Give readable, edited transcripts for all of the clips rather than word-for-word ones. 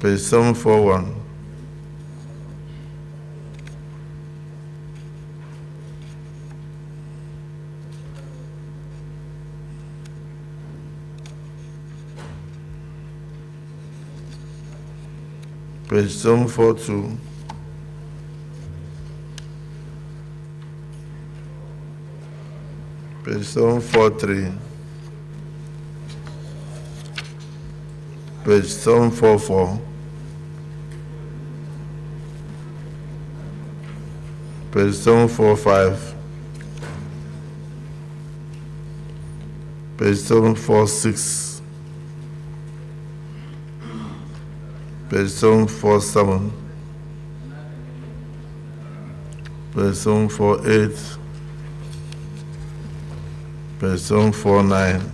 Page 741. Page 742. Page 743. Page 744. Page 745. Page 746. Page 747. Page 748. Page 749.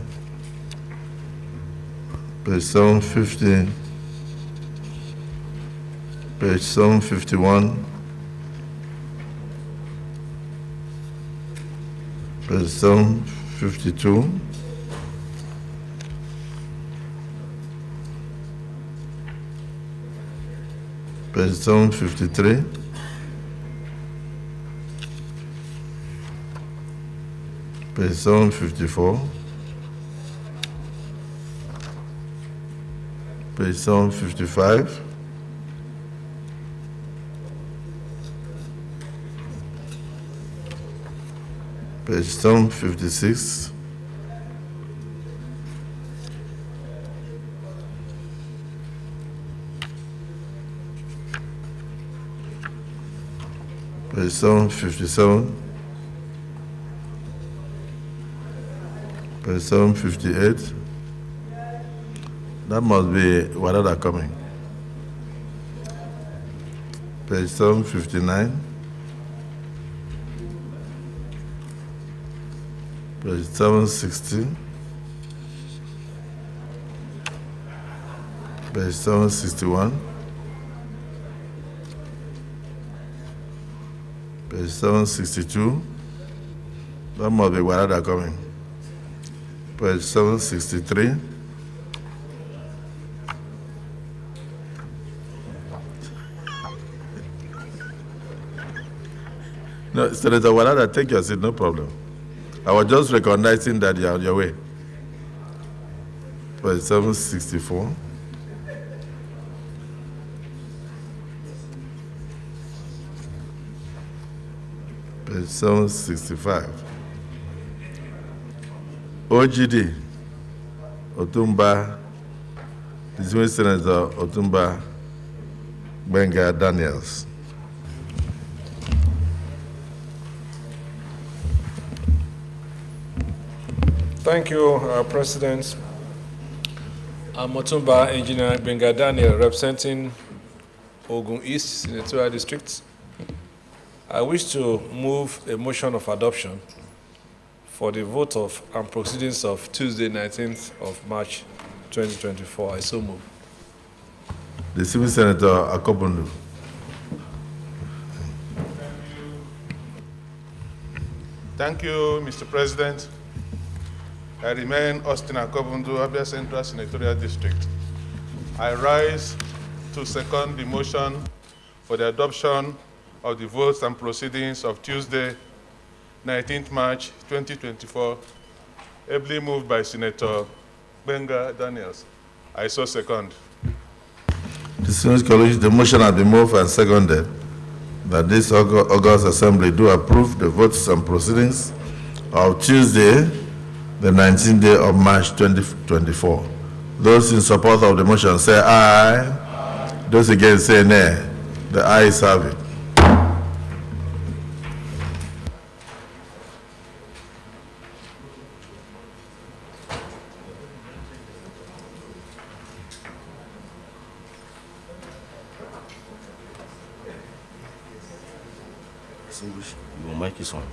Page 750. Page 751. Page 752. Page 753. Page 754. Page 755. Page 756. Page 757. Page 758. That must be Wadada coming. Page 759. Page 760. Page 761. Page 762. That must be Wadada coming. Page 763. No, Senator Wadada, take your seat, no problem. I was just recognizing that you're on your way. Page 764. Page 765. OGD, Otumba, Dismissed Senator Otumba Benga Daniels. Thank you, President. I'm Otumba Engineer Benga Daniel, representing Ogun East Senatorial District. I wish to move a motion of adoption for the vote of and proceedings of Tuesday, 19th of March, 2024. I so move. The Civil Senator Akobundu. Thank you, Mr. President. I remain Austin Akobundu, Abia Central Senatorial District. I rise to second the motion for the adoption of the votes and proceedings of Tuesday, 19th March 2024, ably moved by Senator Benga Daniels. I so second. Distinguished colleagues, the motion has been moved and seconded that this August Assembly do approve the votes and proceedings of Tuesday, the 19th day of March 2024. Those in support of the motion say aye. Aye. Those against say nay. The ayes have it. Your mic is on.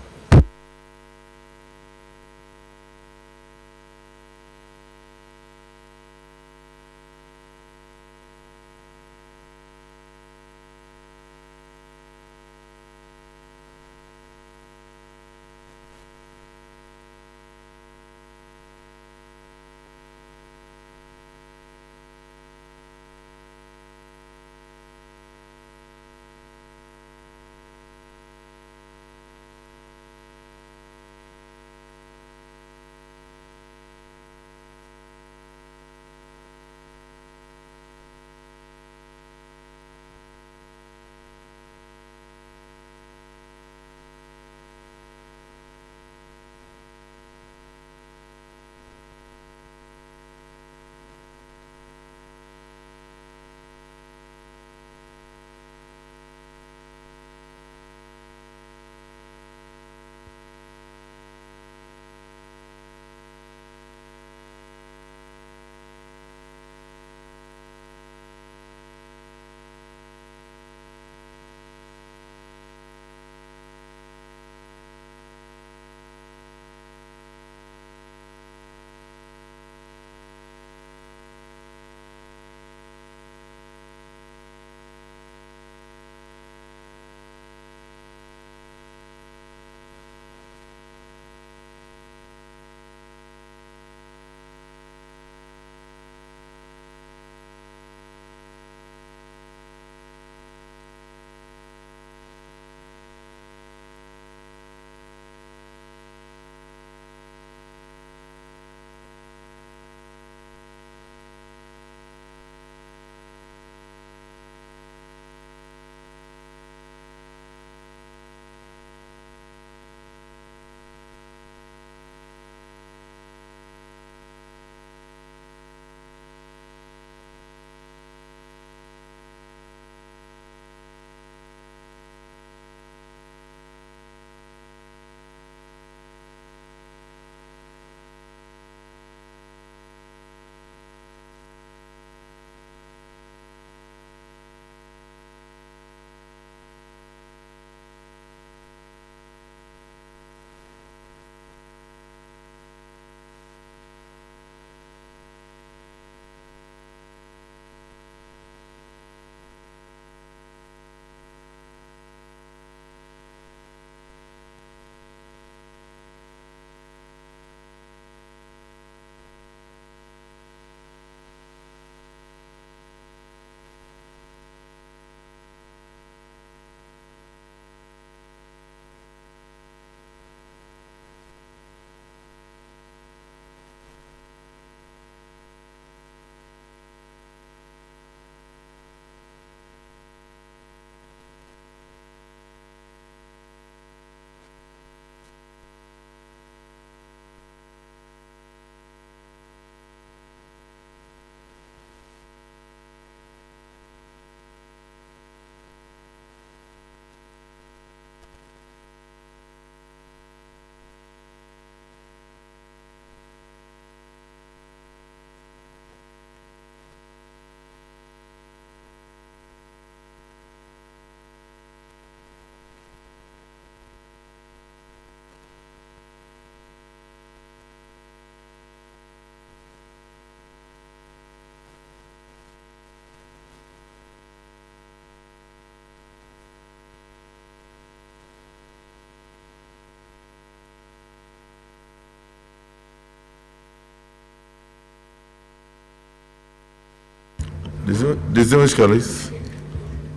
Distinguished colleagues,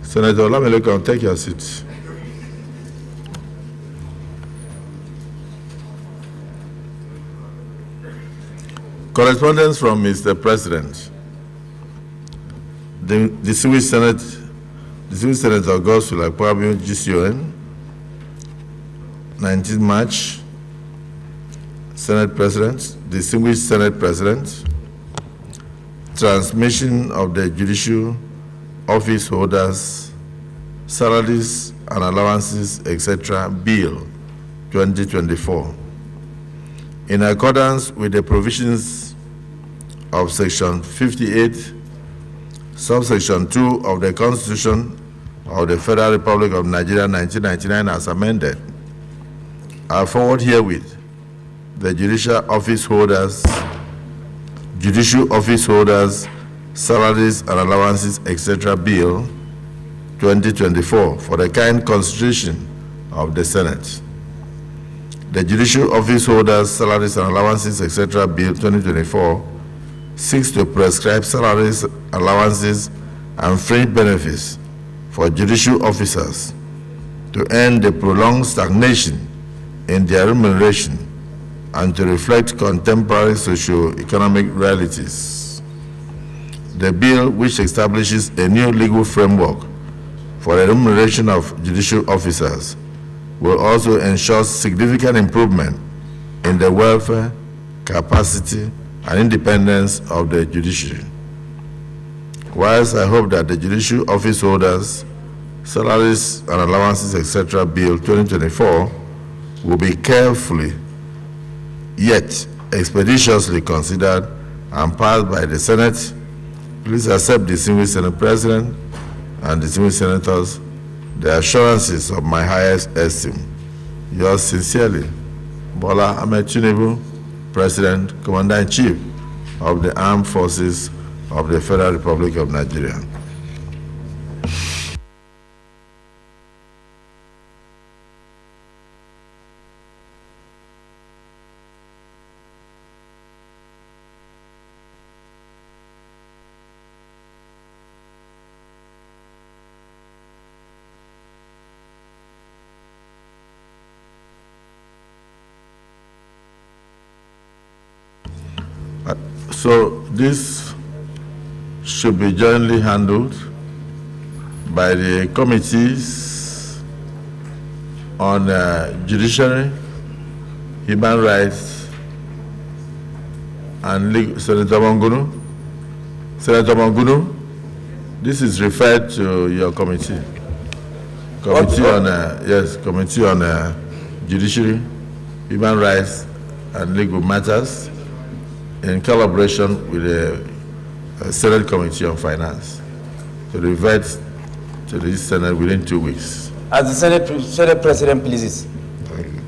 Senator Olamide, take your seat. Correspondence from Mr. President. The Distinguished Senator Godswill Akpabio, GCON, 19 March. Senate President, Distinguished Senate President, transmission of the judicial office holders, salaries and allowances, etc., Bill 2024. In accordance with the provisions of Section 58, subsection 2 of the Constitution of the Federal Republic of Nigeria 1999 as amended, I forward herewith the judicial office holders, salaries and allowances, etc. Bill 2024 for the kind consideration of the Senate. The judicial office holders, salaries and allowances, etc. Bill 2024 seeks to prescribe salaries, allowances, and fringe benefits for judicial officers to end the prolonged stagnation in their remuneration and to reflect contemporary socio-economic realities. The bill, which establishes a new legal framework for the remuneration of judicial officers, will also ensure significant improvement in the welfare, capacity, and independence of the judiciary. Whilst I hope that the judicial office holders, salaries and allowances, etc. Bill 2024 will be carefully yet expeditiously considered and passed by the Senate, please accept, Distinguished Senate President and distinguished senators, the assurances of my highest esteem. Yours sincerely, Bola Ahmed Tinubu, President, Commander-in-Chief of the Armed Forces of the Federal Republic of Nigeria. So this should be jointly handled by the committees on judiciary, human rights, and legal. Senator Mangunu, this is referred to your committee. Committee on judiciary, human rights, and legal matters, in collaboration with the Senate Committee on Finance, to revert to the Senate within 2 weeks. As the Senate President pleases. Thank you.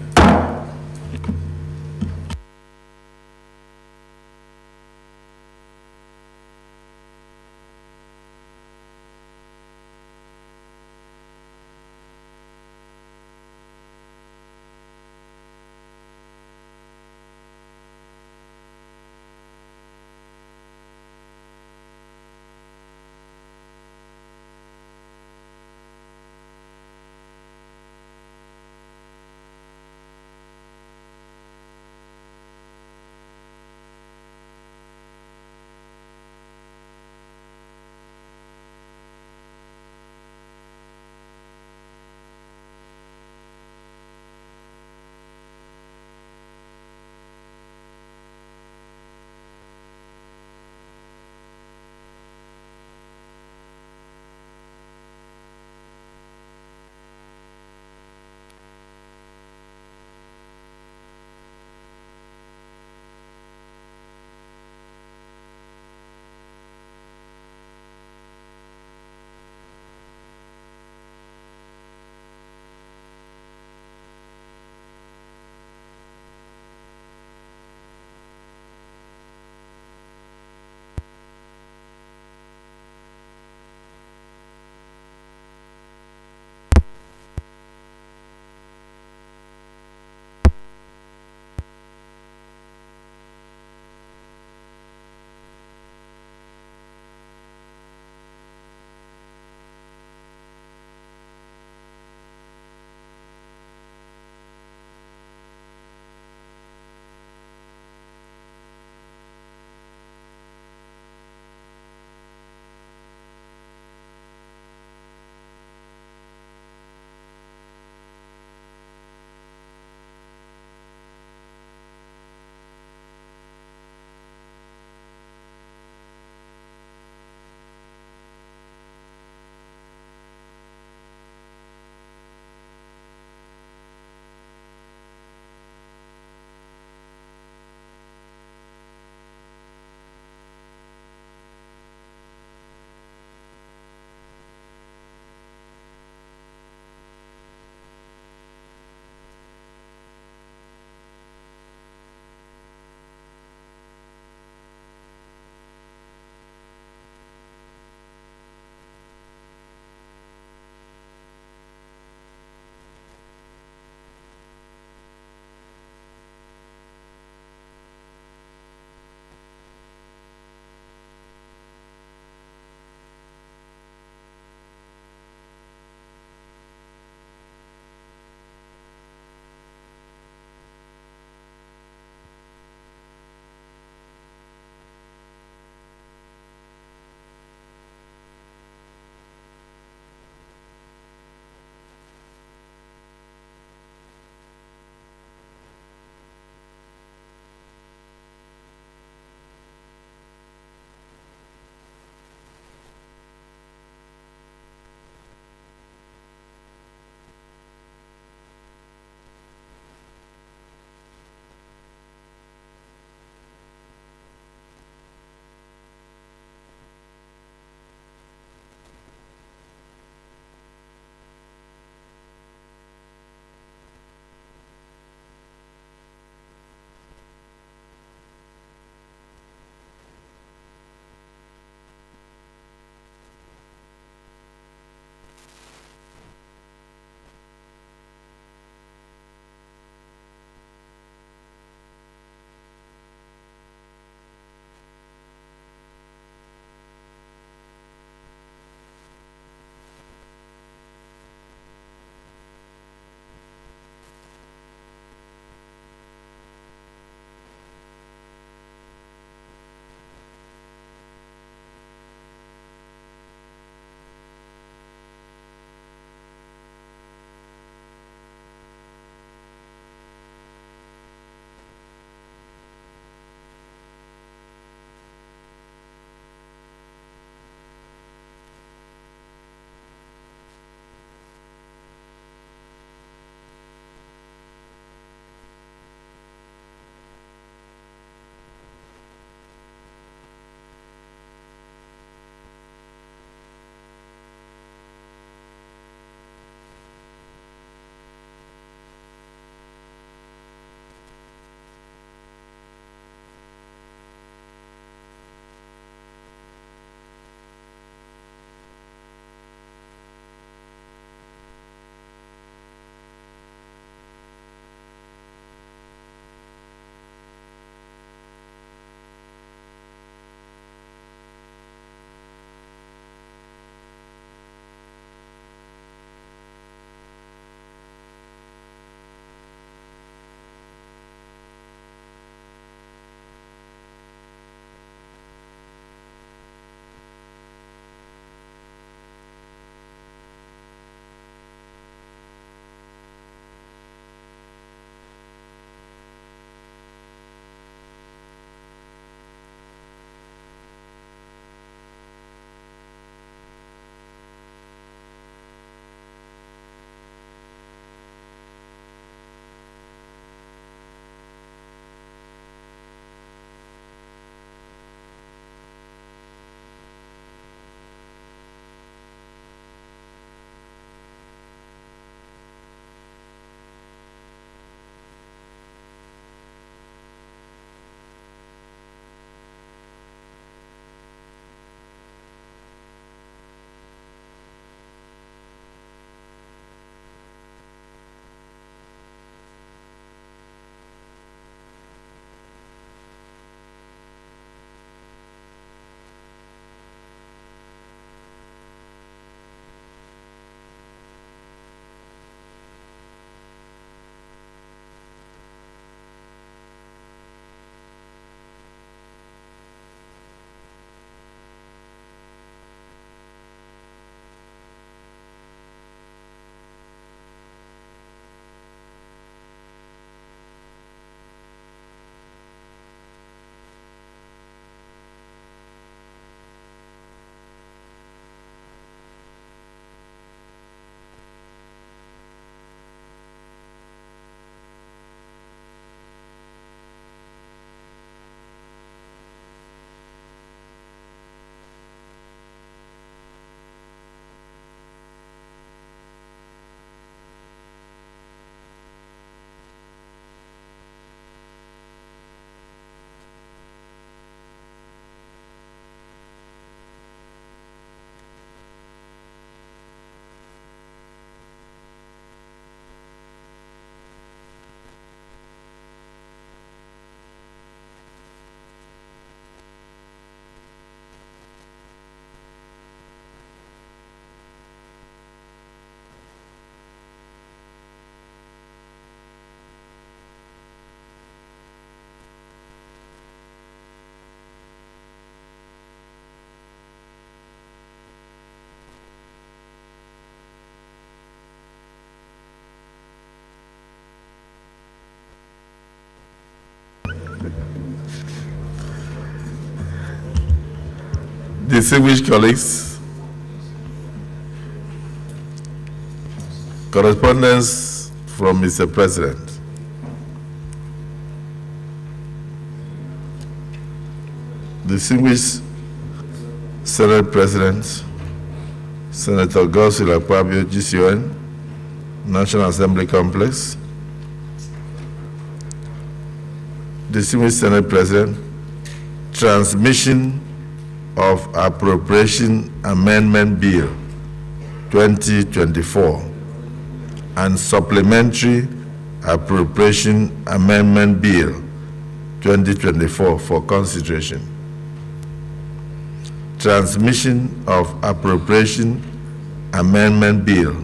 Distinguished colleagues, correspondence from Mr. President. Distinguished Senate President, Senator Godswill Akpabio, GCON, National Assembly Complex. Distinguished Senate President, transmission of Appropriation Amendment Bill 2024 and Supplementary Appropriation Amendment Bill 2024 for consideration. Transmission of Appropriation Amendment Bill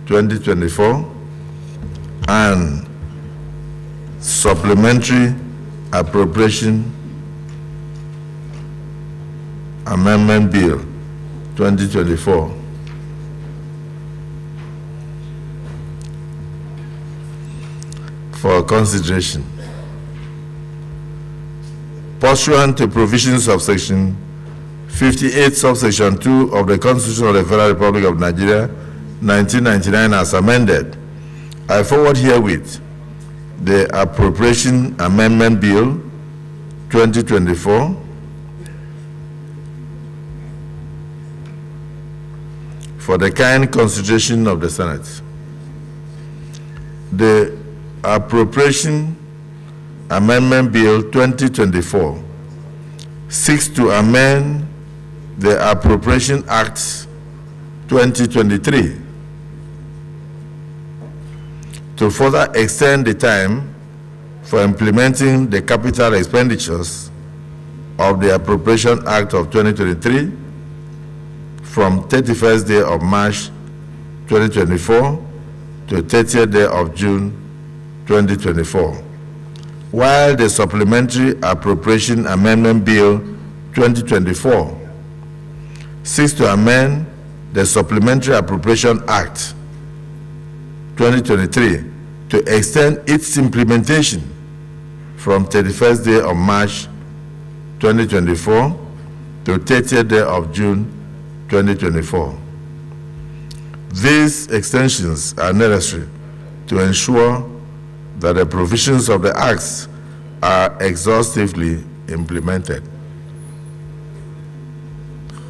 2024 and Supplementary Appropriation Amendment Bill 2024 for consideration. Pursuant to provisions of Section 58, subsection 2 of the Constitution of the Federal Republic of Nigeria, 1999 as amended, I forward herewith the Appropriation Amendment Bill 2024 for the kind consideration of the Senate. The Appropriation Amendment Bill 2024 seeks to amend the Appropriation Act 2023 to further extend the time for implementing the capital expenditures of the Appropriation Act of 2023 from 31st day of March 2024 to 30th day of June 2024, while the Supplementary Appropriation Amendment Bill 2024 seeks to amend the Supplementary Appropriation Act 2023 to extend its implementation from 31st day of March 2024 to 30th day of June 2024. These extensions are necessary to ensure that the provisions of the acts are exhaustively implemented.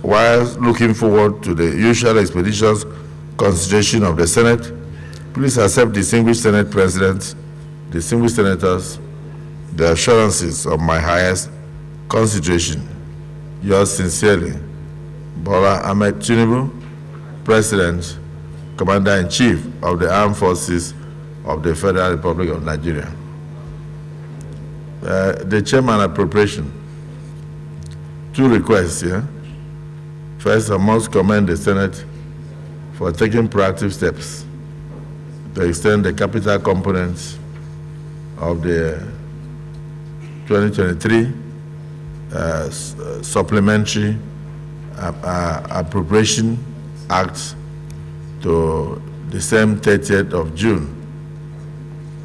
While looking forward to the usual expeditious consideration of the Senate, please accept, distinguished Senate President, distinguished senators, the assurances of my highest consideration. Yours sincerely, Bola Ahmed Tinubu, President, Commander-in-Chief of the Armed Forces of the Federal Republic of Nigeria. The Chairman Appropriation, two requests here. First, I must commend the Senate for taking proactive steps to extend the capital components of the 2023 Supplementary Appropriation Act to the same 30th of June.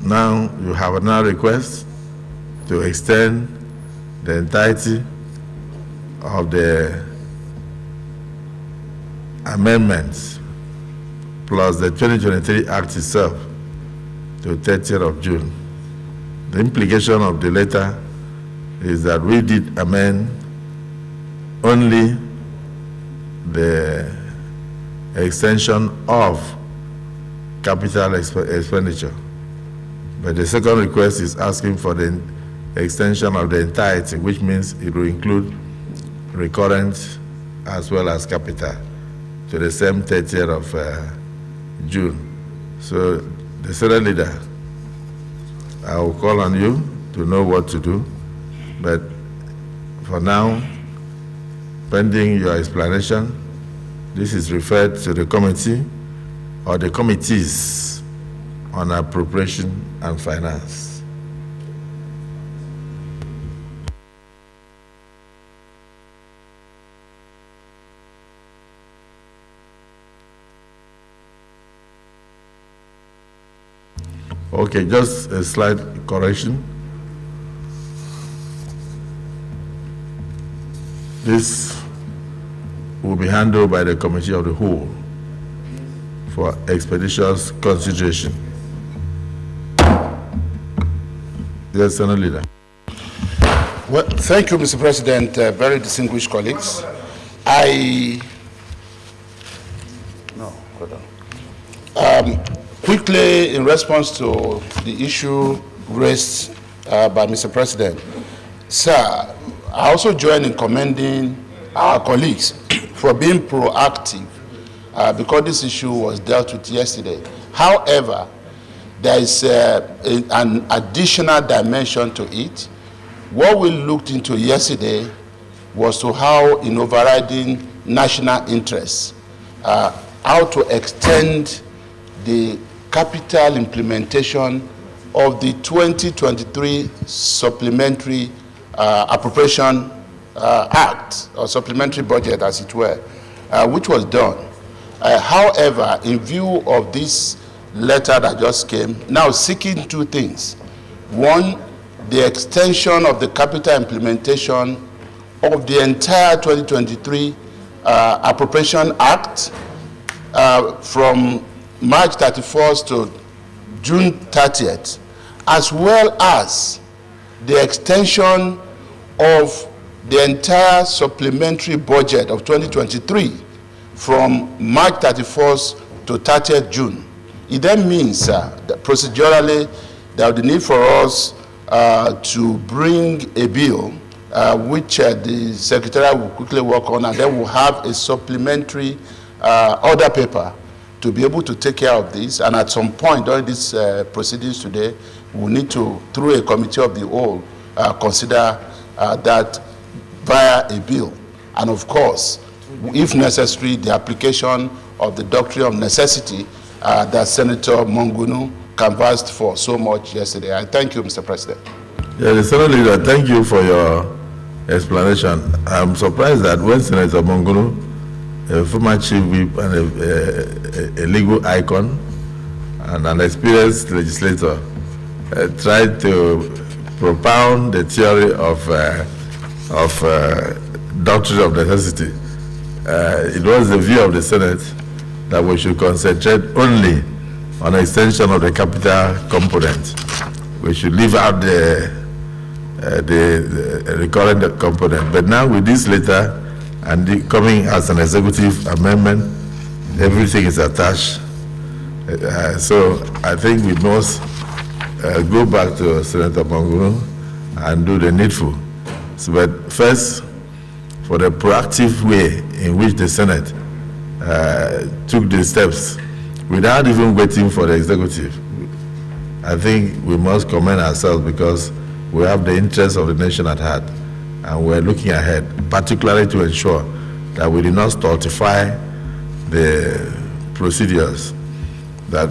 Now you have another request to extend the entirety of the amendments plus the 2023 Act itself to 30th of June. The implication of the letter is that we did amend only the extension of capital expenditure. But the second request is asking for the extension of the entirety, which means it will include recurrent as well as capital to the same 30th of June. So the Senate leader, I will call on you to know what to do. But for now, pending your explanation, this is referred to the committee or the committees on appropriation and finance. Okay, just a slight correction. This will be handled by the Committee of the Whole for expeditious consideration. Yes, Senate Leader. Well, thank you, Mr. President, very distinguished colleagues. Quickly, in response to the issue raised by Mr. President, sir, I also join in commending our colleagues for being proactive because this issue was dealt with yesterday. However, there is an additional dimension to it. What we looked into yesterday was to how, in overriding national interests, how to extend the capital implementation of the 2023 Supplementary Appropriation Act, or Supplementary Budget, as it were, which was done. However, in view of this letter that just came, now seeking two things. One, the extension of the capital implementation of the entire 2023 Appropriation Act from March 31st to June 30th, as well as the extension of the entire supplementary budget of 2023 from March 31st to 30th June. It then means that procedurally there will be need for us to bring a bill which the Secretariat will quickly work on, and then we'll have a supplementary order paper to be able to take care of this. And at some point during these proceedings today, we'll need to, through a committee of the whole, consider that via a bill. And of course, if necessary, the application of the doctrine of necessity that Senator Mongunu canvassed for so much yesterday. I thank you, Mr. President. Yeah, the Senate Leader, thank you for your explanation. I'm surprised that when Senator Mongunu, a former chief whip and a legal icon and an experienced legislator, tried to propound the theory of doctrine of necessity. It was the view of the Senate that we should concentrate only on extension of the capital component. We should leave out the recurrent component. But now with this letter and coming as an executive amendment, everything is attached. So I think we must go back to Senator Mongunu and do the needful. So, but first, for the proactive way in which the Senate took the steps without even waiting for the executive, I think we must commend ourselves because we have the interests of the nation at heart and we're looking ahead, particularly to ensure that we do not stultify the procedures that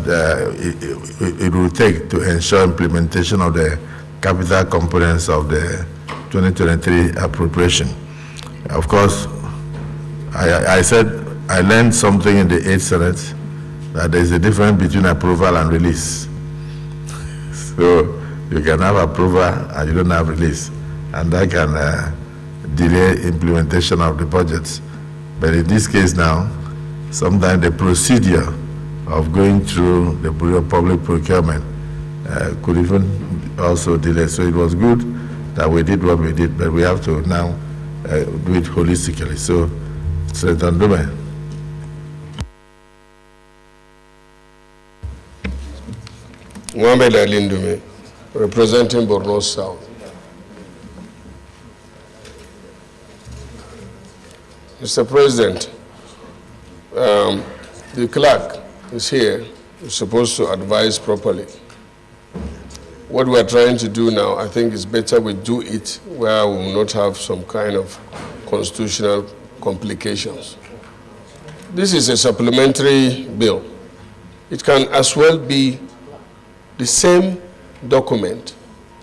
it will take to ensure implementation of the capital components of the 2023 appropriation. Of course, I said I learned something in the 8th Senate that there is a difference between approval and release. So you can have approval and you don't have release, and that can delay implementation of the budgets. But in this case now, sometimes the procedure of going through the Bureau of Public Procurement could even also delay. So it was good that we did what we did, but we have to now do it holistically. So, Senator Ndume. Mohamed Ali Ndume, representing Borno South. Mr. President, the clerk is here, is supposed to advise properly. What we are trying to do now, I think it's better we do it where we will not have some kind of constitutional complications. This is a supplementary bill. It can as well be the same document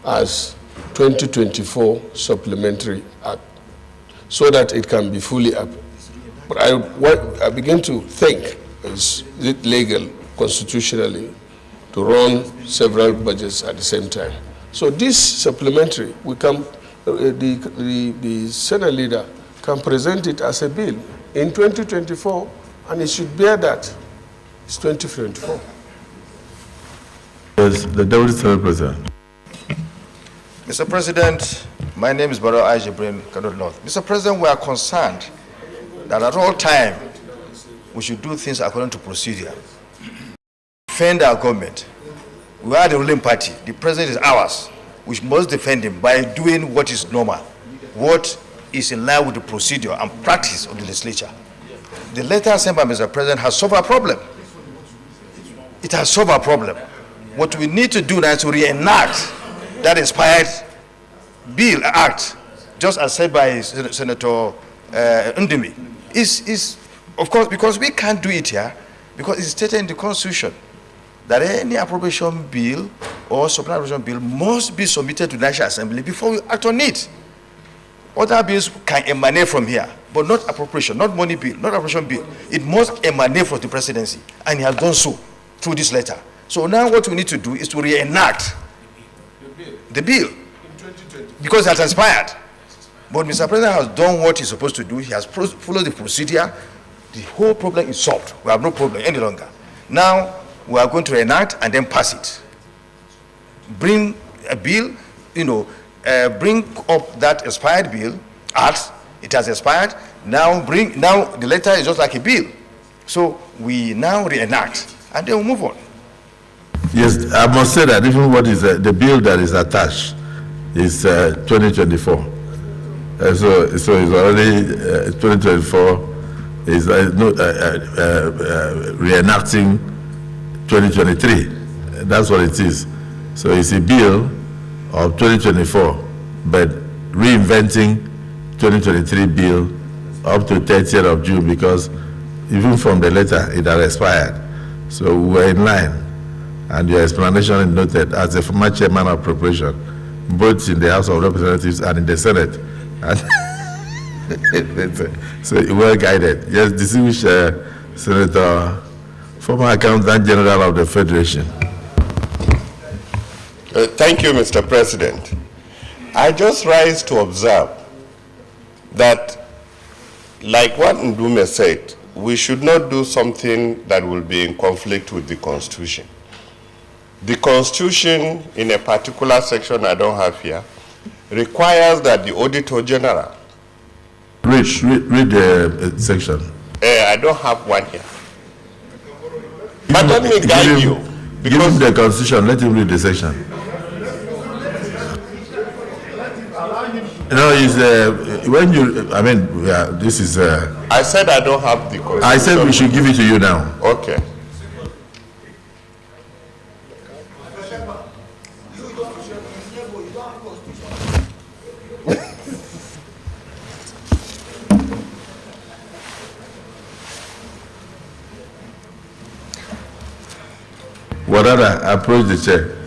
as 2024 Supplementary Act, so that it can be fully up. But what I begin to think is it legal constitutionally to run several budgets at the same time? So this supplementary, we can, the Senate leader can present it as a bill in 2024, and it should bear that. It's 2024. Yes, the Deputy Senate President. Mr. President, my name is Barrow Ajibrin, Kaduna North. Mr. President, we are concerned that at all time we should do things according to procedure. Defend our government. We are the ruling party. The president is ours. We must defend him by doing what is normal, what is in line with the procedure and practice of the legislature. The letter sent by Mr. President has solved our problem. It has solved our problem. What we need to do now is to reenact that inspired bill, act, just as said by Senator Ndimi, is of course, because we can't do it here, because it's stated in the Constitution that any appropriation bill or supplementary appropriation bill must be submitted to the National Assembly before we act on it. Other bills can emanate from here, but not appropriation, not money bill, not appropriation bill. It must emanate from the presidency, and he has done so through this letter. So now what we need to do is to reenact the bill, because it has expired. But Mr. President has done what he's supposed to do. He has followed the procedure. The whole problem is solved. We have no problem any longer. Now we are going to enact and then pass it. Bring a bill, bring up that expired bill. Act, it has expired. Now the letter is just like a bill. So we now reenact and then we move on. Yes, I must say that even what is the bill that is attached is 2024. So it's already 2024 is reenacting 2023. That's what it is. So it's a bill of 2024, but reinventing 2023 bill up to 30th of June, because even from the letter it had expired. So we were in line. And your explanation is noted. As a former chairman of Appropriation, both in the House of Representatives and in the Senate. So well guided. Yes, distinguished Senator, former Accountant General of the Federation. Thank you, Mr. President. I just rise to observe that, like what Ndume said, we should not do something that will be in conflict with the Constitution. The Constitution, in a particular section I don't have here, requires that the Auditor General... Read the section. I don't have one here. But let me guide you. Give him the Constitution, let him read the section. It's when you, this is... I said I don't have the Constitution. I said we should give it to you now. Okay. Whatever, approach the chair.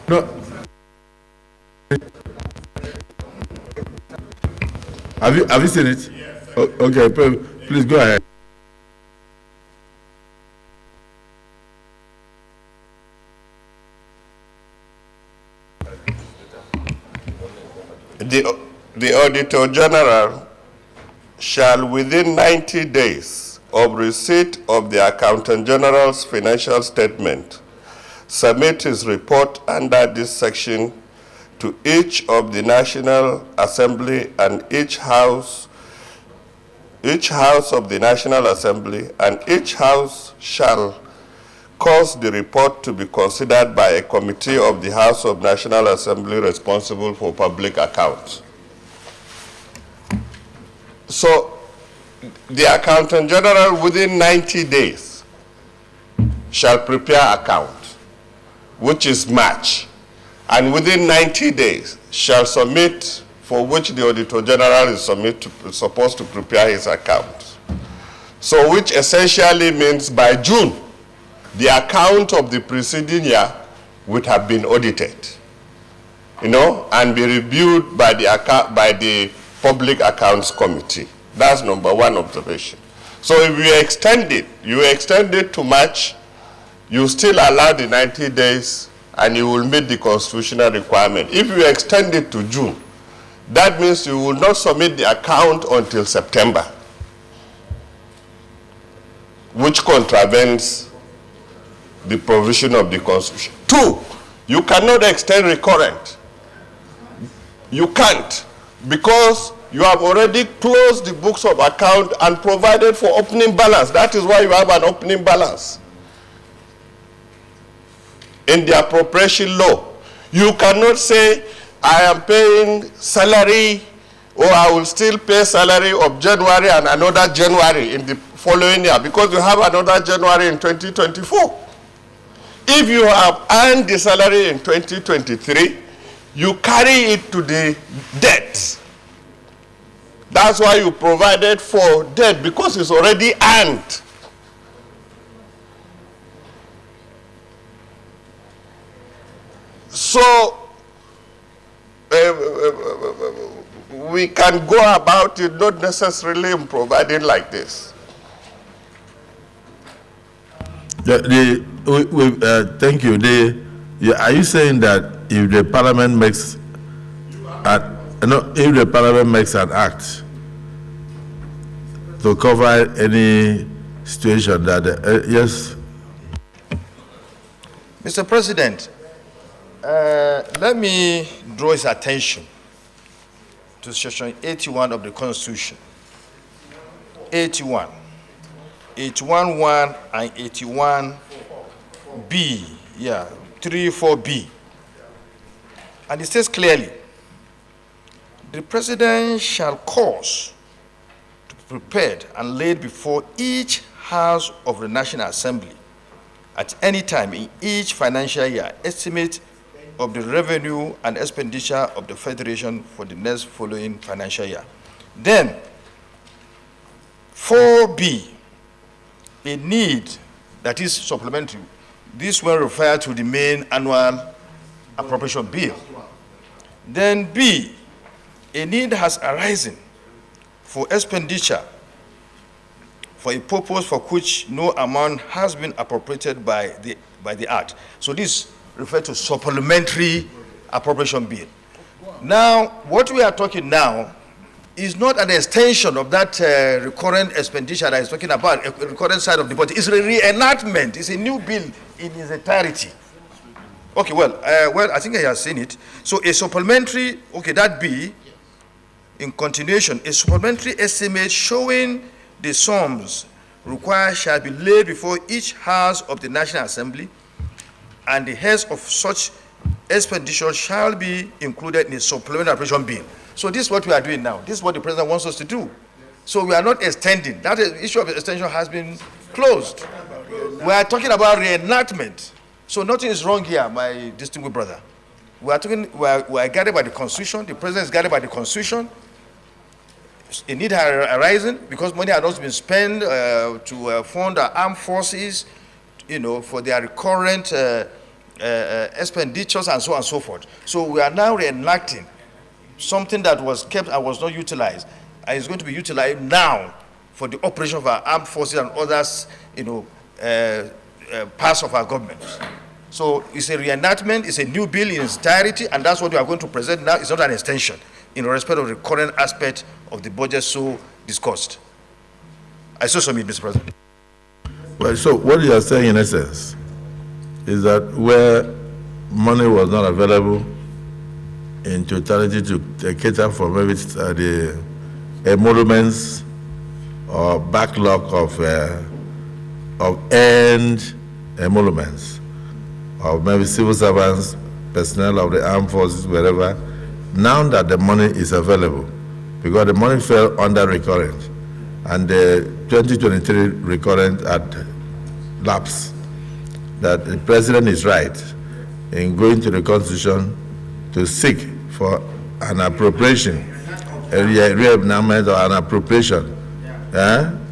No. Have you seen it? Yes. Okay, please go ahead. The Auditor General shall, within 90 days of receipt of the Accountant General's financial statement, submit his report under this section to each of the National Assembly and each house of the National Assembly, and each house shall cause the report to be considered by a committee of the House of National Assembly responsible for public accounts. So the Accountant General within 90 days shall prepare account, which is March, and within 90 days shall submit, for which the Auditor General is supposed to prepare his account. So which essentially means by June, the account of the preceding year would have been audited, and be reviewed by the Public Accounts Committee. That's number one observation. So if you extend it to March, you still allow the 90 days and you will meet the constitutional requirement. If you extend it to June, that means you will not submit the account until September, which contravenes the provision of the Constitution. 2, you cannot extend recurrent. You can't, because you have already closed the books of account and provided for opening balance. That is why you have an opening balance. In the appropriation law, you cannot say, I am paying salary, or I will still pay salary of January and another January in the following year, because you have another January in 2024. If you have earned the salary in 2023, you carry it to the debt. That's why you provided for debt, because it's already earned. So, we can go about it not necessarily in providing like this. Thank you. Are you saying that if the Parliament makes an act to cover any situation that yes? Mr. President, let me draw his attention to section 81 of the Constitution. 81, 81.1 and 81B, 3.4b. And it says clearly, the President shall cause to be prepared and laid before each House of the National Assembly at any time in each financial year estimate of the revenue and expenditure of the Federation for the next following financial year. Then, 4B, a need that is supplementary. This will refer to the main annual appropriation bill. Then B, a need has arisen for expenditure for a purpose for which no amount has been appropriated by the Act. So this refers to supplementary appropriation bill. Now, what we are talking now is not an extension of that recurrent expenditure that is talking about, a recurrent side of the budget. It's a reenactment. It's a new bill in its entirety. Okay, well, I think I have seen it. So a supplementary, okay, that B, in continuation, a supplementary estimate showing the sums required shall be laid before each House of the National Assembly, and the heads of such expenditure shall be included in a supplementary appropriation bill. So this is what we are doing now. This is what the President wants us to do. So we are not extending. That issue of extension has been closed. We are talking about reenactment. So nothing is wrong here, my distinguished brother. We are guided by the Constitution. The President is guided by the Constitution. A need has arisen because money has not been spent to fund our armed forces, for their recurrent expenditures and so on and so forth. So we are now reenacting something that was kept and was not utilized, and is going to be utilized now for the operation of our armed forces and others, parts of our government. So it's a reenactment, it's a new bill in its entirety, and that's what we are going to present now. It's not an extension in respect of the current aspect of the budget so discussed. I so submit, Mr. President. Well, so what you are saying in essence is that where money was not available in totality to cater for maybe the emoluments or backlog of earned emoluments of maybe civil servants, personnel of the armed forces, wherever, now that the money is available, because the money fell under recurrent, and the 2023 recurrent had lapsed, that the president is right in going to the Constitution to seek for an appropriation, a realignment or an appropriation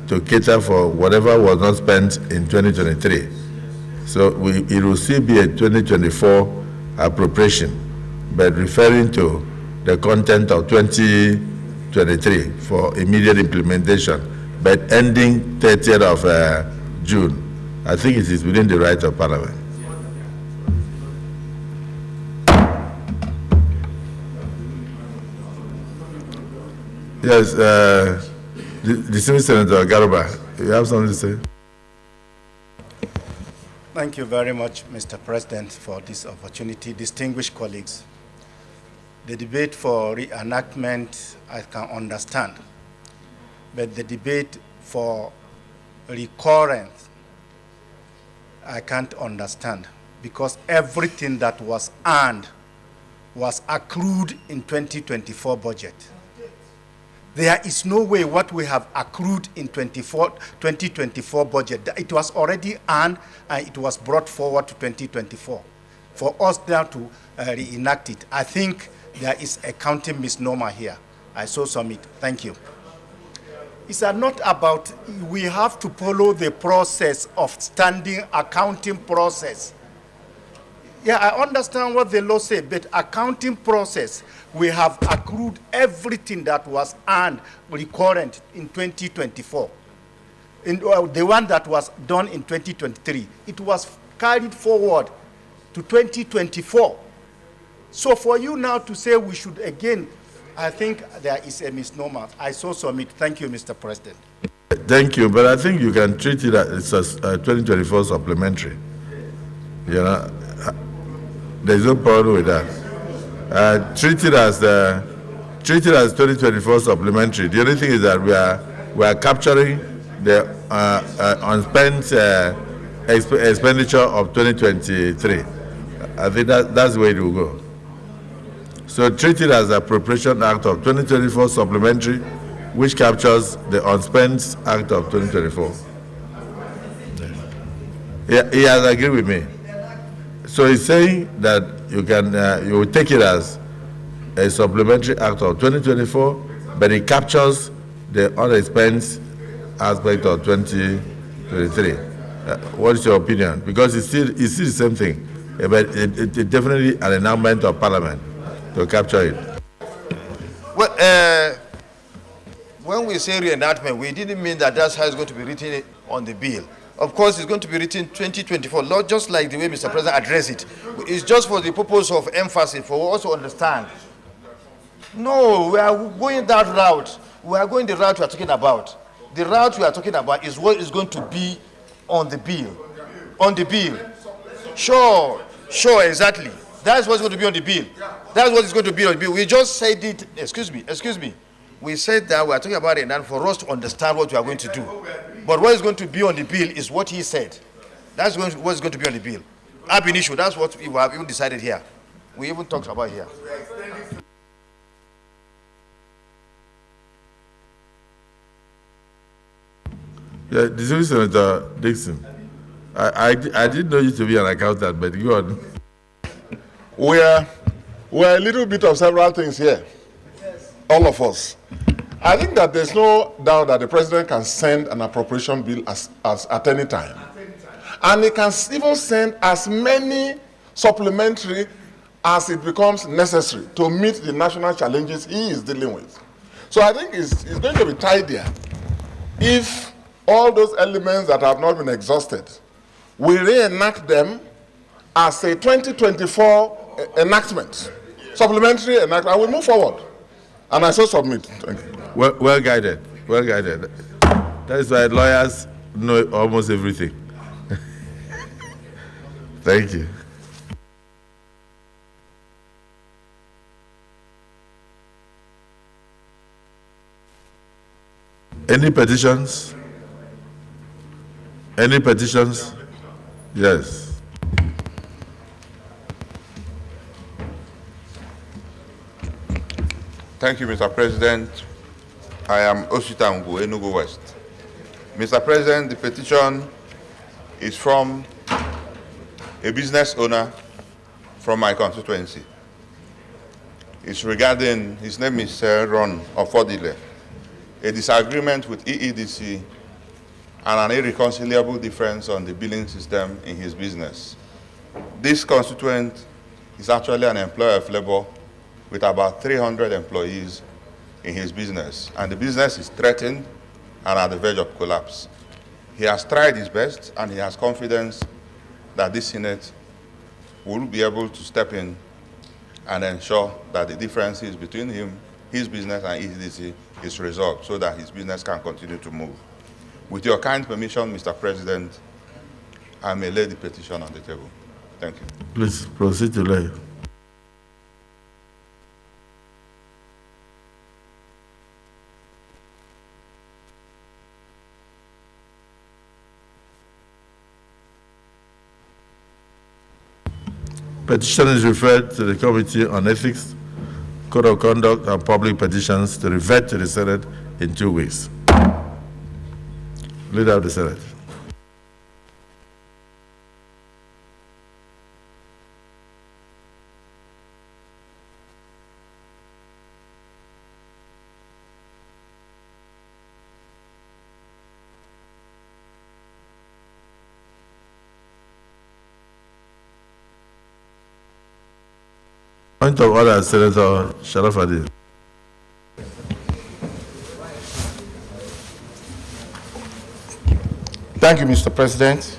to cater for whatever was not spent in 2023. So it will still be a 2024 appropriation, but referring to the content of 2023 for immediate implementation, but ending 30th of June. I think it is within the right of Parliament. Yes, the Senator Garuba, you have something to say? Thank you very much, Mr. President, for this opportunity. Distinguished colleagues, the debate for reenactment, I can understand, but the debate for recurrence, I can't understand, because everything that was earned was accrued in 2024 budget. There is no way what we have accrued in 2024 budget. It was already earned and it was brought forward to 2024. For us now to reenact it, I think there is a counting misnomer here. I so submit. Thank you. It's not about, we have to follow the process of standing accounting process. Yeah, I understand what the law says, but accounting process, we have accrued everything that was earned recurrent in 2024. In, the one that was done in 2023, it was carried forward to 2024. So for you now to say we should again, I think there is a misnomer. I so submit. Thank you, Mr. President. Thank you, but I think you can treat it as a 2024 supplementary. You know, there's no problem with that. Treat it as 2024 supplementary. The only thing is that we are capturing the unspent expenditure of 2023. I think that's the way it will go. So treat it as Appropriation Act of 2024 supplementary, which captures the unspent Act of 2024. Yeah, he has agreed with me. So he's saying that you can you will take it as a supplementary act of 2024, but it captures the unexpensed aspect of 2023. What is your opinion? Because it's still the same thing, but it definitely an enactment of Parliament to capture it. Well, when we say reenactment, we didn't mean that that's how it's going to be written on the bill. Of course, it's going to be written 2024, not just like the way Mr. President addressed it. It's just for the purpose of emphasis, for us to understand. No, we are going that route. We are going the route we are talking about. The route we are talking about is what is going to be on the bill. On the bill. Sure, exactly. That's what's going to be on the bill. That's what is going to be on the bill. We just said it, excuse me. We said that we are talking about it and for us to understand what we are going to do. But what is going to be on the bill is what he said. That's what is going to be on the bill. Ab initio, that's what we have even decided here. We even talked about here. Yeah, distinguished Senator Dixon, I didn't know you to be an accountant, but go on. We're a little bit of several things here, all of us. I think that there's no doubt that the president can send an appropriation bill as at any time. And he can even send as many supplementary as it becomes necessary to meet the national challenges he is dealing with. So I think it's going to be tidier if all those elements that have not been exhausted, we reenact them as a 2024 enactment, supplementary enactment, and we move forward. And I so submit. Thank you. Well guided, well guided. That is why lawyers know almost everything. Thank you. Any petitions? Any petitions? Yes. Thank you, Mr. President. I am Osita Ngu, Enugu West. Mr. President, the petition is from a business owner from my constituency. It's regarding, his name is Ron Ofodile, a disagreement with EEDC and an irreconcilable difference on the billing system in his business. This constituent is actually an employer of labor with about 300 employees in his business, and the business is threatened and at the verge of collapse. He has tried his best, and he has confidence that this Senate will be able to step in and ensure that the differences between him, his business, and EEDC is resolved so that his business can continue to move. With your kind permission, Mr. President, I may lay the petition on the table. Thank you. Please proceed to lay. Petition is referred to the Committee on Ethics, Code of Conduct, and Public Petitions to revert to the Senate in 2 weeks. Leader of the Senate. Point of order, Senator Sharafadin. Thank you, Mr. President.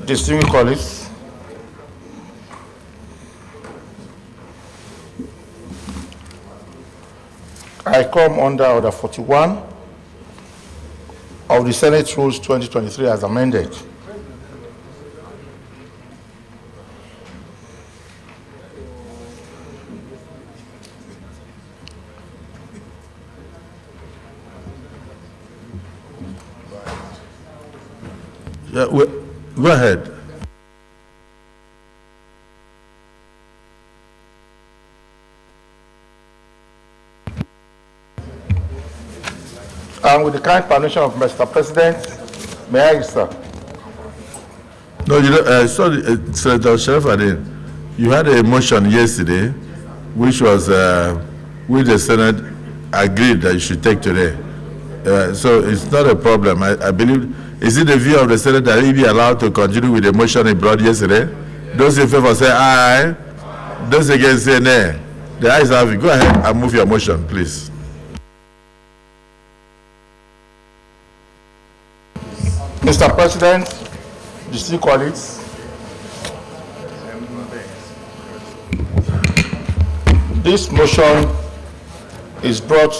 Distinguished colleagues, I come under Order 41 of the Senate Rules 2023 as amended. Yeah, go ahead. And with the kind permission of Mr. President, may I, sir? No, you know, sorry, Senator Sharafadin, you had a motion yesterday, which was, which the Senate agreed that you should take today. So it's not a problem. I believe. Is it the view of the Senate that he be allowed to continue with the motion he brought yesterday? Those in favor say aye. Those against say nay. The ayes have it. Go ahead and move your motion, please. Mr. President, distinguished colleagues, this motion is brought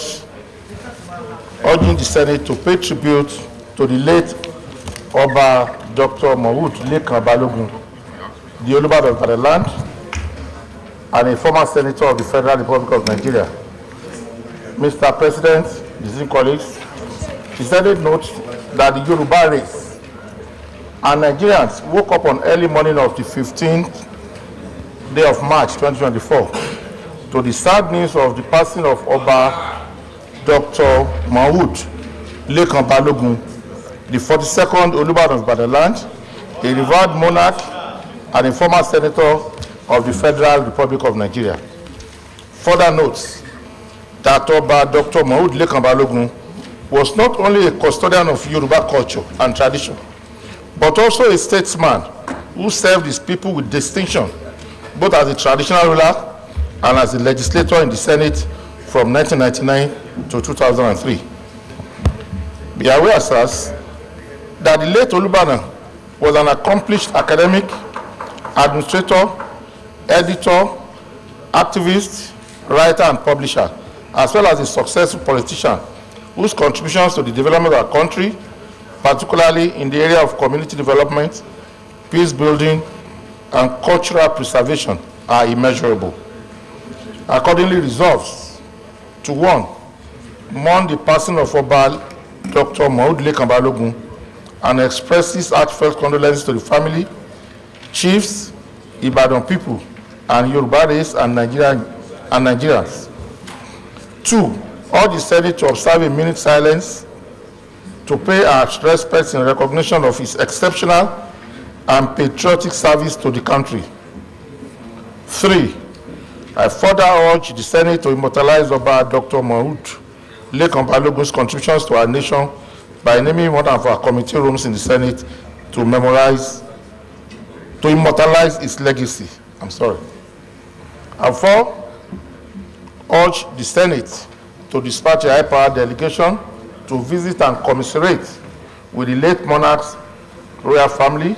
urging the Senate to pay tribute to the late Oba Dr. Mahmood Lekan Balogun, the Olubadan of the land, and a former senator of the Federal Republic of Nigeria. Mr. President, distinguished colleagues, the Senate notes that the Yoruba race and Nigerians woke up on early morning of the 15th day of March 2024 to the sad news of the passing of Oba Dr. Mahmood Lekan Balogun, the 42nd Olubadan of the land, a revered monarch and a former senator of the Federal Republic of Nigeria. Further notes that Oba Dr. Mahmood Lekan Balogun was not only a custodian of Yoruba culture and tradition, but also a statesman who served his people with distinction, both as a traditional ruler and as a legislator in the Senate from 1999 to 2003. Be aware, sirs, that the late Olubadan was an accomplished academic, administrator, editor, activist, writer, and publisher, as well as a successful politician whose contributions to the development of our country, particularly in the area of community development, peace building, and cultural preservation, are immeasurable. Accordingly resolves to 1. Mourn the passing of Oba Dr. Maud Balogun and expresses heartfelt condolences to the family, chiefs, Ibadan people, and Yoruba race and Nigerians. 2. Urge the Senate to observe a minute silence to pay our respects in recognition of his exceptional and patriotic service to the country. 3. I further urge the Senate to immortalize Oba Dr. Maud Balogun's contributions to our nation by naming one of our committee rooms in the Senate to immortalize its legacy. And 4, urge the Senate to dispatch a high-powered delegation to visit and commiserate with the late monarch's royal family,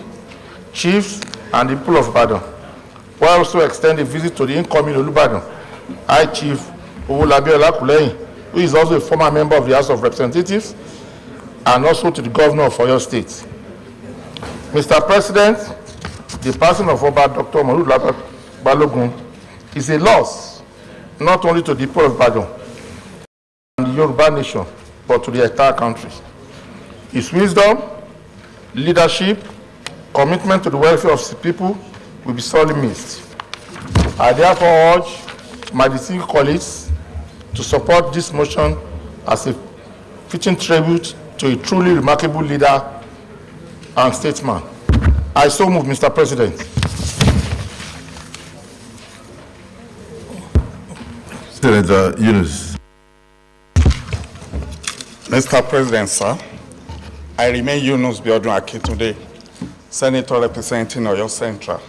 chiefs, and the people of Ibadan, while also extend a visit to the incoming Olubadan, High Chief Owolabi Olakuleyin, who is also a former member of the House of Representatives, and also to the governor of Oyo State. Mr. President, the passing of Oba Dr. Maud Balogun is a loss not only to the people of Ibadan and the Yoruba nation, but to the entire country. His wisdom, leadership, commitment to the welfare of the people will be sorely missed. I therefore urge my distinguished colleagues to support this motion as a fitting tribute to a truly remarkable leader and statesman. I so move, Mr. President. Senator Yunus. Mr. President, sir, I remain Yunus Biodun Akintunde, Senator representing Oyo Central.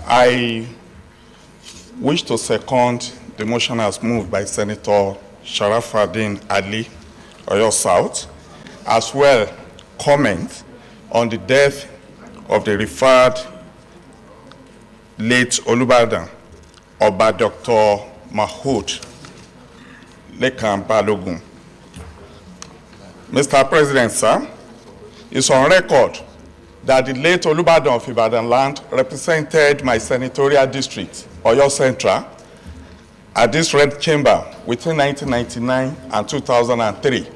I wish to second the motion as moved by Senator Sharafaddin Ali, Oyo South, as well comment on the death of the referred late Olubadan, Oba Dr. Maud Balogun. Mr. President, sir, it's on record that the late Olubadan of Ibadan land represented my senatorial district, Oyo Central, at this red chamber between 1999 and 2003.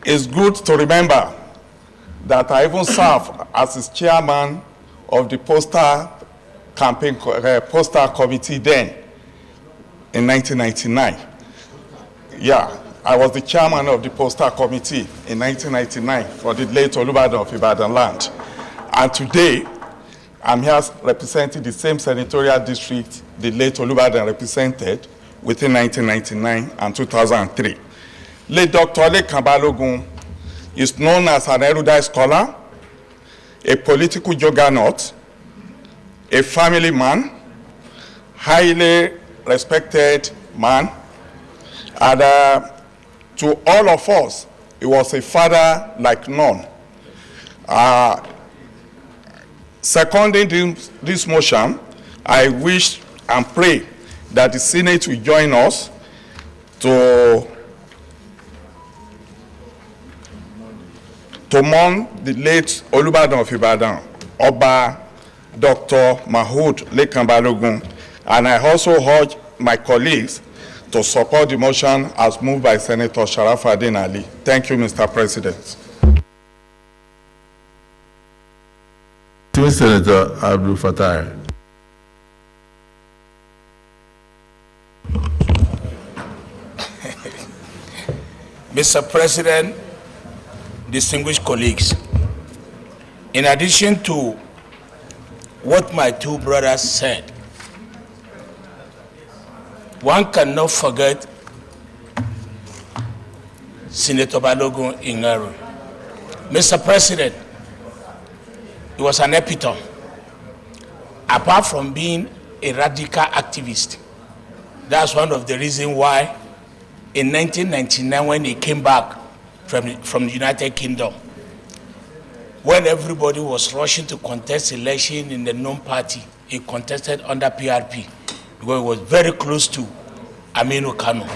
It's good to remember that I even served as his chairman of the poster committee then in 1999. Yeah, I was the chairman of the poster committee in 1999 for the late Olubadan of Ibadan land. And today, I'm here representing the same senatorial district the late Olubadan represented within 1999 and 2003. Late Dr. Balogun is known as an erudite scholar, a political juggernaut, a family man, highly respected man, and to all of us, he was a father like none. Seconding this motion, I wish and pray that the Senate will join us to mourn the late Olubadan of Ibadan, Oba Dr. Maud Balogun, and I also urge my colleagues to support the motion as moved by Senator Sharafaddin Ali. Thank you, Mr. President. Senator Abdul Fattah. Mr. President, distinguished colleagues, in addition to what my two brothers said, one cannot forget Senator Balogun Ingaru. Mr. President, he was an epitome. Apart from being a radical activist, that's one of the reasons why in 1999, when he came back from the United Kingdom, when everybody was rushing to contest election in the known party, he contested under PRP because he was very close to Aminu Kano.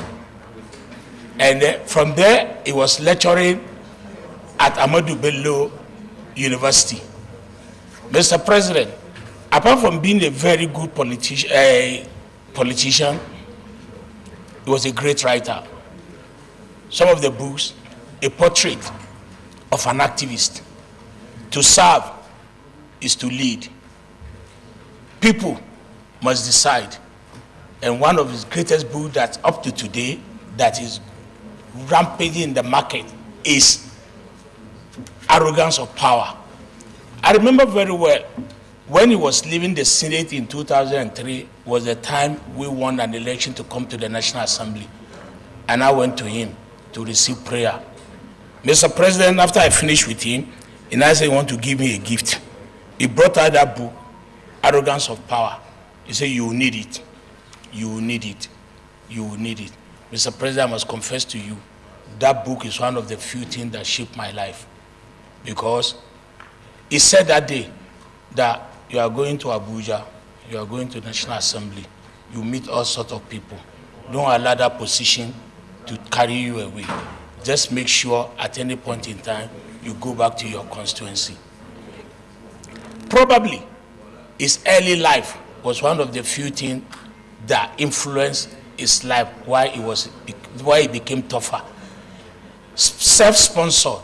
And from there, he was lecturing at Ahmadu Bello University. Mr. President, apart from being a very good politician, he was a great writer. Some of the books, A Portrait of an Activist. To serve is to lead. People must decide. And one of his greatest books that's up to today, that is rampaging in the market, is Arrogance of Power. I remember very well, when he was leaving the Senate in 2003, was the time we won an election to come to the National Assembly. And I went to him to receive prayer. Mr. President, after I finished with him, and I said, he want to give me a gift. He brought out that book, Arrogance of Power. He said, you will need it. You will need it. You will need it. Mr. President, I must confess to you, that book is one of the few things that shaped my life. Because he said that day that you are going to Abuja, you are going to the National Assembly, you meet all sorts of people. Don't allow that position to carry you away. Just make sure at any point in time, you go back to your constituency. Probably, his early life was one of the few things that influenced his life, why he became tougher. Self-sponsored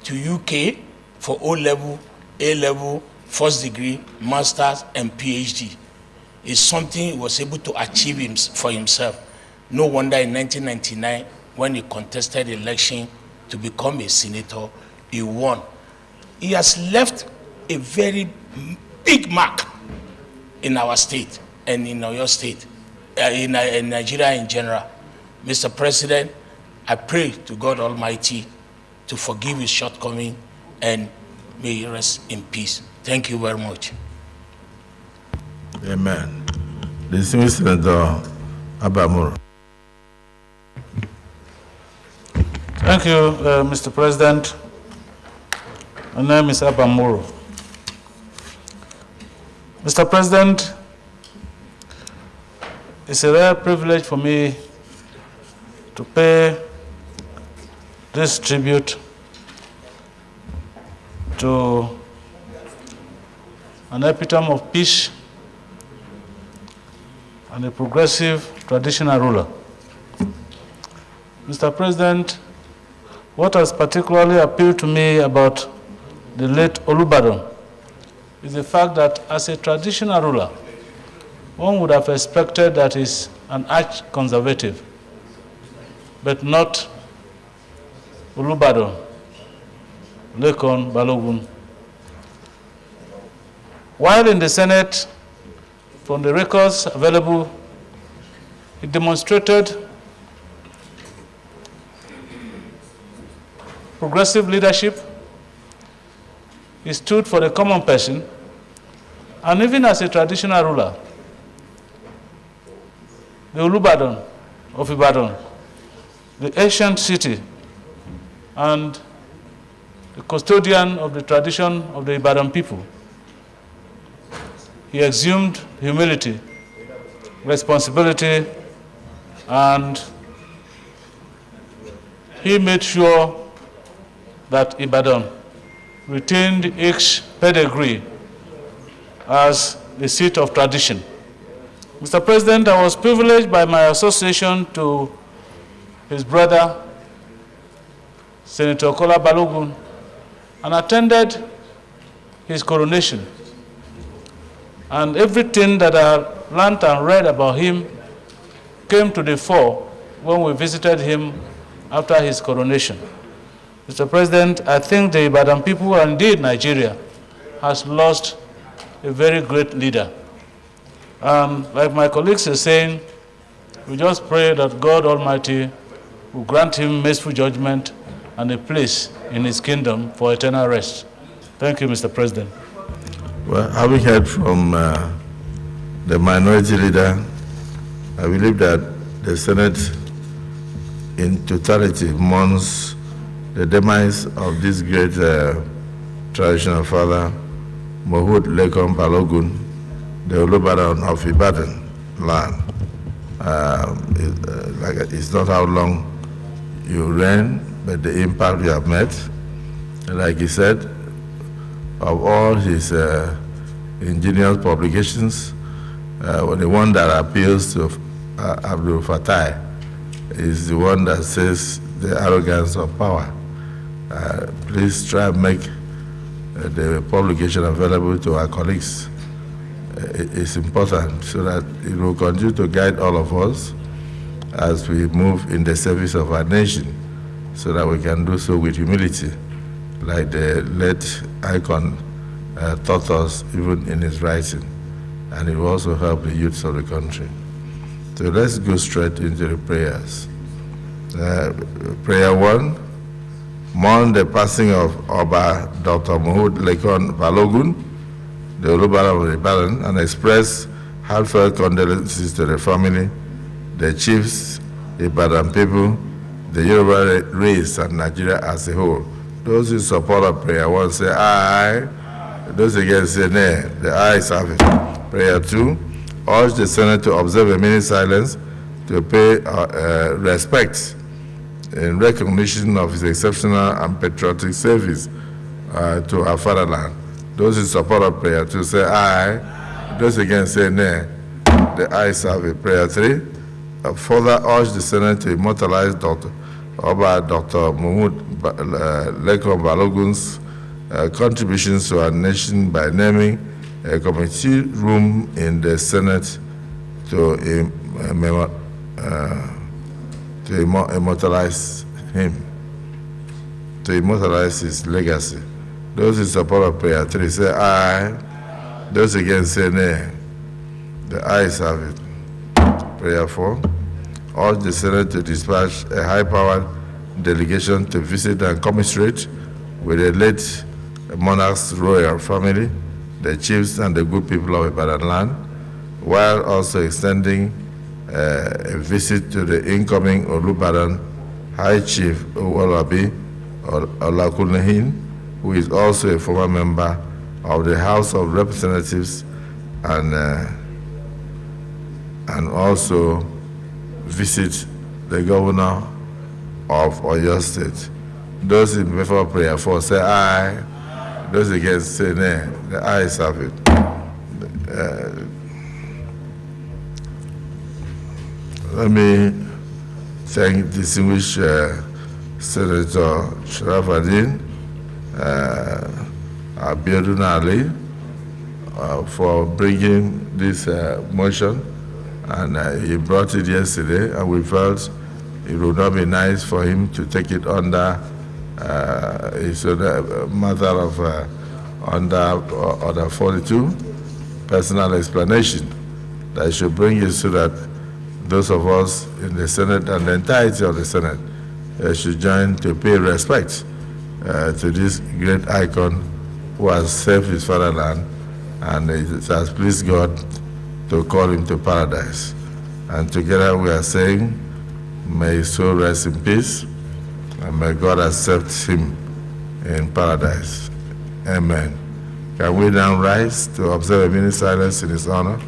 to UK for O-level, A-level, first degree, master's, and PhD. Is something he was able to achieve for himself. No wonder in 1999, when he contested the election to become a senator, he won. He has left a very big mark in our state and in your state, in Nigeria in general. Mr. President, I pray to God Almighty to forgive his shortcoming and may he rest in peace. Thank you very much. Amen. Distinguished Senator Abamoro. Thank you, Mr. President. My name is Abamoro. Mr. President, it's a rare privilege for me to pay this tribute to an epitome of peace and a progressive traditional ruler. Mr. President, what has particularly appealed to me about the late Olubadan is the fact that as a traditional ruler, one would have expected that he's an arch-conservative, but not Olubadan, Lekon Balogun. While in the Senate, from the records available, he demonstrated progressive leadership. He stood for the common person, and even as a traditional ruler, the Olubadan of Ibadan, the ancient city, and the custodian of the tradition of the Ibadan people, he exhumed humility, responsibility, and he made sure that Ibadan retained its pedigree as the seat of tradition. Mr. President, I was privileged by my association to his brother, Senator Kola Balogun, and attended his coronation. And everything that I learned and read about him came to the fore when we visited him after his coronation. Mr. President, I think the Ibadan people, and indeed Nigeria, has lost a very great leader. Like my colleagues are saying, we just pray that God Almighty will grant him merciful judgment and a place in his kingdom for eternal rest. Thank you, Mr. President. Well, having heard from the minority leader, I believe that the Senate in totality mourns the demise of this great traditional father, Mohud Lekon Balogun, the Olubadan of Ibadan land. It's not how long you reign, but the impact you have made. Like he said, of all his ingenious publications, the one that appeals to Abdul Fattah is the one that says the arrogance of power. Please try and make the publication available to our colleagues. It's important so that it will continue to guide all of us as we move in the service of our nation, so that we can do so with humility, like the late icon taught us even in his writing. And it will also help the youths of the country. So let's go straight into the prayers. Prayer 1, mourn the passing of Oba Dr. Mohud Lekon Balogun, the Olubadan of Ibadan, and express heartfelt condolences to the family, the chiefs, Ibadan people, the Yoruba race, and Nigeria as a whole. Those who support our prayer 1 say aye. Those against say nay. The ayes have it. Prayer 2, urge the Senate to observe a minute silence to pay respect in recognition of his exceptional and patriotic service to our fatherland. Those in support of prayer 2 say aye. Those against say nay. The ayes have it. Prayer 3, further urge the Senate to immortalize Dr. Mohud Lekon Balogun's contributions to our nation by naming a committee room in the Senate to immortalize him, to immortalize his legacy. Those in support of prayer 3 say aye. Those against say nay. The ayes have it. Prayer 4, urge the Senate to dispatch a high-powered delegation to visit and commiserate with the late monarch's royal family, the chiefs and the good people of Ibadan land, while also extending a visit to the incoming Olubadan High Chief Owolabi Olakunehin, who is also a former member of the House of Representatives, and also visit the governor of Oyo State. Those in favor of prayer 4 say aye. Those against say nay. The ayes have it. Let me thank distinguished Senator Sharafaddin Abiodun Ali for bringing this motion, and he brought it yesterday, and we felt it would not be nice for him to take it under it's a matter of under Order 42, personal explanation, that I should bring it so that those of us in the Senate and the entirety of the Senate should join to pay respect to this great icon who has served his fatherland, and it has pleased God to call him to paradise. And together we are saying, may his soul rest in peace, and may God accept him in paradise. Amen. Can we now rise to observe a minute silence in his honor?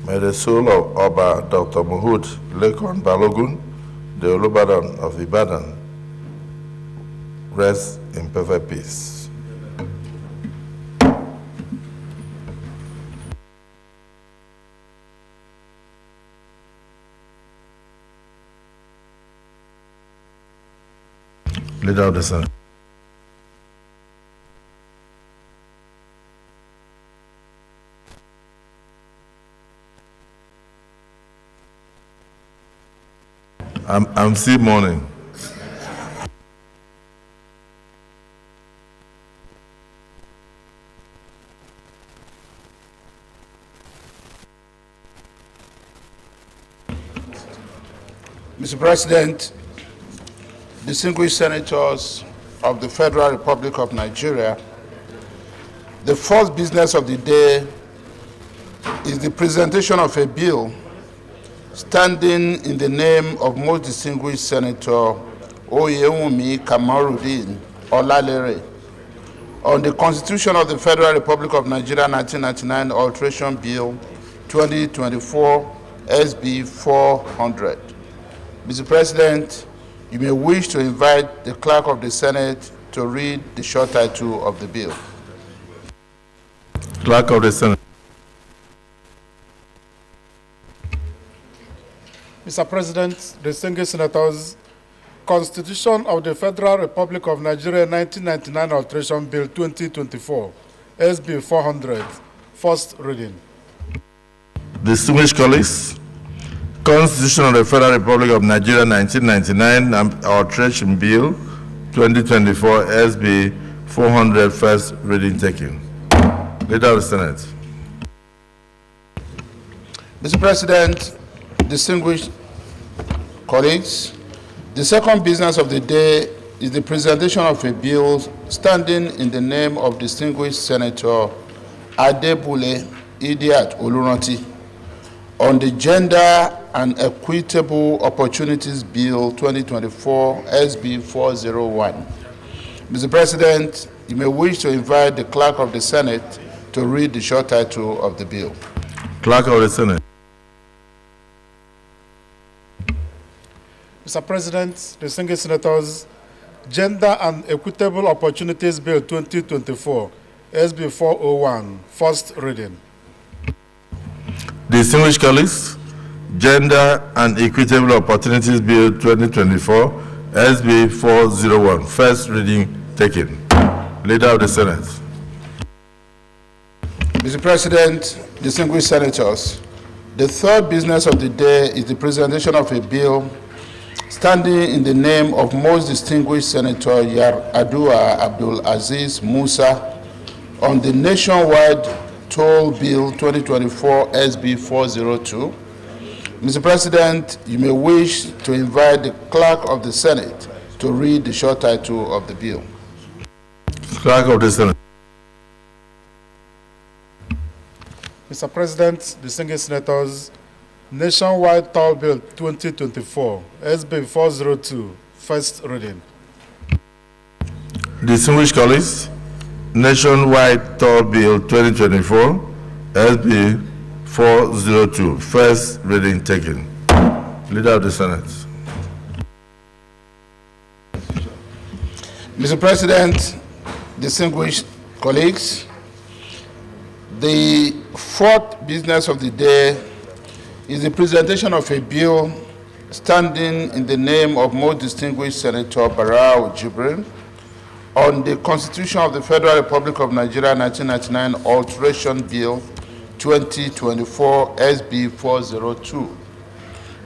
May the soul of Oba Dr. Mohud Lekon Balogun, the Olubadan of Ibadan, rest in perfect peace. Leader of the Senate. I'm still mourning. Mr. President, distinguished senators of the Federal Republic of Nigeria, the first business of the day is the presentation of a bill standing in the name of most distinguished Senator Oyewumi Kamarudin Olalere on the Constitution of the Federal Republic of Nigeria 1999 Alteration Bill 2024 SB 400. Mr. President, you may wish to invite the Clerk of the Senate to read the short title of the bill. Clerk of the Senate. Mr. President, distinguished senators, Constitution of the Federal Republic of Nigeria 1999 Alteration Bill 2024, SB 400, first reading. Distinguished colleagues, Constitution of the Federal Republic of Nigeria 1999 Alteration Bill 2024 SB 400, first reading taken. Leader of the Senate. Mr. President, distinguished colleagues, the second business of the day is the presentation of a bill standing in the name of distinguished Senator Adebule Idiat Oluranti on the Gender and Equitable Opportunities Bill 2024 SB 401. Mr. President, you may wish to invite the Clerk of the Senate to read the short title of the bill. Clerk of the Senate. Mr. President, distinguished senators, Gender and Equitable Opportunities Bill 2024, SB 401, first reading. Distinguished colleagues, Gender and Equitable Opportunities Bill 2024, SB 401, first reading taken. Leader of the Senate. Mr. President, distinguished senators, the third business of the day is the presentation of a bill standing in the name of most distinguished Senator Yar'Adua Abdul Aziz Musa on the nationwide toll bill 2024 SB 402. Mr. President, you may wish to invite the Clerk of the Senate to read the short title of the bill. Clerk of the Senate. Mr. President, distinguished senators, Nationwide Toll Bill 2024, SB 402, first reading. Distinguished colleagues, Nationwide Toll Bill 2024, SB 402, first reading taken. Leader of the Senate. Mr. President, distinguished colleagues, the fourth business of the day is the presentation of a bill standing in the name of most distinguished Senator Barau Jibrin on the Constitution of the Federal Republic of Nigeria 1999 Alteration Bill 2024 SB 402.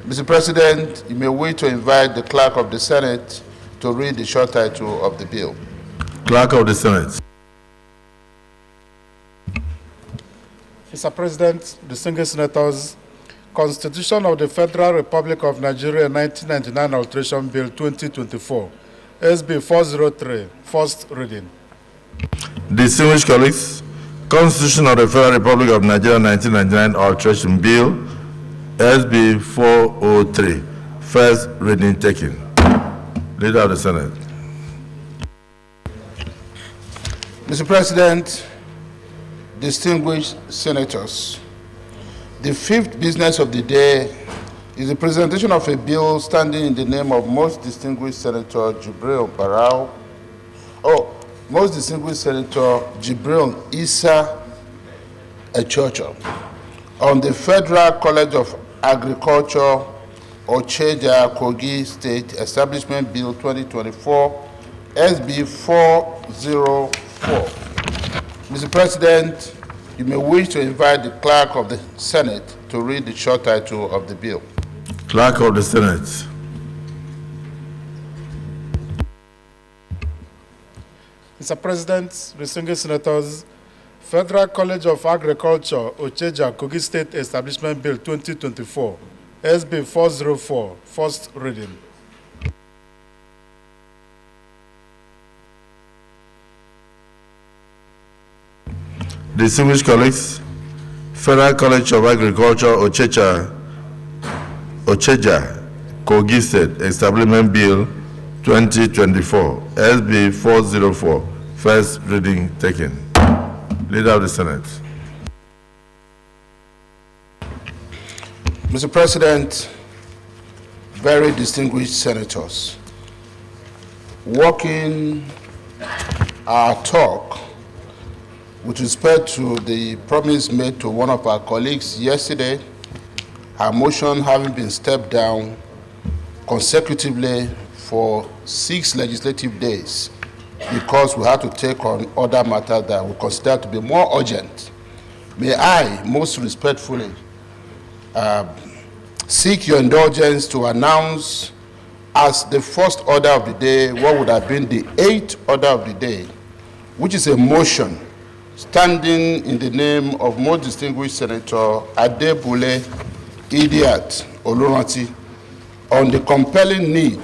Mr. President, you may wish to invite the Clerk of the Senate to read the short title of the bill. Clerk of the Senate. Mr. President, distinguished senators, Constitution of the Federal Republic of Nigeria 1999 Alteration Bill 2024, SB 403, first reading. Distinguished colleagues, Constitution of the Federal Republic of Nigeria 1999 Alteration Bill, SB 403, first reading taken. Leader of the Senate. Mr. President, distinguished senators, the fifth business of the day is the presentation of a bill standing in the name of most distinguished Senator Jibril Barau, most distinguished Senator Jibril Issa Echocho on the Federal College of Agriculture, Ocheja, Kogi State Establishment Bill 2024, SB 404. Mr. President, you may wish to invite the Clerk of the Senate to read the short title of the bill. Clerk of the Senate. Mr. President, distinguished senators, Federal College of Agriculture, Ocheja, Kogi State Establishment Bill 2024, SB 404, first reading. Distinguished colleagues, Federal College of Agriculture, Ocheja, Kogi State Establishment Bill 2024, SB 404, first reading taken. Leader of the Senate. Mr. President, very distinguished senators, walking our talk with respect to the promise made to one of our colleagues yesterday, her motion having been stepped down consecutively for 6 legislative days because we had to take on other matters that we consider to be more urgent. May I most respectfully seek your indulgence to announce as the first order of the day what would have been the 8th order of the day, which is a motion standing in the name of most distinguished Senator Adebule Idiat Oloranti on the compelling need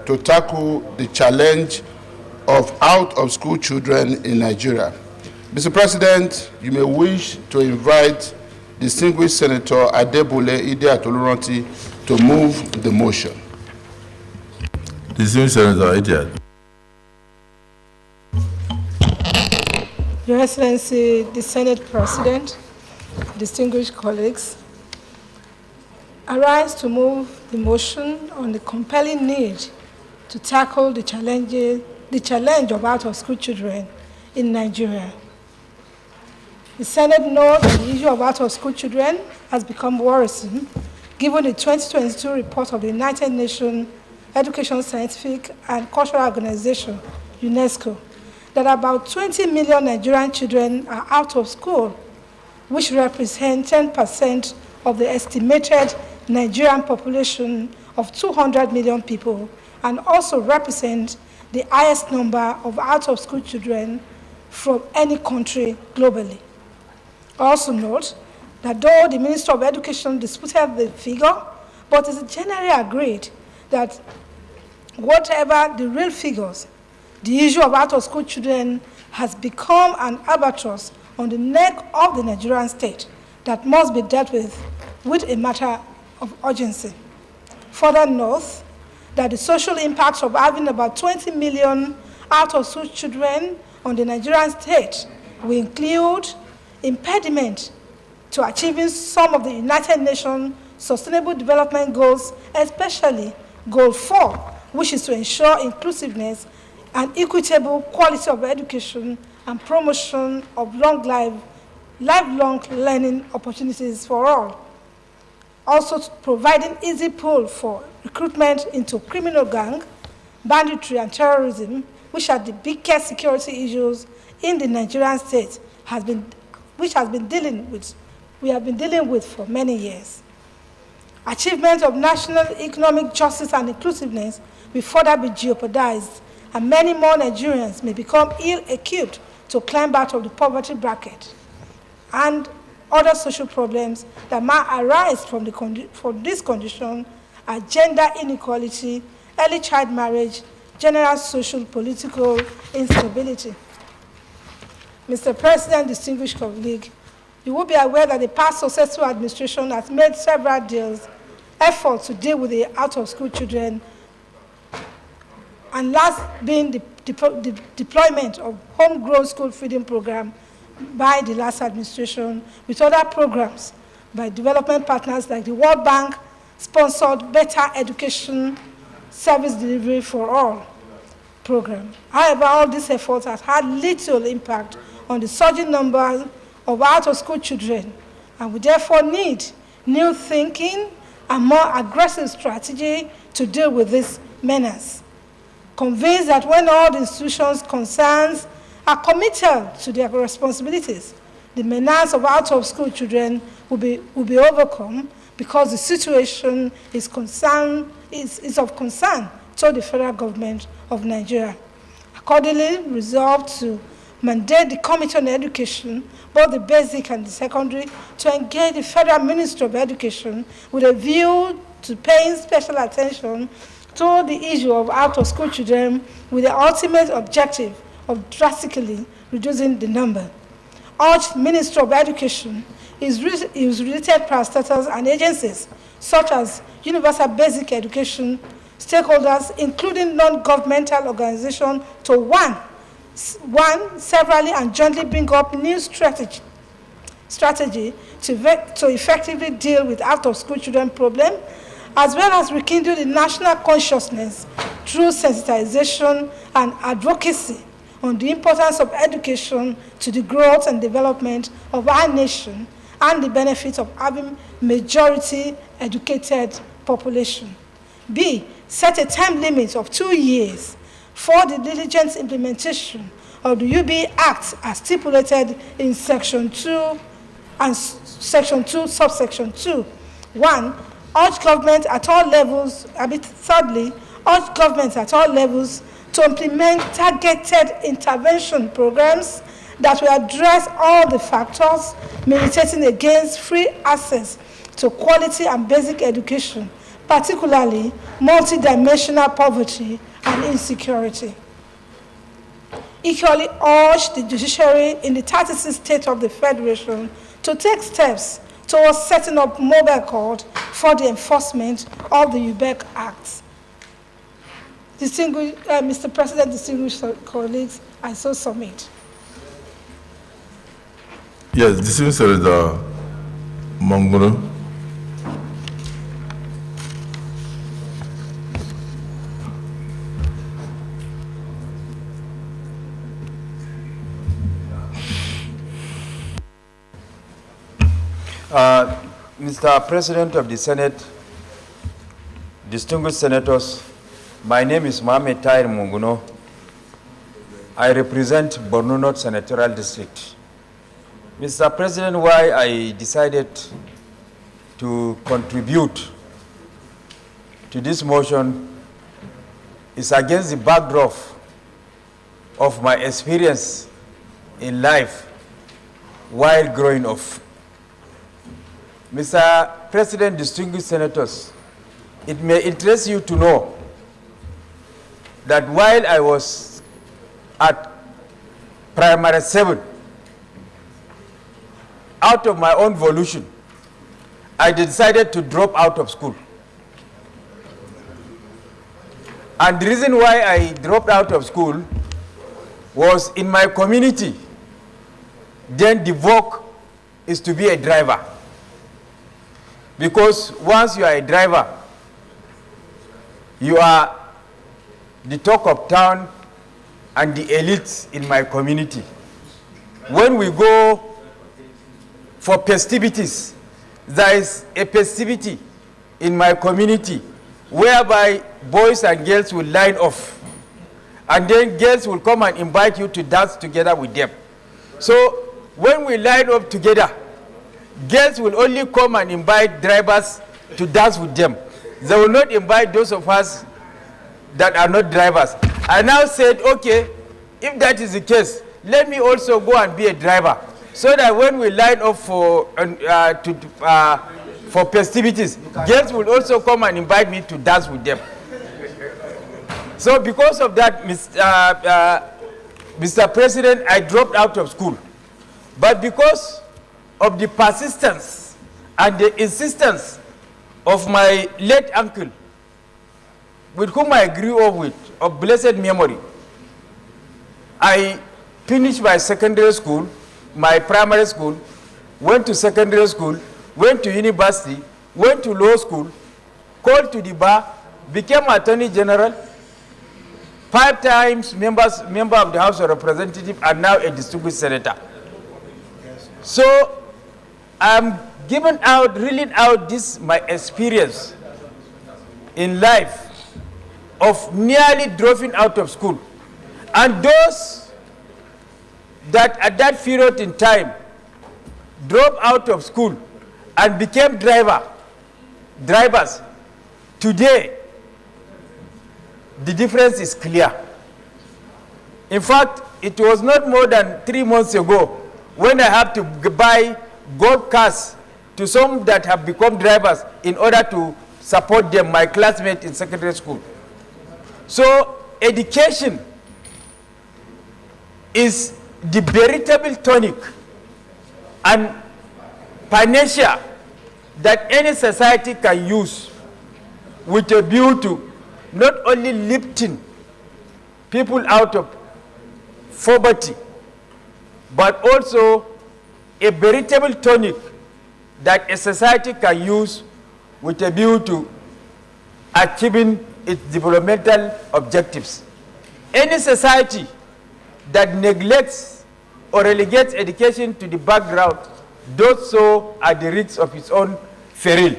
to tackle the challenge of out-of-school children in Nigeria. Mr. President, you may wish to invite distinguished Senator Adebule Idiat Oloranti to move the motion. Distinguished Senator Idiat. Your Excellency, the Senate President, distinguished colleagues, I rise to move the motion on the compelling need to tackle the challenge of out-of-school children in Nigeria. The Senate knows that the issue of out-of-school children has become worrisome, given the 2022 report of the United Nations Education, Scientific and Cultural Organization, UNESCO, that about 20 million Nigerian children are out of school, which represents 10% of the estimated Nigerian population of 200 million people, and also represent the highest number of out-of-school children from any country globally. Also note that though the Minister of Education disputed the figure, but it is generally agreed that whatever the real figures, the issue of out-of-school children has become an albatross on the neck of the Nigerian state that must be dealt with a matter of urgency. Further note that the social impacts of having about 20 million out-of-school children on the Nigerian state will include impediment to achieving some of the United Nations Sustainable Development Goals, especially Goal 4, which is to ensure inclusiveness and equitable quality of education and promotion of lifelong learning opportunities for all. Also providing easy pull for recruitment into criminal gang, banditry and terrorism, which are the biggest security issues in the Nigerian state, we have been dealing with for many years. Achievement of national economic justice and inclusiveness will further be jeopardized, and many more Nigerians may become ill-equipped to climb out of the poverty bracket, and other social problems that might arise from this condition are gender inequality, early child marriage, general social political instability. Mr. President, distinguished colleague, you will be aware that the past successful administration has made several efforts to deal with the out-of-school children, and last being the deployment of homegrown school feeding program by the last administration, with other programs by development partners like the World Bank sponsored Better Education Service Delivery for All program. However, all these efforts have had little impact on the surging numbers of out-of-school children, and we therefore need new thinking and more aggressive strategy to deal with this menace. convinced that when all the institutions concerned are committed to their responsibilities, the menace of out-of-school children will be overcome because the situation is of concern to the federal government of Nigeria. Accordingly, resolved to mandate the Committee on Education, both the basic and the secondary, to engage the Federal Ministry of Education with a view to paying special attention to the issue of out-of-school children with the ultimate objective of drastically reducing the number. Urged Ministry of Education is related parastatals and agencies such as Universal Basic Education stakeholders, including non-governmental organizations, to one, severally and jointly bring up new strategy to effectively deal with out-of-school children problem, as well as rekindle the national consciousness through sensitization and advocacy on the importance of education to the growth and development of our nation and the benefits of having majority educated population. B, set a time limit of 2 years for the diligent implementation of the UB Act as stipulated in Section 2 and Section 2, subsection 2. 1, urge government at all levels, thirdly, urge government at all levels to implement targeted intervention programs that will address all the factors militating against free access to quality and basic education, particularly multidimensional poverty and insecurity. Equally urge the judiciary in the 36th state of the Federation to take steps towards setting up mobile court for the enforcement of the UBEC Act. Mr. President, distinguished colleagues, I so submit. Yes, distinguished Senator Monguno. Mr. President of the Senate, distinguished senators, my name is Mohamed Tahir Munguno. I represent Borno North Senatorial District. Mr. President, why I decided to contribute to this motion is against the backdrop of my experience in life while growing up. Mr. President, distinguished senators, it may interest you to know that while I was at primary 7, out of my own volition, I decided to drop out of school. And the reason why I dropped out of school was in my community, then the vogue is to be a driver. Because once you are a driver, you are the talk of town and the elites in my community. When we go for festivities, there is a festivity in my community whereby boys and girls will line up, and then girls will come and invite you to dance together with them. So when we line up together, girls will only come and invite drivers to dance with them. They will not invite those of us that are not drivers. I now said, okay, if that is the case, let me also go and be a driver, so that when we line up for festivities, girls will also come and invite me to dance with them. So because of that, Mr. President, I dropped out of school. But because of the persistence and the insistence of my late uncle, with whom I grew up with, of blessed memory, I finished my secondary school, my primary school, went to secondary school, went to university, went to law school, called to the bar, became Attorney General, 5 times member of the House of Representatives, and now a distinguished senator. So I'm reeling out this my experience in life of nearly dropping out of school. And those that at that period in time dropped out of school and became drivers, today, the difference is clear. In fact, it was not more than 3 months ago when I had to buy gold cars to some that have become drivers in order to support them, my classmates in secondary school. So education is the veritable tonic and panacea that any society can use with a view to not only lifting people out of poverty, but also a veritable tonic that a society can use with a view to achieving its developmental objectives. Any society that neglects or relegates education to the background does so at the risk of its own peril.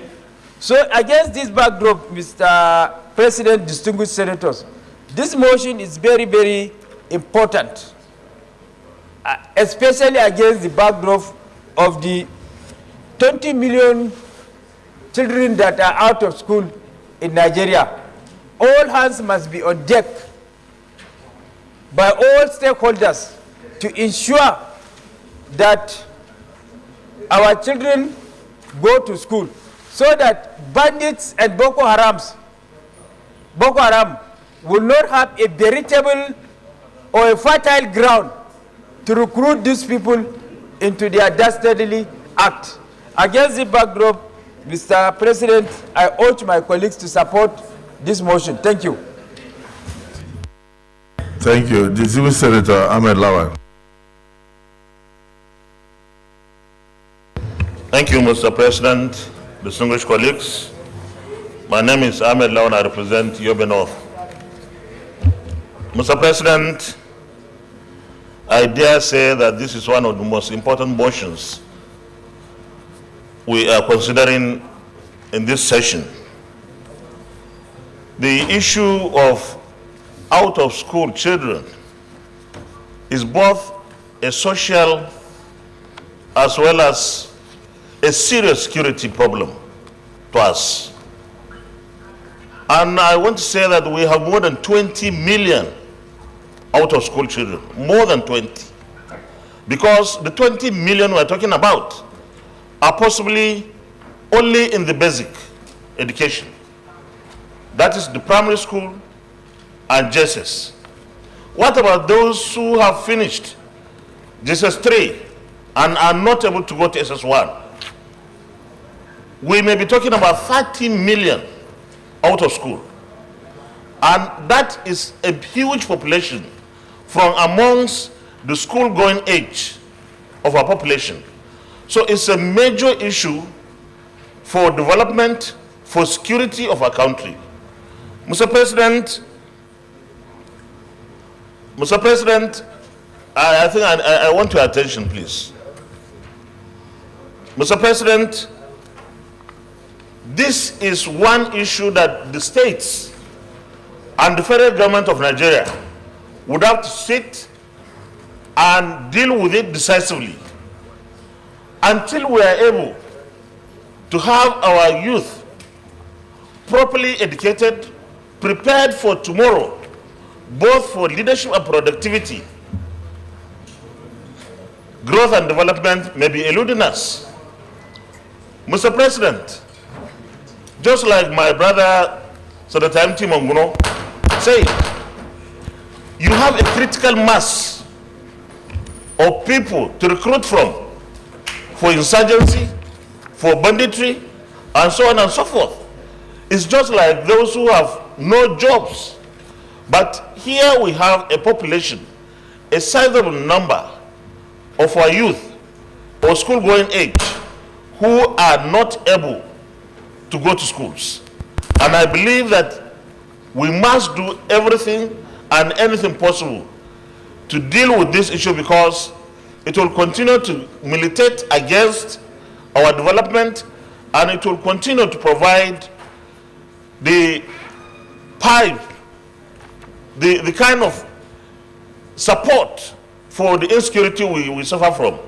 So against this backdrop, Mr. President, distinguished senators, this motion is very, very important, especially against the backdrop of the 20 million children that are out of school in Nigeria. All hands must be on deck by all stakeholders to ensure that our children go to school so that bandits and Boko Haram will not have a veritable or a fertile ground to recruit these people into their dastardly act. Against the backdrop, Mr. President, I urge my colleagues to support this motion. Thank you. Thank you. Distinguished Senator Ahmed Lawan. Thank you, Mr. President, distinguished colleagues. My name is Ahmed Lawan. I represent Yobe North. Mr. President, I dare say that this is one of the most important motions we are considering in this session. The issue of out-of-school children is both a social as well as a serious security problem to us. And I want to say that we have more than 20 million out-of-school children, more than 20. Because the 20 million we're talking about are possibly only in the basic education. That is the primary school and JSS. What about those who have finished JSS 3 and are not able to go to SS1? We may be talking about 30 million out of school. And that is a huge population from amongst the school-going age of our population. So it's a major issue for development, for security of our country. Mr. President, I think I want your attention, please. Mr. President, this is one issue that the states and the federal government of Nigeria would have to sit and deal with it decisively until we are able to have our youth properly educated, prepared for tomorrow, both for leadership and productivity. Growth and development may be eluding us. Mr. President, just like my brother Senator M.T. Monguno said, you have a critical mass of people to recruit from for insurgency, for banditry, and so on and so forth. It's just like those who have no jobs. But here we have a population, a sizable number of our youth or school-going age who are not able to go to schools. And I believe that we must do everything and anything possible to deal with this issue, because it will continue to militate against our development, and it will continue to provide the pipe the kind of support for the insecurity we suffer from.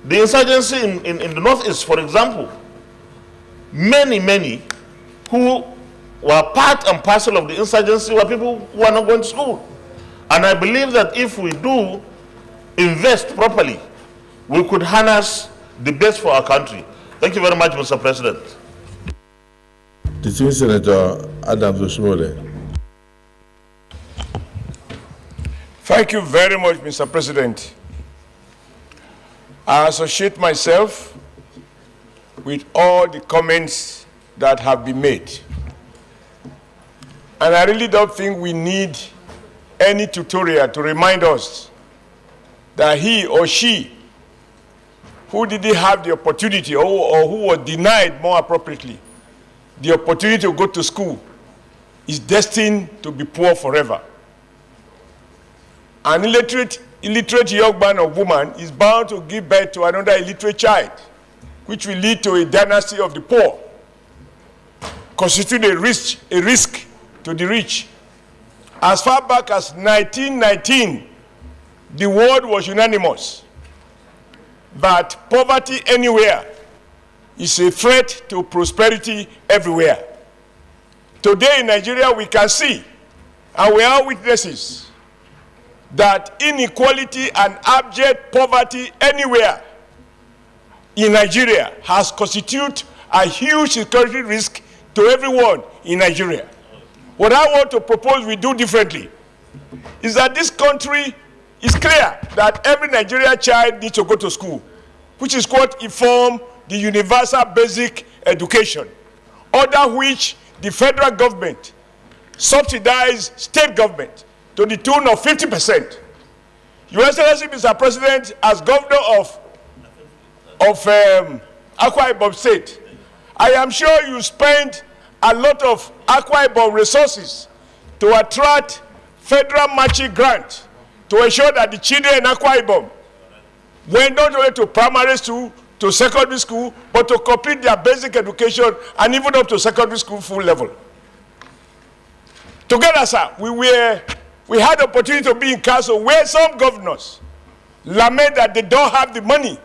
The insurgency in the Northeast, for example, many who were part and parcel of the insurgency were people who are not going to school. And I believe that if we do invest properly, we could harness the best for our country. Thank you very much, Mr. President. Distinguished Senator Adams Oshimole. Thank you very much, Mr. President. I associate myself with all the comments that have been made. And I really don't think we need any tutorial to remind us that he or she who didn't have the opportunity or who was denied, more appropriately, the opportunity to go to school is destined to be poor forever. An illiterate young man or woman is bound to give birth to another illiterate child, which will lead to a dynasty of the poor, constitute a risk to the rich. As far back as 1919, the world was unanimous that poverty anywhere is a threat to prosperity everywhere. Today in Nigeria, we can see, and we are witnesses, that inequality and abject poverty anywhere in Nigeria has constituted a huge security risk to everyone in Nigeria. What I want to propose we do differently is that this country is clear that every Nigerian child needs to go to school, which is what informs the universal basic education, under which the federal government subsidizes state government to the tune of 50%. Your Excellency, Mr. President, as governor of Akwa Ibom State, I am sure you spent a lot of Akwa Ibom resources to attract federal matching grant to ensure that the children in Akwa Ibom went not only to primary school, to secondary school, but to complete their basic education and even up to secondary school full level. Together, sir, we had the opportunity to be in council where some governors lament that they don't have the money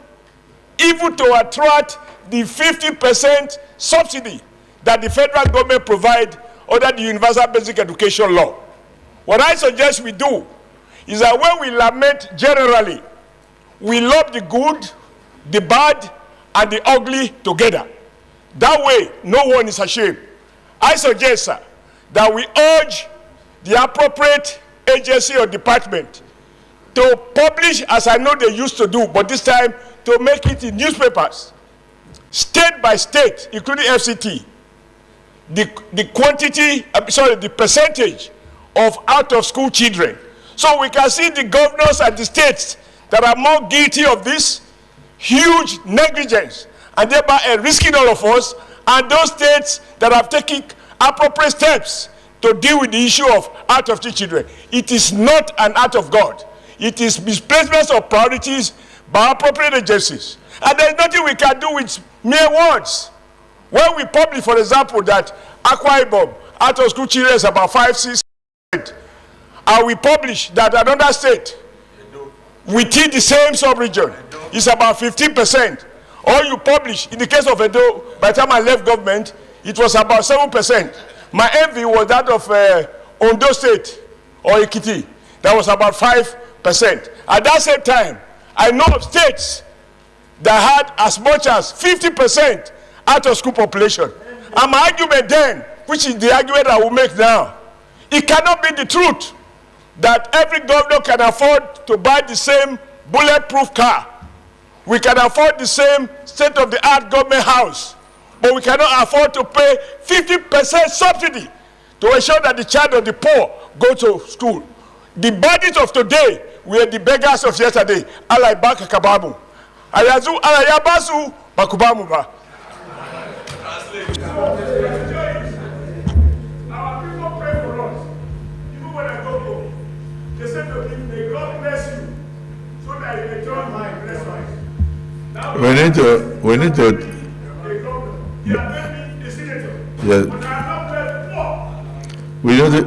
even to attract the 50% subsidy that the federal government provide under the Universal Basic Education Law. What I suggest we do is that when we lament generally, we lump the good, the bad, and the ugly together. That way, no one is ashamed. I suggest, sir, that we urge the appropriate agency or department to publish, as I know they used to do, but this time to make it in newspapers, state by state, including FCT, the percentage of out-of-school children. So we can see the governors and the states that are more guilty of this huge negligence and thereby risking all of us, and those states that have taken appropriate steps to deal with the issue of out-of-school children. It is not an act of God. It is misplacement of priorities by appropriate agencies. And there's nothing we can do with mere words. When we publish, for example, that Akwa Ibom out-of-school children is about 5-6%, and we publish that another state within the same sub-region is about 15%, or you publish, in the case of Edo, by the time I left government, it was about 7%. My envy was that of Ondo State or Ekiti, that was about 5%. At that same time, I know of states that had as much as 50% out-of-school population. And my argument then, which is the argument I will make now, it cannot be the truth that every governor can afford to buy the same bulletproof car. We can afford the same state-of-the-art government house, but we cannot afford to pay 50% subsidy to ensure that the child of the poor go to school. The bandits of today were the beggars of yesterday. Alaibaka kababu. Ayazu alayabasu bakubamu ba. Our people pray for us. Even when I go home, they say to me, may God bless you, so that you may join my blessed wife. We need to. Yes. We need to.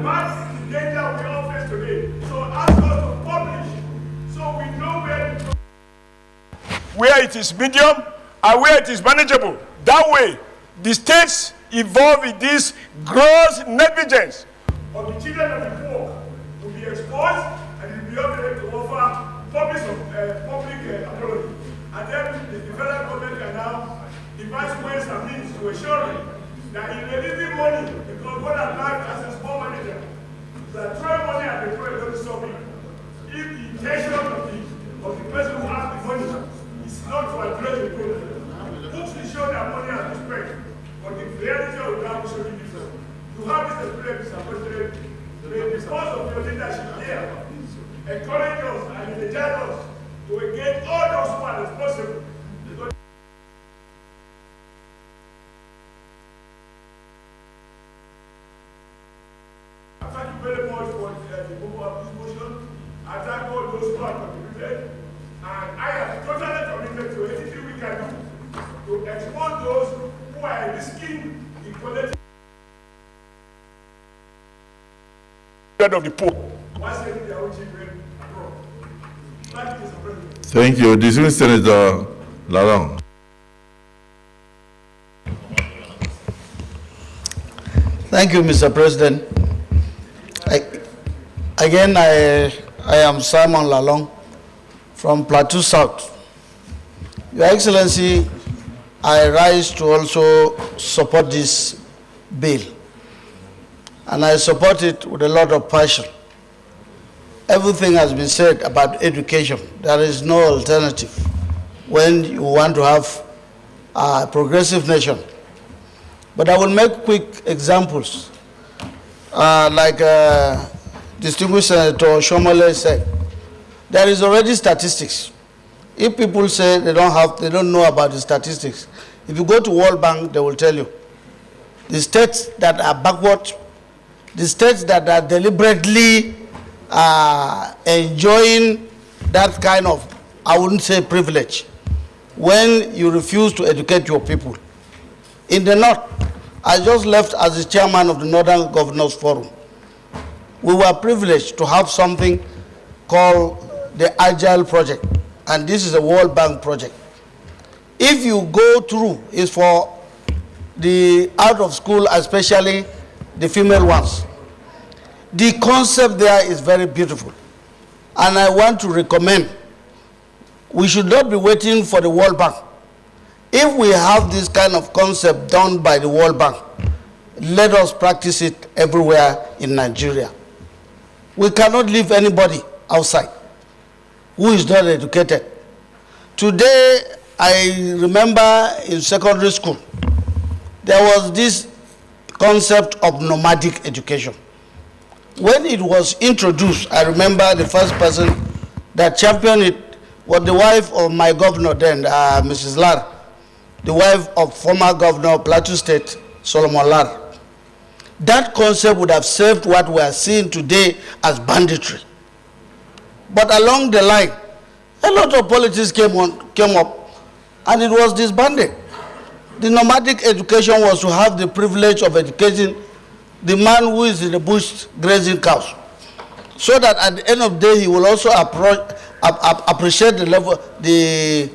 where it is medium, and where it is manageable. That way, the states involved in this gross negligence of the children of the poor will be exposed and it will be able to offer public apology. And then the federal government can now devise ways and means to ensure that in releasing money, because what I've learned as a small manager, that throwing money at the poor is going to solve it. If the intention of the person who has the money is not to address the problem, books will show that money has been spent, but the reality of the ground will show you different. You have this experience, Mr. President, because of your leadership here, encourage us and energize us to engage all those who are responsible. Thank you very much for the move of this motion. I thank all those who have contributed. And I am totally committed to anything we can do to expose those who are risking the collective of the poor. Why sending their own children abroad? Thank you, Mr. President. Thank you. Dismissed Senator Lalong. Thank you, Mr. President. I am Simon Lalong from Plateau South. Your Excellency, I rise to also support this bill, and I support it with a lot of passion. Everything has been said about education. There is no alternative when you want to have a progressive nation. But I will make quick examples. Like distinguished Senator Shomole said, there is already statistics. If people say they don't know about the statistics, if you go to World Bank, they will tell you. The states that are backward, the states that are deliberately enjoying that kind of, I wouldn't say privilege, when you refuse to educate your people. In the North, I just left as the chairman of the Northern Governors Forum. We were privileged to have something called the Agile Project, and this is a World Bank project. If you go through, it's for the out of school, especially the female ones. The concept there is very beautiful, and I want to recommend, we should not be waiting for the World Bank. If we have this kind of concept done by the World Bank, let us practice it everywhere in Nigeria. We cannot leave anybody outside who is not educated. Today, I remember in secondary school, there was this concept of nomadic education. When it was introduced, I remember the first person that championed it was the wife of my governor then, Mrs. Lar, the wife of former governor of Plateau State, Solomon Lar. That concept would have saved what we are seeing today as banditry. But along the line, a lot of politics came up, and it was disbanded. The nomadic education was to have the privilege of educating the man who is in the bush grazing cows, so that at the end of the day, he will also appreciate the level, the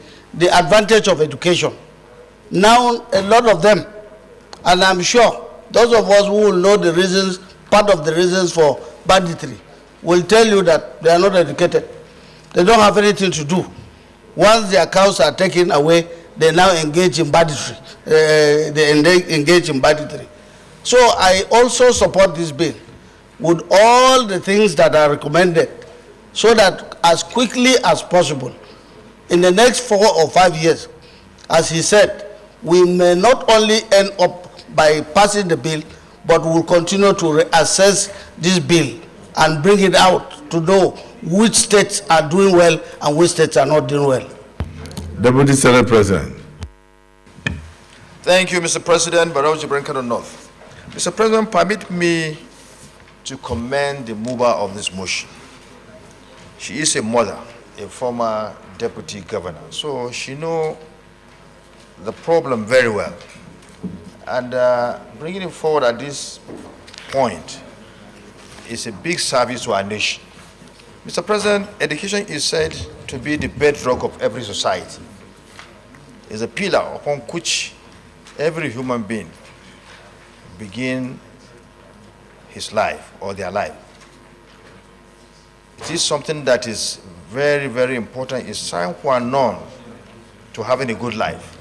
advantage of education. Now, a lot of them, and I'm sure those of us who will know the reasons, part of the reasons for banditry, will tell you that they are not educated. They don't have anything to do. Once their cows are taken away, they now engage in banditry. So I also support this bill with all the things that are recommended, so that as quickly as possible, in the next 4 or 5 years, as he said, we may not only end up by passing the bill, but we'll continue to reassess this bill and bring it out to know which states are doing well and which states are not doing well. Deputy Senate President. Thank you, Mr. President. Barao Jibrin Kano North. Mr. President, permit me to commend the mover of this motion. She is a mother, a former deputy governor, so she knows the problem very well. And bringing it forward at this point is a big service to our nation. Mr. President, education is said to be the bedrock of every society. is a pillar upon which every human being begin his life or their life. It is something that is very, very important. It's sine qua non to having a good life.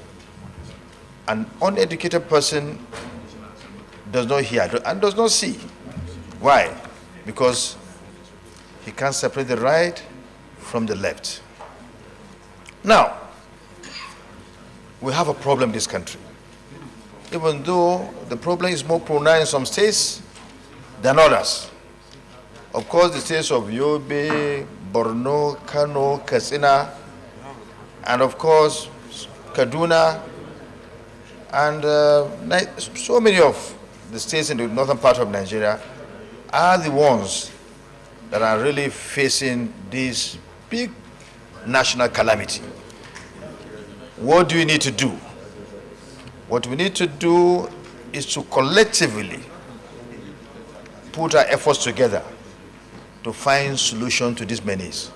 An uneducated person does not hear and does not see. Why? Because he can't separate the right from the left. Now, we have a problem in this country. Even though the problem is more pronounced in some states than others. Of course, the states of Yobe, Borno, Kano, Katsina, and of course, Kaduna, and so many of the states in the northern part of Nigeria are the ones that are really facing this big national calamity. What do we need to do? What we need to do is to collectively put our efforts together to find solution to this menace.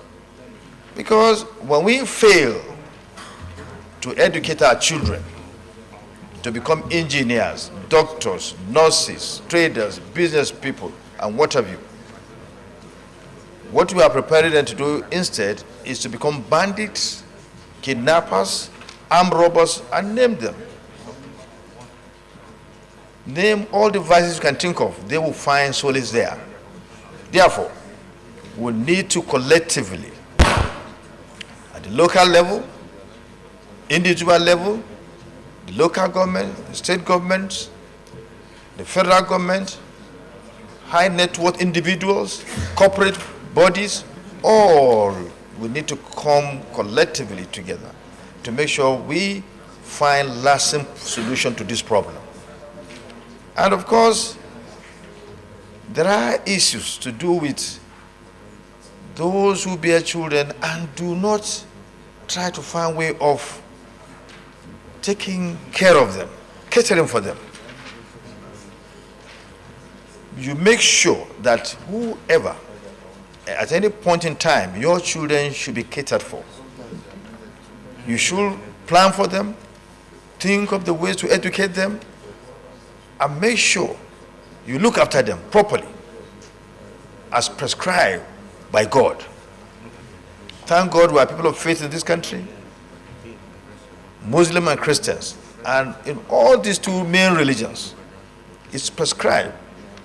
Because when we fail to educate our children to become engineers, doctors, nurses, traders, business people, and what have you, what we are preparing them to do instead is to become bandits, kidnappers, armed robbers, and name them. Name all the vices you can think of, they will find solace there. Therefore, we need to collectively, at the local level, individual level, the local government, the state government, the federal government, high net worth individuals, corporate bodies, all we need to come collectively together to make sure we find lasting solution to this problem. And of course, there are issues to do with those who bear children and do not try to find a way of taking care of them, catering for them. You make sure that whoever, at any point in time, your children should be catered for. You should plan for them, think of the ways to educate them, and make sure you look after them properly as prescribed by God. Thank God we are people of faith in this country, Muslim and Christians, and in all these two main religions, it's prescribed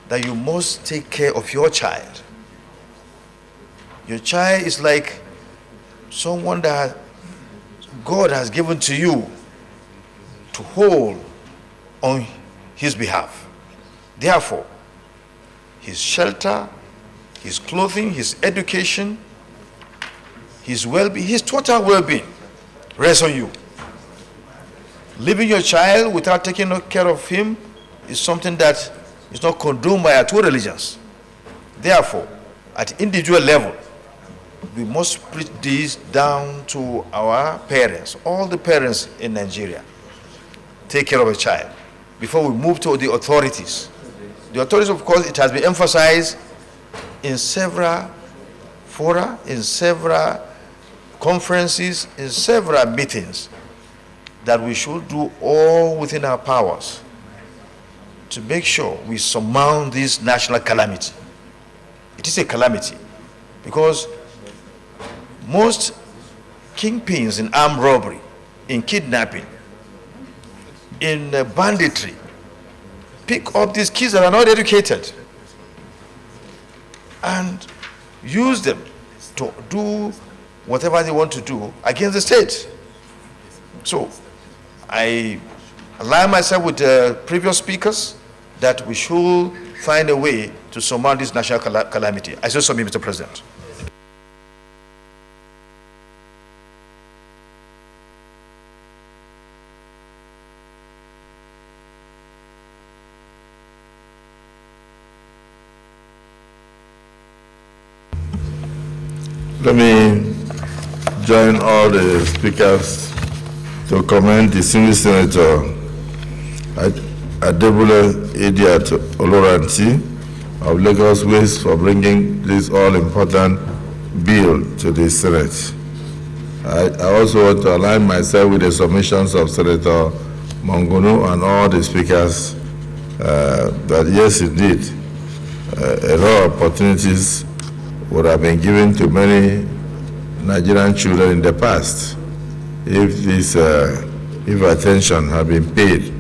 that you must take care of your child. Your child is like someone that God has given to you to hold on his behalf. Therefore, his shelter, his clothing, his education, his well-being, his total well-being rests on you. Leaving your child without taking care of him is something that is not condoned by our two religions. Therefore, at individual level, we must put this down to our parents, all the parents in Nigeria. Take care of a child before we move to the authorities. The authorities, of course, it has been emphasized in several fora, in several conferences, in several meetings, that we should do all within our powers to make sure we surmount this national calamity. It is a calamity because most kingpins in armed robbery, in kidnapping, in banditry, pick up these kids that are not educated and use them to do whatever they want to do against the state. So I align myself with the previous speakers that we should find a way to surmount this national calamity. I so submit, Mr. President. Let me join all the speakers to commend the senior senator Adebule Idiat Oloranti of Lagos West for bringing this all-important bill to the Senate. I also want to align myself with the submissions of Senator Mongunu and all the speakers that yes, indeed, a lot of opportunities would have been given to many Nigerian children in the past if attention had been paid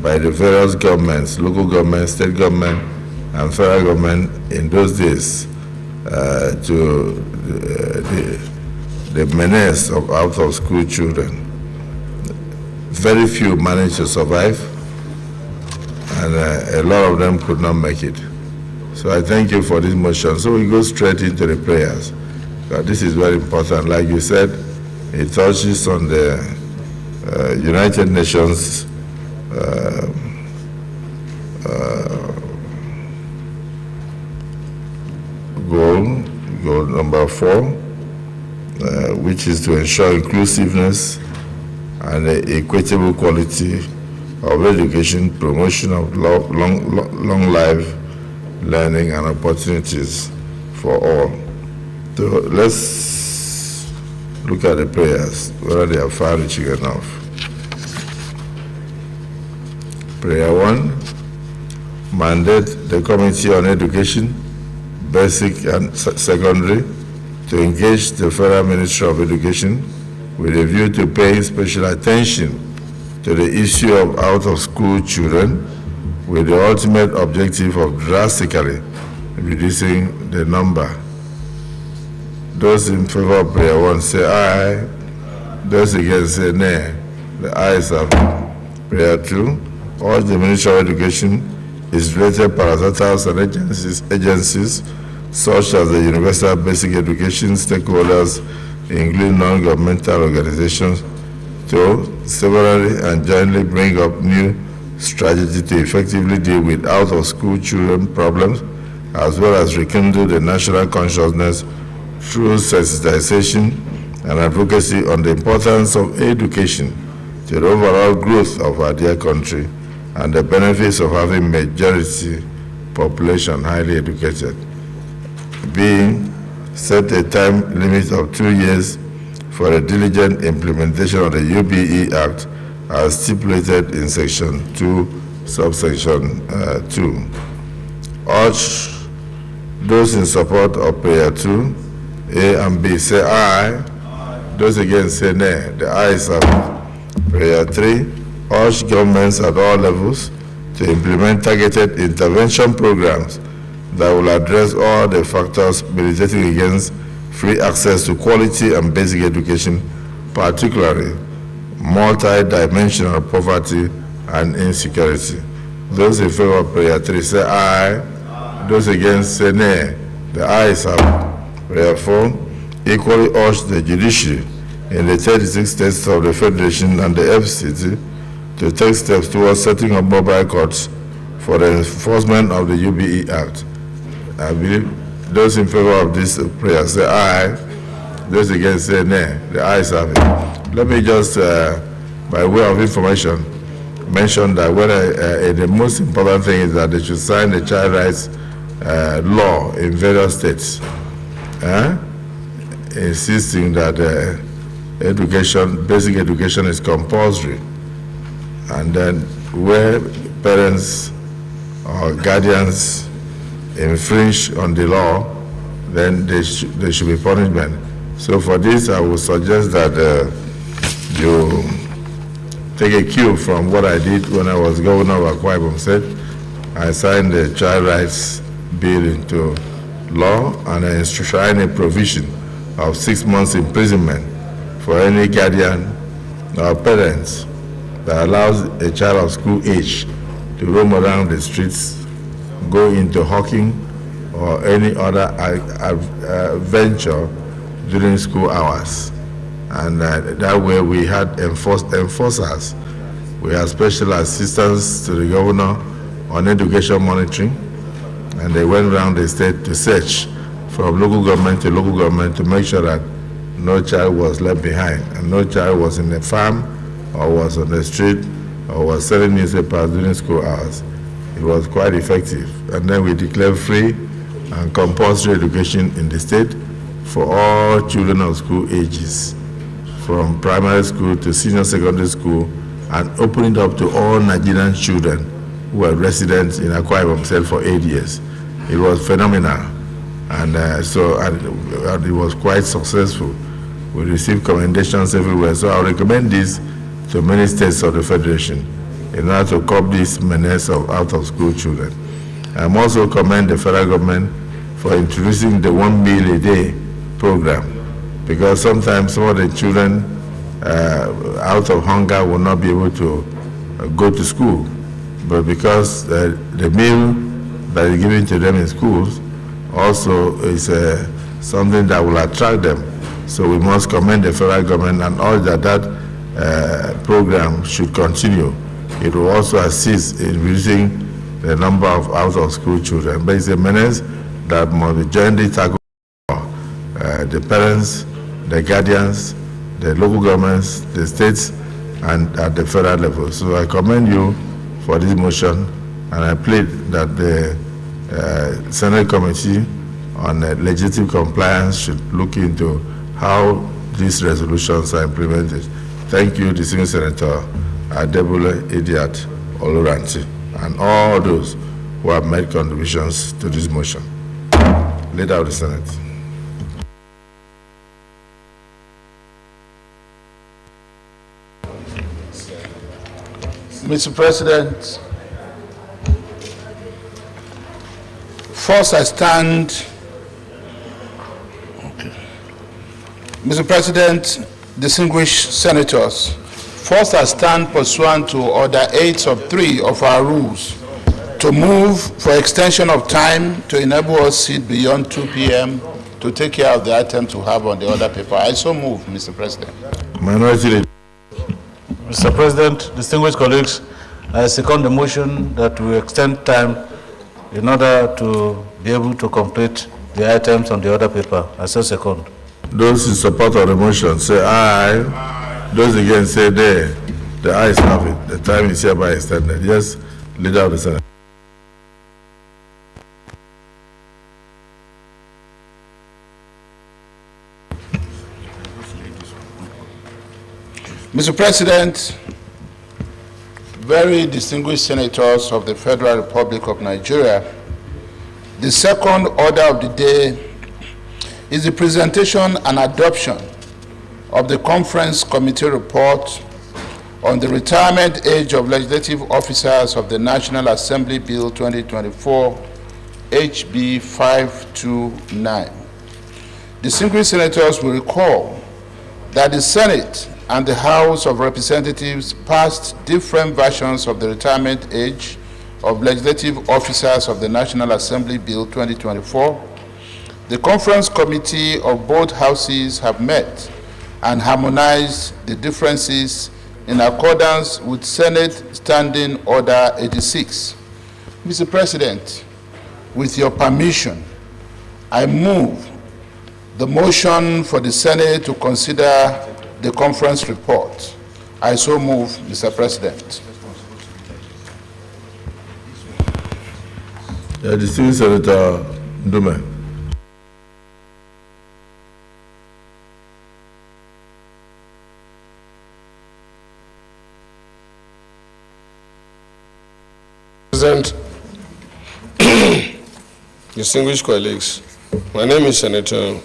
by the various governments, local government, state government, and federal government in those days to the menace of out-of-school children. Very few managed to survive, and a lot of them could not make it. So I thank you for this motion. So we go straight into the prayers. This is very important. Like you said, it touches on the United Nations goal number 4, which is to ensure inclusiveness and equitable quality of education, promotion of long life learning and opportunities for all. So let's look at the prayers, whether they are far-reaching enough. Prayer 1, mandate the Committee on Education, Basic and Secondary, to engage the Federal Ministry of Education with a view to paying special attention to the issue of out-of-school children, with the ultimate objective of drastically reducing the number. Those in favor of prayer 1 say aye. Those against say nay. The ayes have it. Prayer 2, urge the Ministry of Education, its related parastatals and agencies such as the Universal Basic Education stakeholders, including non-governmental organizations, to severally and jointly bring up new strategy to effectively deal with out-of-school children problems, as well as rekindle the national consciousness through sensitization and advocacy on the importance of education to the overall growth of our dear country and the benefits of having majority population highly educated. Being set a time limit of 2 years for the diligent implementation of the UBE Act as stipulated in Section 2, subsection 2. Urge those in support of prayer 2, A and B, say aye. Those against say nay. The ayes have it. Prayer 3, urge governments at all levels to implement targeted intervention programs that will address all the factors militating against free access to quality and basic education, particularly multi-dimensional poverty and insecurity. Those in favor of prayer 3 say aye. Those against say nay. The ayes have it. Prayer 4, equally urge the judiciary in the 36 states of the Federation and the FCT to take steps towards setting up mobile courts for the enforcement of the UBE Act. I believe those in favor of this prayer say aye. Those against say nay. The ayes have it. Let me just, by way of information, mention that the most important thing is that they should sign the child rights law in various states, insisting that education, basic education is compulsory, and then where parents or guardians infringe on the law, then there should be punishment. So for this, I would suggest that you take a cue from what I did when I was governor of Akwa Ibom State. I signed the child rights bill into law and I enshrined a provision of 6 months imprisonment for any guardian or parents that allows a child of school age to roam around the streets, go into hawking or any other venture during school hours. And that way we had enforcers. We had special assistants to the governor on education monitoring, and they went around the state to search from local government to make sure that no child was left behind and no child was in the farm or was on the street or was selling newspapers during school hours. It was quite effective. And then we declared free and compulsory education in the state for all children of school ages. from primary school to senior secondary school and opening it up to all Nigerian children who were residents in Akwa Ibom for 8 years. It was phenomenal, and it was quite successful. We received commendations everywhere, so I recommend this to many states of the Federation in order to curb this menace of out-of-school children. I also commend the federal government for introducing the 1 meal a day program, because sometimes some of the children out of hunger will not be able to go to school, but because the meal that is given to them in schools also is something that will attract them. So we must commend the federal government and urge that program should continue. It will also assist in reducing the number of out-of-school children. But it's a menace that must be jointly tackled. The parents, the guardians, the local governments, the states, and at the federal level. So I commend you for this motion, and I plead that the Senate Committee on Legislative Compliance should look into how these resolutions are implemented. Thank you, distinguished Senator Adebule Idiat Oloranti, and all those who have made contributions to this motion. Leader of the Senate. Mr. President, first I stand. Mr. President, distinguished senators, first I stand pursuant to Order 8 of 3 of our rules to move for extension of time to enable us sit beyond 2 p.m. to take care of the items we have on the order paper. I so move, Mr. President. Minority Leader. Mr. President, distinguished colleagues, I second the motion that we extend time in order to be able to complete the items on the order paper. I so second. Those in support of the motion say aye. Those against say nay. The ayes have it. The time is hereby extended. Yes, Leader of the Senate. Mr. President, very distinguished senators of the Federal Republic of Nigeria, the second order of the day is the presentation and adoption of the Conference Committee report on the retirement age of legislative officers of the National Assembly Bill 2024, HB 529. Distinguished senators will recall that the Senate and the House of Representatives passed different versions of the retirement age of legislative officers of the National Assembly Bill 2024. The Conference Committee of both houses have met and harmonized the differences in accordance with Senate Standing Order 86. Mr. President, with your permission, I move the motion for the Senate to consider the conference report. I so move, Mr. President. The distinguished Senator Ndume. President, distinguished colleagues, my name is Senator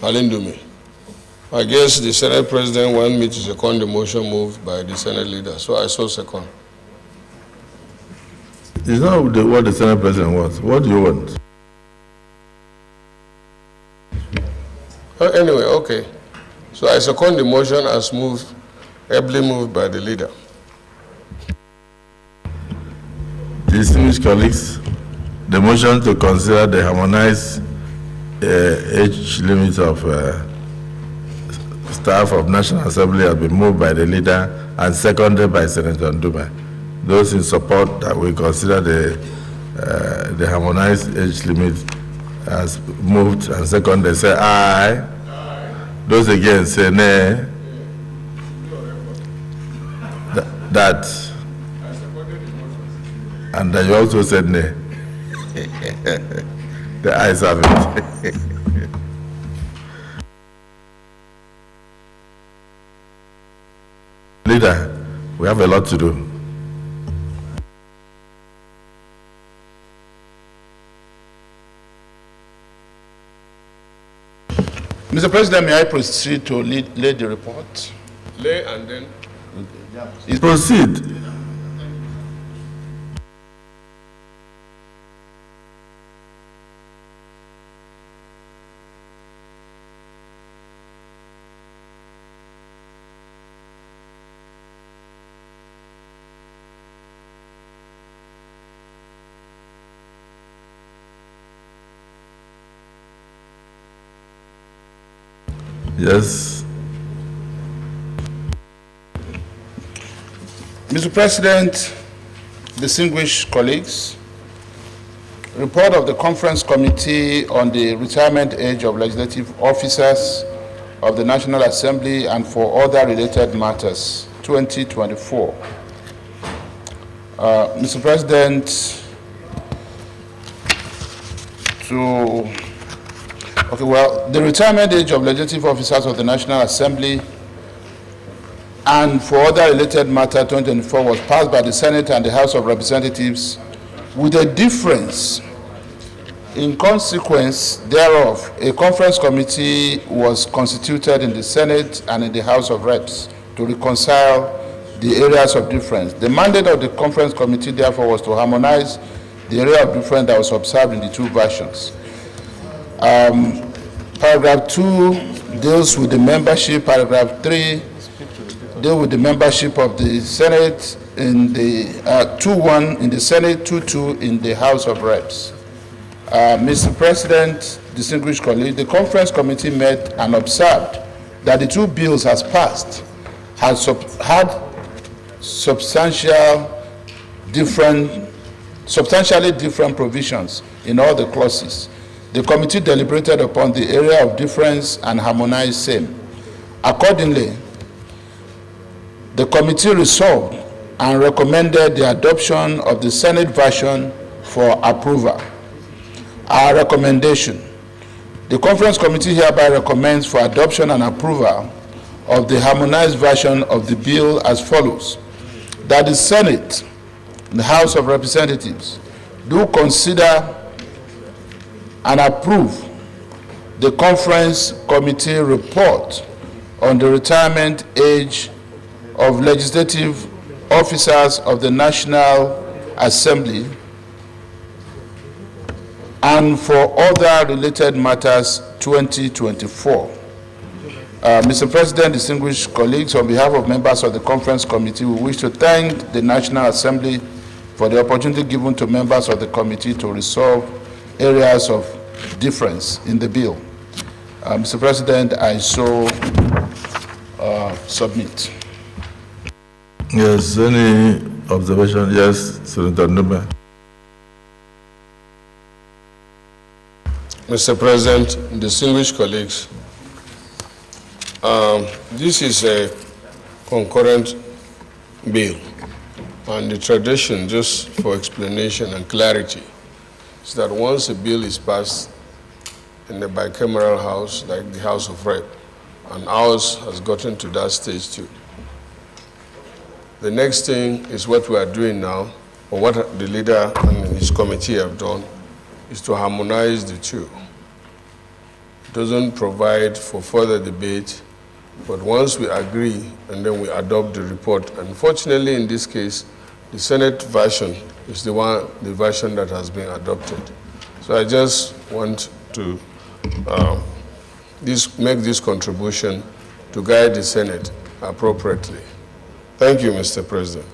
Alindumi. I guess the Senate President wants me to second the motion moved by the Senate leader, so I so second. It's not what the Senate President wants. What do you want? Anyway, okay. So I second the motion as moved, ably moved by the leader. Distinguished colleagues, the motion to consider the harmonized age limit of staff of National Assembly has been moved by the leader and seconded by Senator Ndume. Those in support that we consider the harmonized age limit as moved and seconded say aye. Those against say nay. That. And you also said nay. The ayes have it. Leader, we have a lot to do. Mr. President, may I proceed to lay the report? Lay and then. Proceed. Yes. Mr. President, distinguished colleagues, report of the Conference Committee on the Retirement Age of Legislative Officers of the National Assembly and for other related matters, 2024. Mr. President, the retirement age of legislative officers of the National Assembly and for other related matter 2024 was passed by the Senate and the House of Representatives with a difference. In consequence thereof, a conference committee was constituted in the Senate and in the House of Reps to reconcile the areas of difference. The mandate of the conference committee, therefore, was to harmonize the area of difference that was observed in the two versions. Paragraph 2 deals with the membership. Paragraph 3 deals with the membership of the Senate in the 2-1 in the Senate, 2-2 in the House of Reps. Mr. President, distinguished colleagues, the conference committee met and observed that the two bills as passed had substantially different provisions in all the clauses. The committee deliberated upon the area of difference and harmonized same. Accordingly, the committee resolved and recommended the adoption of the Senate version for approval. Our recommendation: the conference committee hereby recommends for adoption and approval of the harmonized version of the bill as follows: that the Senate and the House of Representatives do consider and approve the conference committee report on the retirement age of legislative officers of the National Assembly and for other related matters 2024. Mr. President, distinguished colleagues, on behalf of members of the conference committee, we wish to thank the National Assembly for the opportunity given to members of the committee to resolve areas of difference in the bill. Mr. President, I so submit. Yes, any observation? Yes, Senator Numa. Mr. President, distinguished colleagues, this is a concurrent bill, and the tradition, just for explanation and clarity, is that once a bill is passed in the bicameral house, like the House of Rep, and ours has gotten to that stage too, the next thing is what we are doing now, or what the leader and his committee have done, is to harmonize the two. It doesn't provide for further debate, but once we agree and then we adopt the report, unfortunately in this case, the Senate version is the version that has been adopted. So I just want to make this contribution to guide the Senate appropriately. Thank you, Mr. President.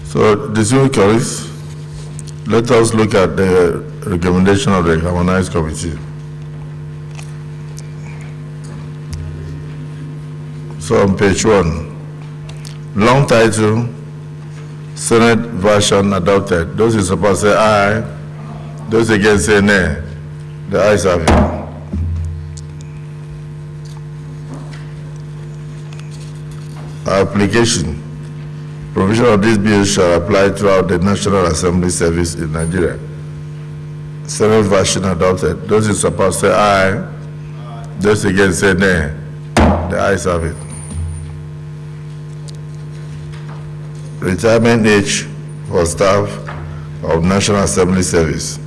So, distinguished colleagues, let us look at the recommendation of the harmonized committee. So, on page 1, long title, Senate version adopted. Those in support say aye. Those against say nay. The ayes have it. Application. provision of this bill shall apply throughout the National Assembly service in Nigeria. Senate version adopted. Those in support say aye. Those against say nay. The ayes have it. Retirement age for staff of National Assembly service.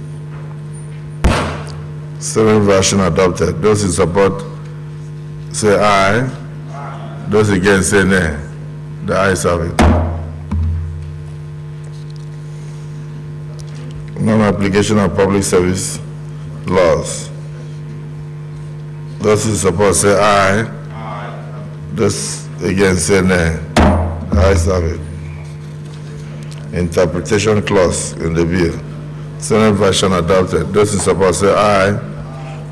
Senate version adopted. Those in support say aye. Those against say nay. The ayes have it. Non-application of public service laws. Those in support say aye. Those against say nay. The ayes have it. Interpretation clause in the bill. Senate version adopted. Those in support say aye.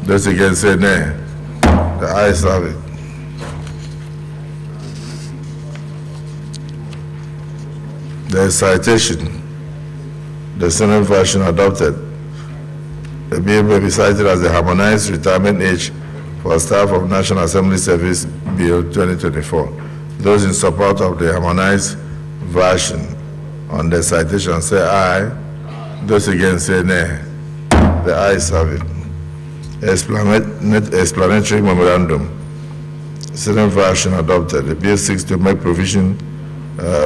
Those against say nay. The ayes have it. There is citation. The Senate version adopted. The bill may be cited as the Harmonized Retirement Age for Staff of National Assembly Service Bill 2024. Those in support of the Harmonized version on the citation say aye. Those against say nay. The ayes have it. Explanatory memorandum. Senate version adopted. The bill seeks to make provision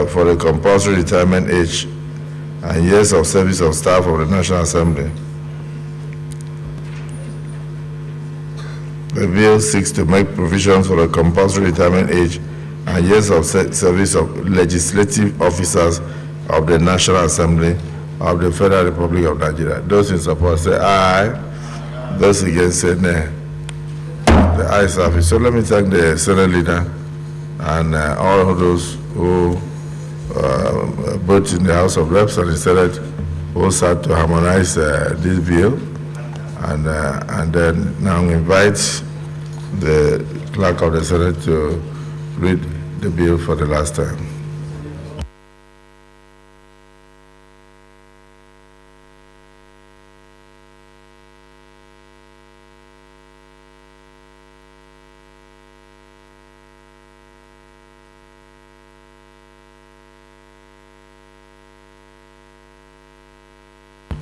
for the compulsory retirement age and years of service of staff of the National Assembly. The bill seeks to make provisions for the compulsory retirement age and years of service of legislative officers of the National Assembly of the Federal Republic of Nigeria. Those in support say aye. Those against say nay. The ayes have it. So let me thank the Senate leader and all of those who both in the House of Reps and the Senate who sought to harmonize this bill. And then now invite the clerk of the Senate to read the bill for the last time.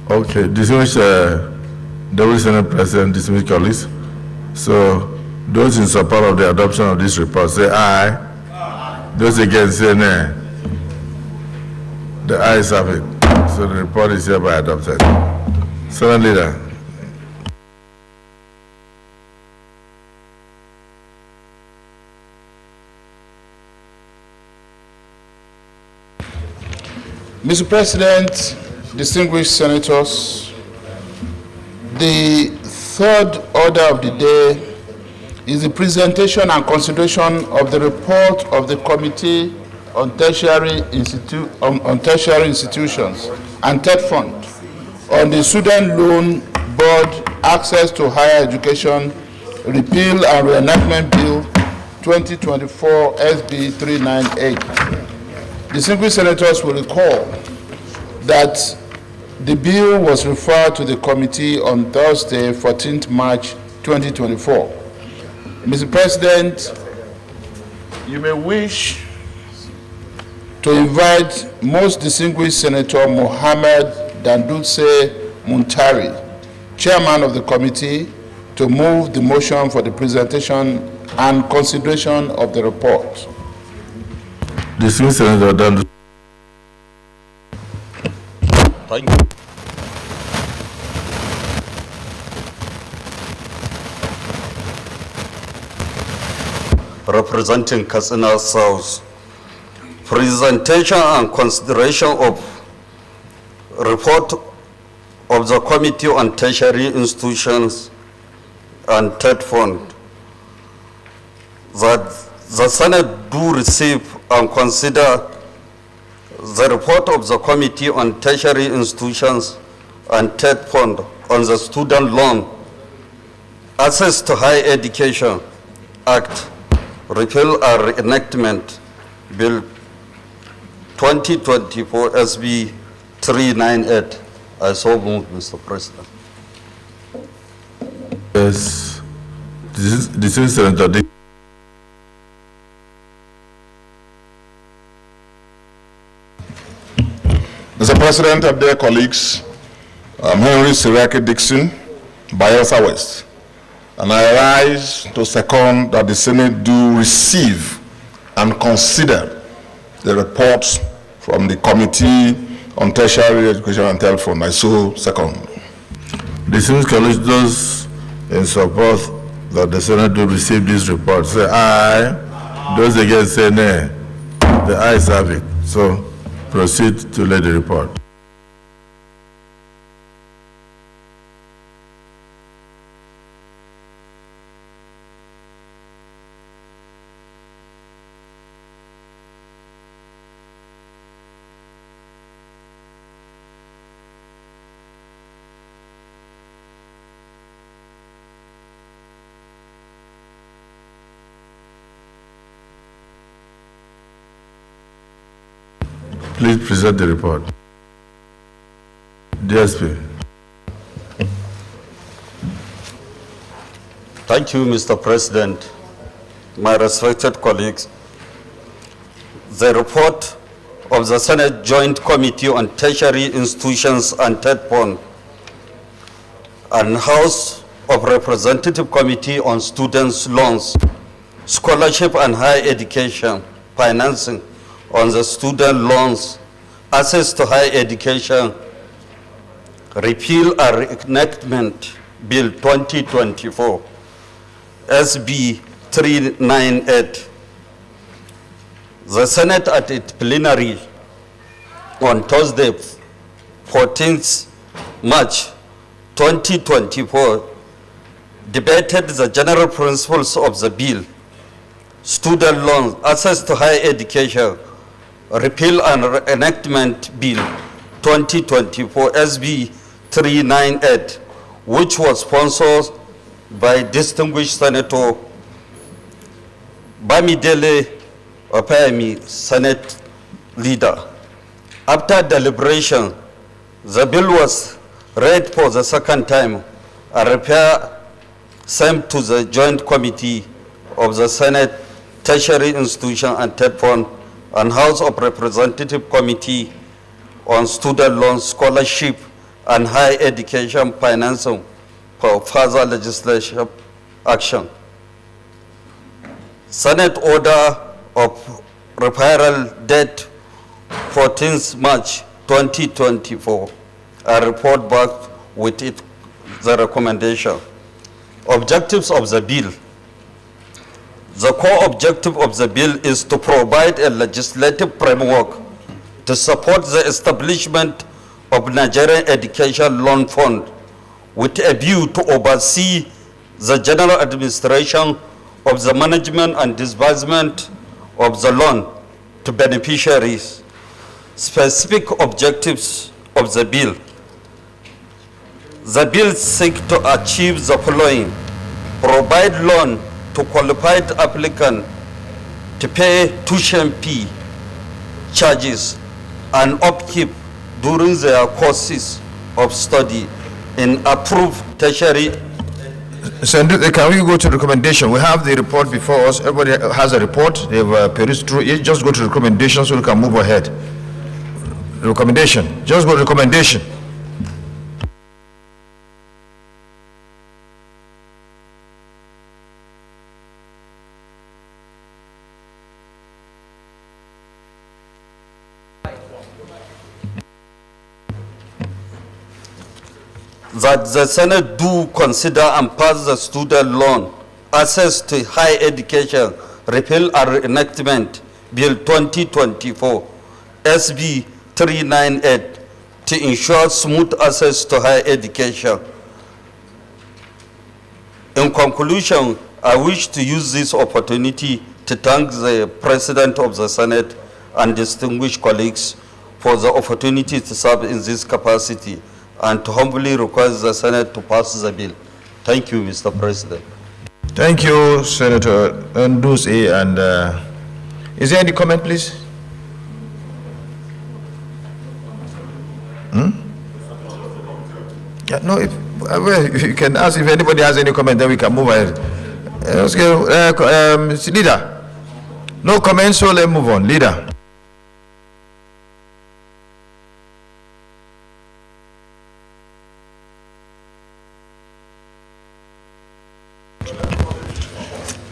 Okay, distinguished Deputy Senate President, distinguished colleagues. So, those in support of the adoption of this report say aye. Aye. Those against say nay. The ayes have it. So the report is hereby adopted. Senate Leader. Mr. President, distinguished senators, the third order of the day is the presentation and consideration of the report of the Committee on Tertiary Institutions and TED Fund on the Student Loan Board Access to Higher Education Repeal and Reenactment Bill 2024 SB 398. Distinguished senators will recall that the bill was referred to the committee on Thursday, 14th March 2024. Mr. President, you may wish to invite most distinguished Senator Mohammed Dandutse Muntari, chairman of the committee, to move the motion for the presentation and consideration of the report. Distinguished Senator Dandutse. Thank you. Representing Katsina South, presentation and consideration of report of the Committee on Tertiary Institutions and TED Fund, that the Senate do receive and consider the report of the Committee on Tertiary Institutions and TED Fund on the Student Loan Access to Higher Education Act, Repeal and Reenactment Bill 2024 SB 398. I so move, Mr. President. Yes, this is Senator. President and dear colleagues, I'm Henry Siraki Dixon, Bayelsa West, and I rise to second that the Senate do receive and consider the reports from the Committee on Tertiary Education and Telephone. I so second. The Distinguished College, those in support that the Senate do receive this report, say aye. Those against say nay. The ayes have it. So proceed to lay the report. Please present the report. DSP. Thank you, Mr. President. My respected colleagues, the report of the Senate Joint Committee on Tertiary Institutions and Third Point and House of Representative Committee on Students' Loans, Scholarship and Higher Education, Financing on the Student Loans, Access to Higher Education, Repeal and Enactment Bill 2024, SB 398. The Senate at its plenary on Thursday, 14th March 2024, debated the general principles of the bill, student loans, access to higher education, Repeal and Enactment Bill 2024, SB 398, which was sponsored by distinguished Senator Bamidele Opeyemi, Senate leader. After deliberation, the bill was read for the second time and repair sent to the Joint Committee of the Senate Tertiary Institution and Third Point and House of Representative Committee on Student Loans, Scholarship and Higher Education Financing for further legislative action. Senate Order of Referral date 14th March 2024. I report back with it the recommendation. Objectives of the bill. The core objective of the bill is to provide a legislative framework to support the establishment of Nigerian Education Loan Fund with a view to oversee the general administration of the management and disbursement of the loan to beneficiaries. Specific objectives of the bill. The bill seeks to achieve the following: provide loan to qualified applicant to pay tuition fee, charges, and upkeep during their courses of study in approved tertiary. Senator, can we go to recommendation? We have the report before us. Everybody has a report. They've perused through it. Just go to recommendation so we can move ahead. Recommendation. Just go to recommendation. That the Senate do consider and pass the student loan, access to higher education, repeal and enactment Bill 2024, SB 398, to ensure smooth access to higher education. In conclusion, I wish to use this opportunity to thank the President of the Senate and distinguished colleagues for the opportunity to serve in this capacity, and to humbly request the Senate to pass the bill. Thank you, Mr. President. Thank you, Senator Ndusi. And is there any comment, please? Yeah, no, if you can ask if anybody has any comment, then we can move ahead. Leader, no comments, so let's move on. Leader.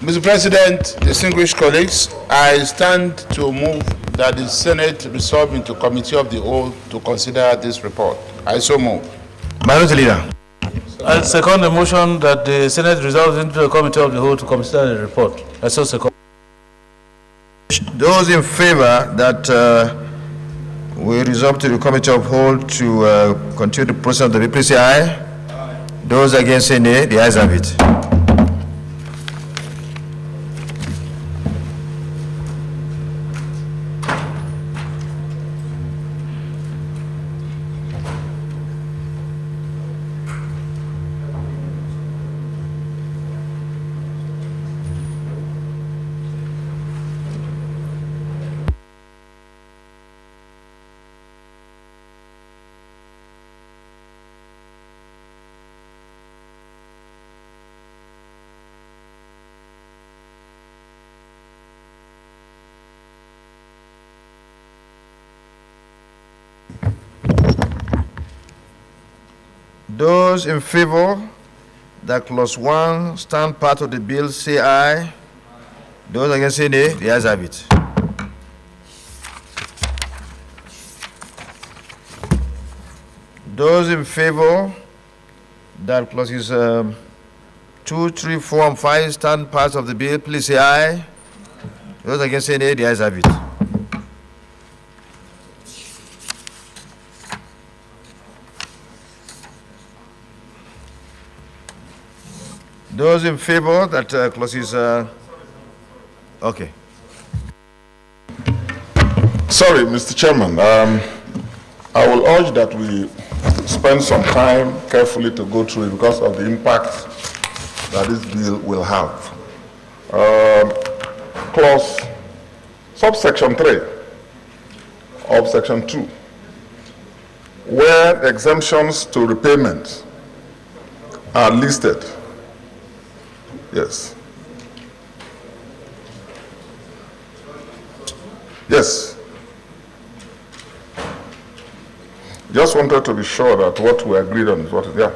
Mr. President, distinguished colleagues, I stand to move that the Senate resolve into Committee of the Whole to consider this report. I so move. Minority Leader. I second the motion that the Senate resolves into the Committee of the Whole to consider the report. I so second. Those in favor that we resolve to the Committee of Whole to continue the process of the bill, say aye. Those against say nay. The ayes have it. Those in favor that clause 1 stand part of the bill, say aye. Those against say nay. The ayes have it. Those in favor that clauses 2, 3, 4, and 5 stand part of the bill, please say aye. Those against say nay. The ayes have it. Those in favor that clauses, okay. Sorry, Mr. Chairman. I will urge that we spend some time carefully to go through it because of the impact that this bill will have. Clause subsection 3 of section 2, where exemptions to repayment are listed. Yes. Yes. Just wanted to be sure that what we agreed on is what is there.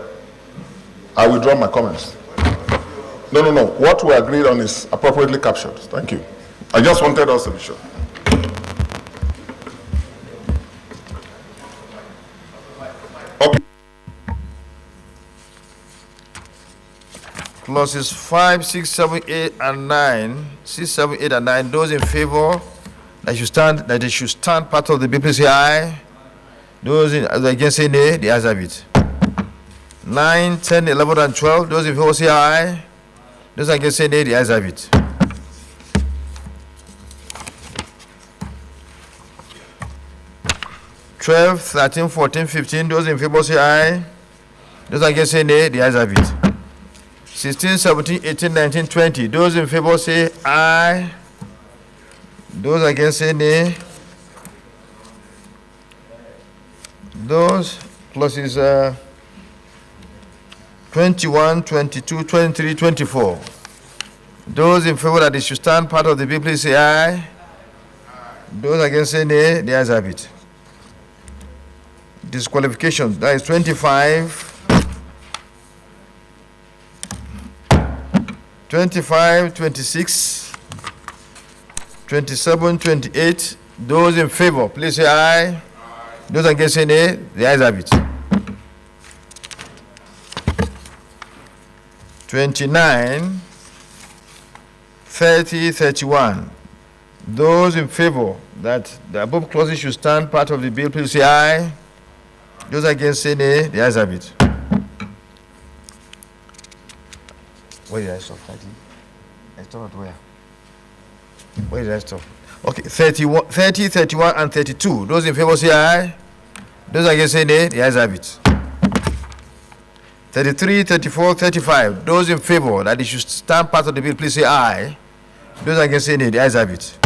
I withdraw my comments. No. What we agreed on is appropriately captured. Thank you. I just wanted us to be sure. Okay. Clauses 5, 6, 7, 8, and 9. 6, 7, 8, and 9. Those in favor that they should stand part of the bill, please say aye. Those against say nay. The ayes have it. 9, 10, 11, and 12. Those in favor say aye. Those against say nay. The ayes have it. (12, 13, 14, 15). Those in favor say aye. Those against say nay. The ayes have it. 16, 17, 18, 19, 20. Those in favor say aye. Those against say nay. Those clauses 21, 22, 23, 24. Those in favor that they should stand part of the bill, please say aye. Those against say nay. The ayes have it. Disqualification, that is 25. 25, 26, 27, 28. Those in favor, please say aye. Those against say nay. The ayes have it. 29, 30, 31. Those in favor that the above clauses should stand part of the bill, please say aye. Those against say nay. The ayes have it. Where did I stop? I stopped where? Where did I stop? Okay, 30, 31, and 32. Those in favor say aye. Those against say nay. The ayes have it. 33, 34, 35. Those in favor that they should stand part of the bill, please say aye. Those against say nay. The ayes have it.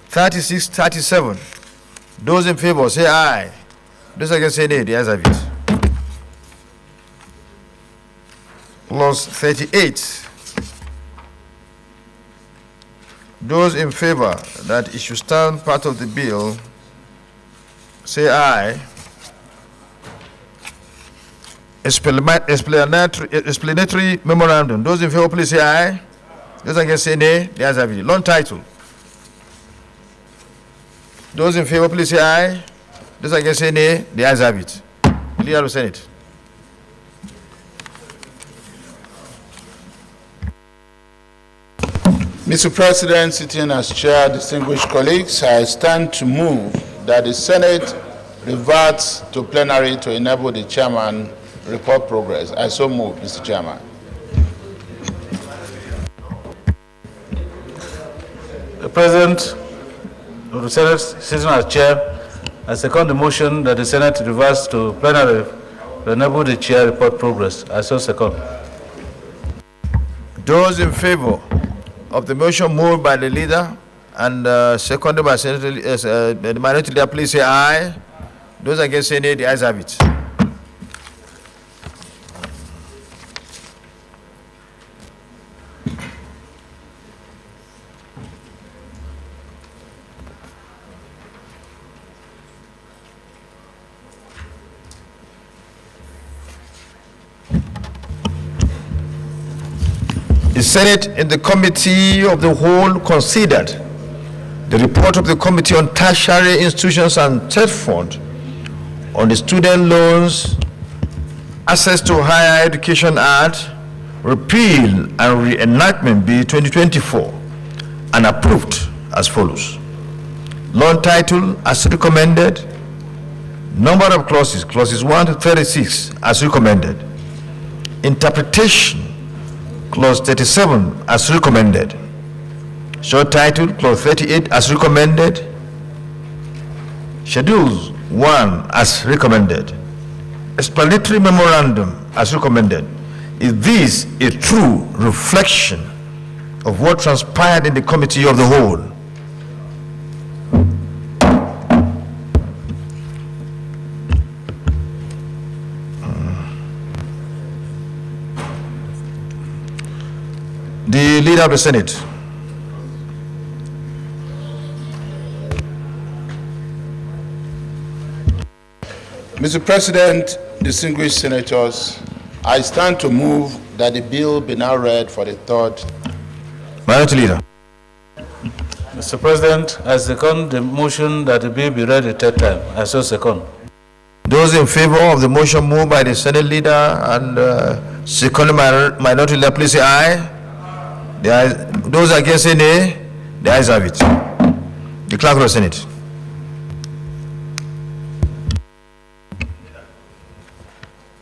36, 37. Those in favor say aye. Those against say nay. The ayes have it. Clause 38. Those in favor that it should stand part of the bill, say aye. explanatory memorandum. Those in favor, please say aye. Those against say nay. The ayes have it. Long title. Those in favor, please say aye. Those against say nay. The ayes have it. Leader of the Senate. Mr. President, sitting as chair, distinguished colleagues, I stand to move that the Senate reverts to plenary to enable the chairman report progress. I so move, Mr. Chairman. The President of the Senate, sitting as chair, I second the motion that the Senate reverts to plenary to enable the chair report progress. I so second. Those in favor of the motion moved by the leader and seconded by the minority leader, please say aye. Those against say nay. The ayes have it. The Senate in the Committee of the Whole considered the report of the Committee on Tertiary Institutions and Third Fund on the Student Loans Access to Higher Education Act, Repeal and Reenactment Bill 2024, and approved as follows. Long title as recommended. Number of clauses, clauses 1 to 36 as recommended. Interpretation, Clause 37 as recommended. Short title, Clause 38 as recommended. Schedules 1 as recommended. Explanatory memorandum as recommended. Is this a true reflection of what transpired in the Committee of the Whole? The Leader of the Senate. Mr. President, distinguished senators, I stand to move that the bill be now read for the third. Minority Leader. Mr. President, I second the motion that the bill be read a third time. I so second. Those in favor of the motion moved by the Senate Leader and seconded by Minority Leader, please say aye. Those against say nay. The ayes have it. The Clerk of the Senate.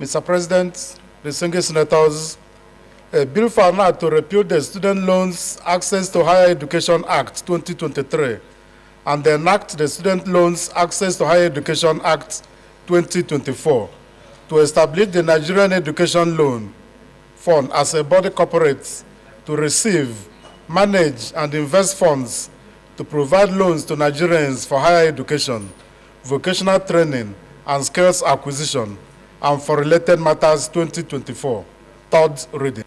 Mr. President, distinguished senators, a bill for an act to repeal the Student Loans Access to Higher Education Act 2023 and enact the Student Loans Access to Higher Education Act 2024 to establish the Nigerian Education Loan Fund as a body corporate to receive, manage, and invest funds to provide loans to Nigerians for higher education, vocational training, and skills acquisition, and for related matters 2024. Third reading.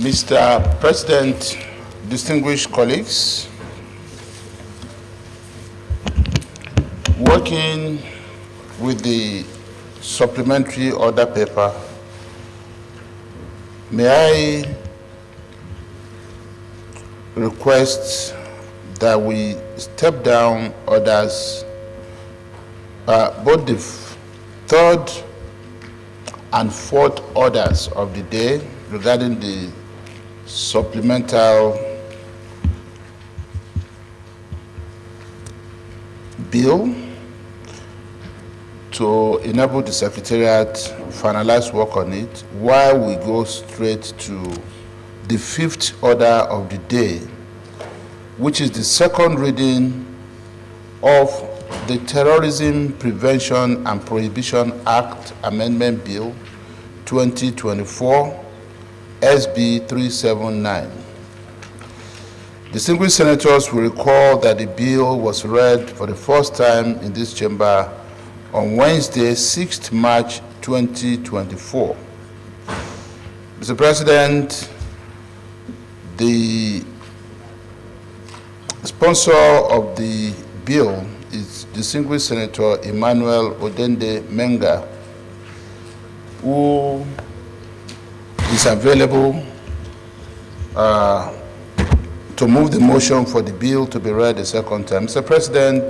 Mr. President, distinguished colleagues, working with the supplementary order paper, may I request that we step down orders, both the third and fourth orders of the day regarding the supplemental bill to enable the Secretariat finalize work on it while we go straight to the fifth order of the day, which is the second reading of the Terrorism Prevention and Prohibition Act Amendment Bill 2024, SB 379. Distinguished senators will recall that the bill was read for the first time in this chamber on Wednesday, 6th March 2024. Mr. President, the sponsor of the bill is distinguished Senator Emmanuel Odende Menga, who is available to move the motion for the bill to be read a second time. Mr. President,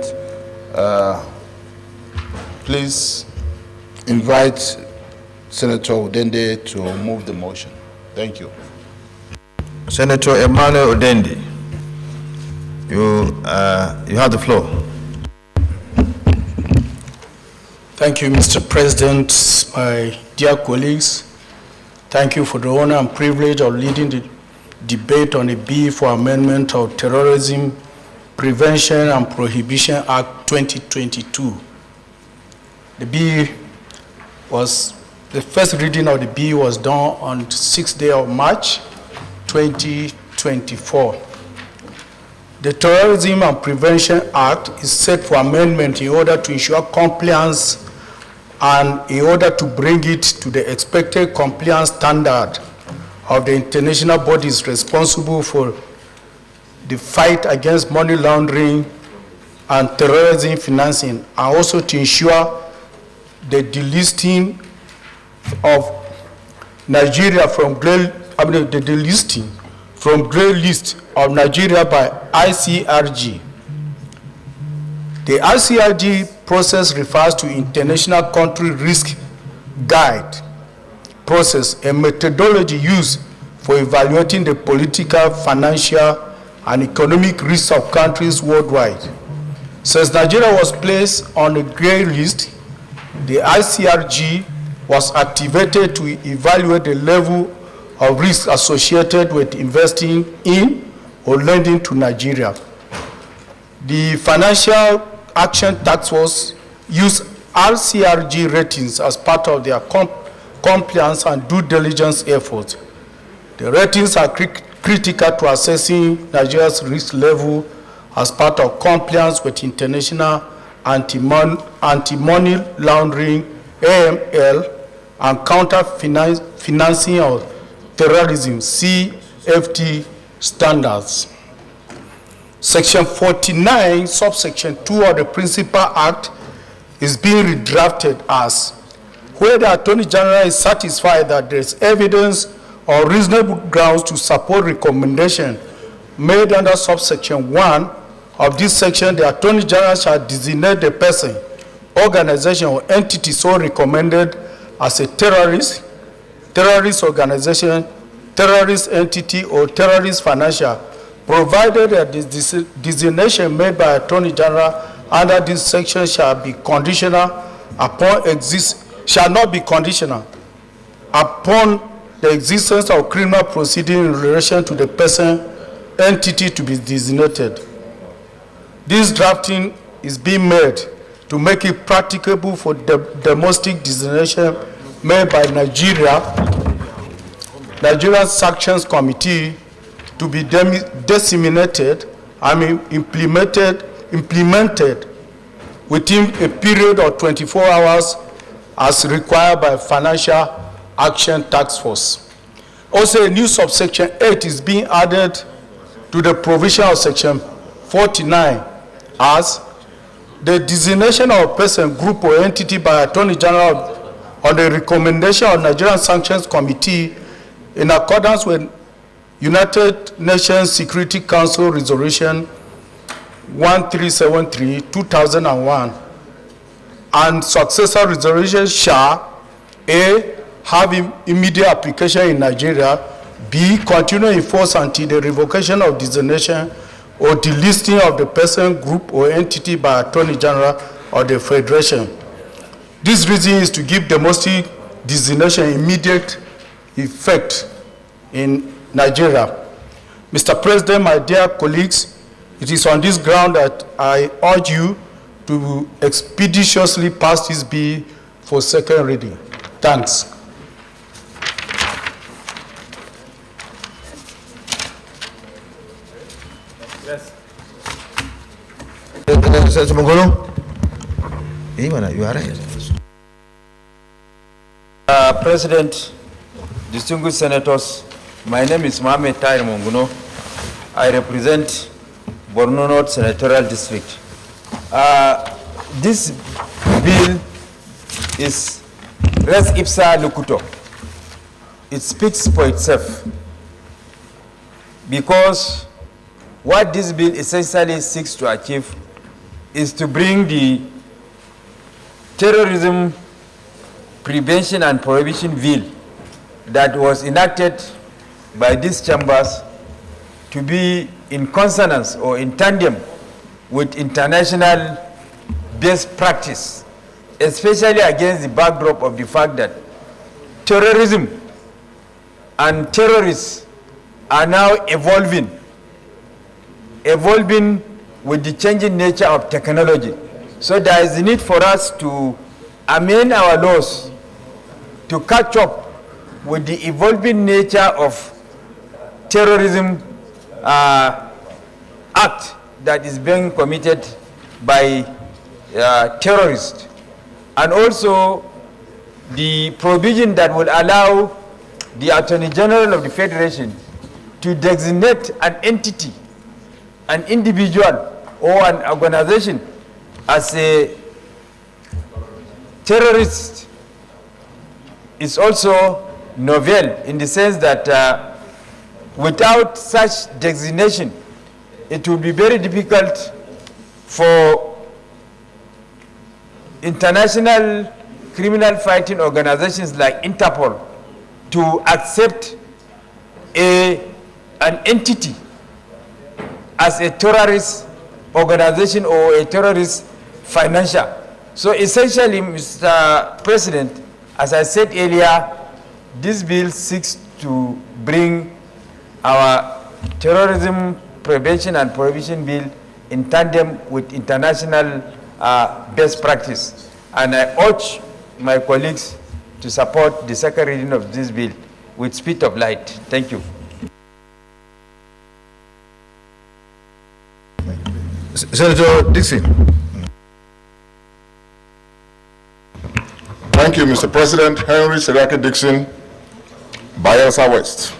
please invite Senator Odende to move the motion. Thank you. Senator Emmanuel Odende, you have the floor. Thank you, Mr. President, my dear colleagues. Thank you for the honor and privilege of leading the debate on a bill for amendment of Terrorism Prevention and Prohibition Act 2022. The first reading of the bill was done on the 6th day of March 2024. The Terrorism and Prevention Act is set for amendment in order to ensure compliance and in order to bring it to the expected compliance standard of the international bodies responsible for the fight against money laundering and terrorism financing, and also to ensure the delisting of Nigeria from the delisting from grey list of Nigeria by ICRG. The ICRG process refers to International Country Risk Guide process, a methodology used for evaluating the political, financial, and economic risks of countries worldwide. Since Nigeria was placed on the grey list, the ICRG was activated to evaluate the level of risk associated with investing in or lending to Nigeria. The Financial Action Task Force used ICRG ratings as part of their compliance and due diligence efforts. The ratings are critical to assessing Nigeria's risk level as part of compliance with international anti-money laundering, AML, and counter-financing of terrorism, CFT standards. Section 49, subsection 2 of the Principal Act is being redrafted as, where the Attorney General is satisfied that there is evidence or reasonable grounds to support recommendation made under subsection 1 of this section, the Attorney General shall designate the person, organization, or entity so recommended as a terrorist organization, terrorist entity, or terrorist financial, provided that the designation made by Attorney General under this section shall not be conditional upon the existence of criminal proceeding in relation to the person, entity to be designated. This drafting is being made to make it practicable for the domestic designation made by Nigerian Sanctions Committee to be disseminated and implemented within a period of 24 hours as required by Financial Action Task Force. Also, a new subsection 8 is being added to the provision of section 49 as the designation of a person, group, or entity by Attorney General on the recommendation of Nigerian Sanctions Committee in accordance with United Nations Security Council Resolution 1373, 2001, and successor resolutions shall A, have immediate application in Nigeria, B, continue in force until the revocation of designation or delisting of the person, group, or entity by Attorney General of the Federation. This reason is to give domestic designation immediate effect in Nigeria. Mr. President, my dear colleagues, it is on this ground that I urge you to expeditiously pass this bill for second reading. Thanks. Yes. Senator Mongolo? You are right. President, distinguished senators, my name is Mohamed Tahir Monguno. I represent Borno North Senatorial District. This bill is res ipsa locutor. It speaks for itself, because what this bill essentially seeks to achieve is to bring the Terrorism Prevention and Prohibition Bill that was enacted by these chambers to be in consonance or in tandem with international best practice, especially against the backdrop of the fact that terrorism and terrorists are now evolving with the changing nature of technology. So there is a need for us to amend our laws to catch up with the evolving nature of terrorism act that is being committed by terrorists, and also the provision that will allow the Attorney General of the Federation to designate an entity, an individual, or an organization as a terrorist is also novel, in the sense that without such designation, it will be very difficult for international criminal fighting organizations like Interpol to accept an entity as a terrorist organization or a terrorist financial. So essentially, Mr. President, as I said earlier, this bill seeks to bring our Terrorism Prevention and Prohibition Bill in tandem with international best practice. And I urge my colleagues to support the second reading of this bill with speed of light. Thank you. Senator Dixon. Thank you, Mr. President. Henry Seraki Dixon, Bayelsa West.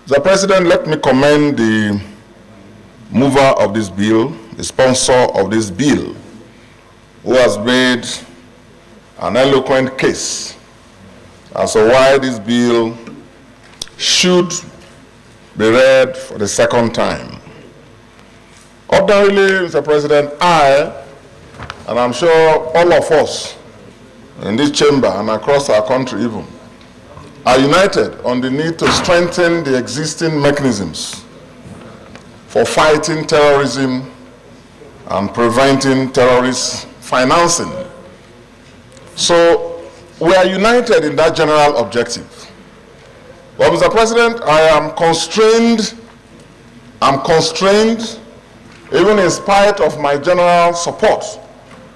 Mr. President, let me commend the mover of this bill, the sponsor of this bill, who has made an eloquent case as to why this bill should be read for the second time. Ordinarily, Mr. President, I, and I'm sure all of us in this chamber and across our country even, are united on the need to strengthen the existing mechanisms for fighting terrorism and preventing terrorist financing. So we are united in that general objective. But Mr. President, I am constrained, even in spite of my general support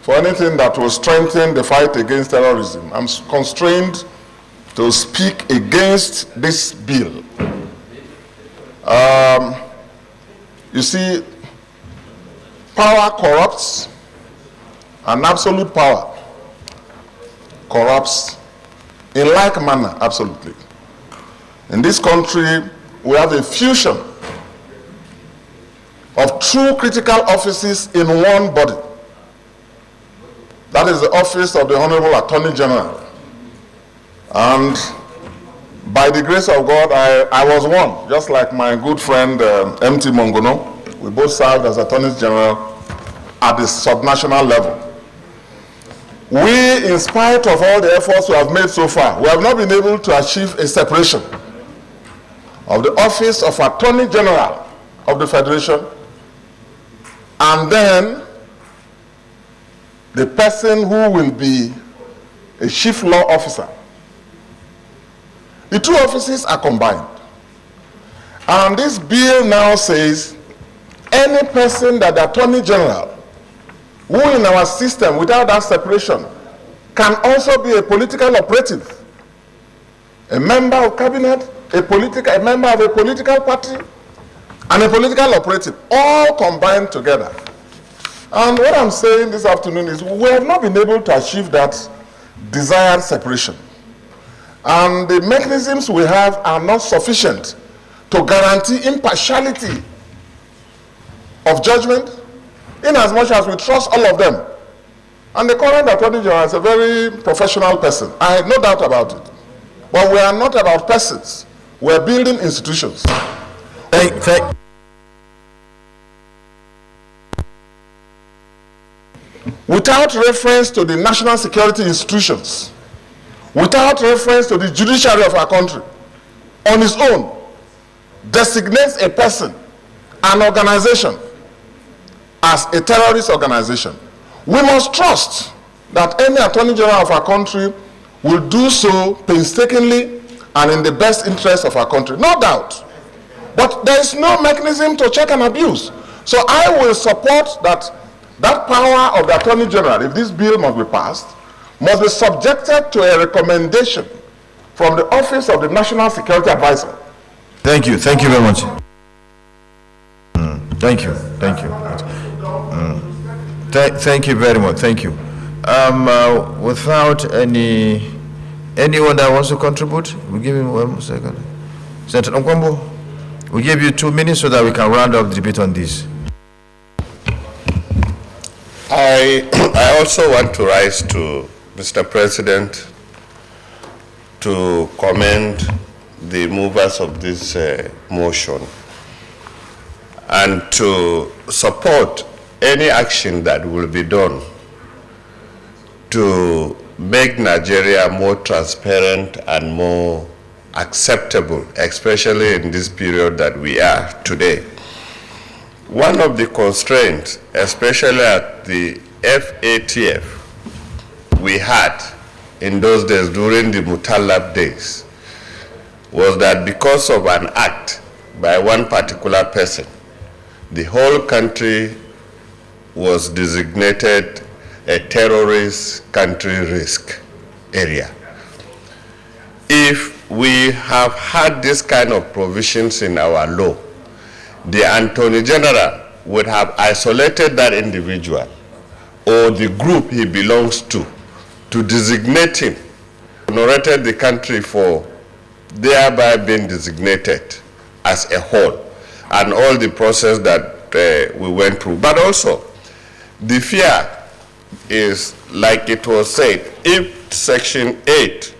for anything that will strengthen the fight against terrorism. I'm constrained to speak against this bill. You see, power corrupts, and absolute power corrupts in like manner, absolutely. In this country, we have a fusion of two critical offices in one body. That is the office of the Honorable Attorney General. And by the grace of God, I was one, just like my good friend M.T. Mongono. We both served as Attorneys General at the subnational level. We, in spite of all the efforts we have made so far, we have not been able to achieve a separation of the office of Attorney General of the Federation and then the person who will be a chief law officer. The two offices are combined. And this bill now says any person that the Attorney General, who in our system without that separation, can also be a political operative, a member of cabinet, a member of a political party, and a political operative, all combined together. And what I'm saying this afternoon is we have not been able to achieve that desired separation. And the mechanisms we have are not sufficient to guarantee impartiality of judgment, in as much as we trust all of them. And the current Attorney General is a very professional person. I have no doubt about it. But we are not about persons. We are building institutions. Without reference to the national security institutions, without reference to the judiciary of our country, on its own, designates a person, an organization, as a terrorist organization. We must trust that any Attorney General of our country will do so painstakingly and in the best interest of our country. No doubt. But there is no mechanism to check and abuse. So I will support that power of the Attorney General, if this bill must be passed, must be subjected to a recommendation from the Office of the National Security Advisor. Thank you very much. Thank you. Thank you very much. Thank you. Without anyone that wants to contribute, we'll give him 1 second. Senator Nkwambo, we'll give you 2 minutes so that we can round up the debate on this. I also want to rise to Mr. President to commend the movers of this motion and to support any action that will be done to make Nigeria more transparent and more acceptable, especially in this period that we are today. One of the constraints, especially at the FATF, we had in those days during the Mutallab days, was that because of an act by one particular person, the whole country was designated a terrorist country risk area. If we have had this kind of provisions in our law, the Attorney General would have isolated that individual or the group he belongs to designate him, honorated the country for thereby being designated as a whole, and all the process that we went through. But also, the fear is, like it was said, if Section 8,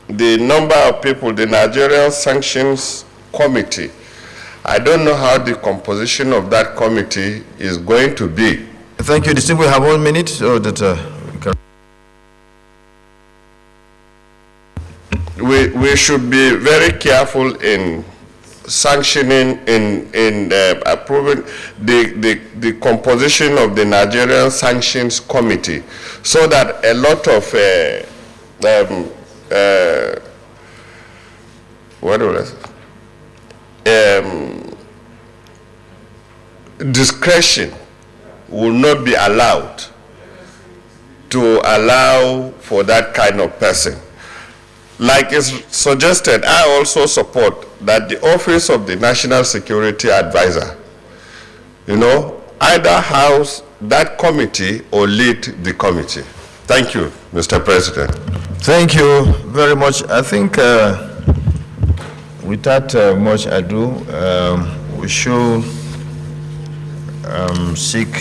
the number of people, the Nigerian Sanctions Committee, I don't know how the composition of that committee is going to be. Thank you. We have 1 minute so that we can... We should be very careful in sanctioning, in approving the composition of the Nigerian Sanctions Committee, so that a lot of what do I say? Discretion will not be allowed to allow for that kind of person. Like is suggested, I also support that the Office of the National Security Advisor, either house that committee or lead the committee. Thank you, Mr. President. Thank you very much. I think without much ado, we should seek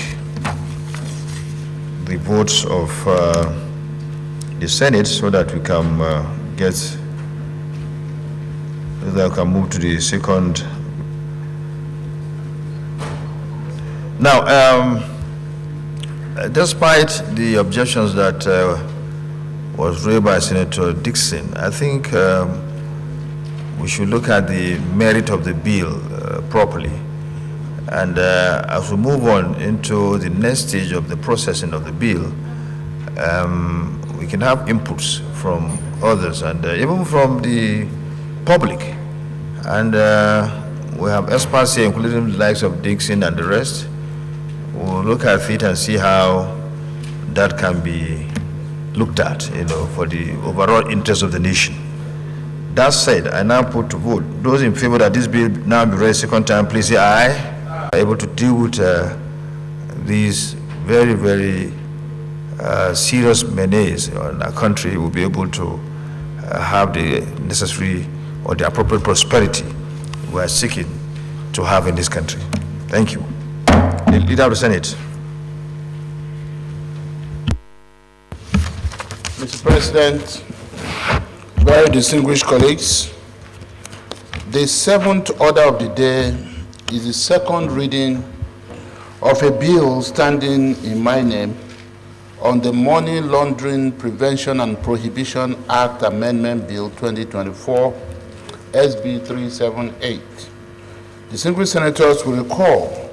the votes of the Senate so that we can move to the second. Now, despite the objections that was raised by Senator Dixon, I think we should look at the merit of the bill properly. And as we move on into the next stage of the processing of the bill, we can have inputs from others and even from the public. And we have experts here, including the likes of Dixon and the rest. We'll look at it and see how that can be looked at, for the overall interest of the nation. That said, I now put to vote. Those in favor that this bill now be read second time, please say aye. Able to deal with these very, very serious menace on our country, will be able to have the necessary or the appropriate prosperity we are seeking to have in this country. Thank you. The Leader of the Senate. Mr. President, very distinguished colleagues, the seventh order of the day is the second reading of a bill standing in my name on the Money Laundering Prevention and Prohibition Act Amendment Bill 2024, SB 378. Distinguished senators will recall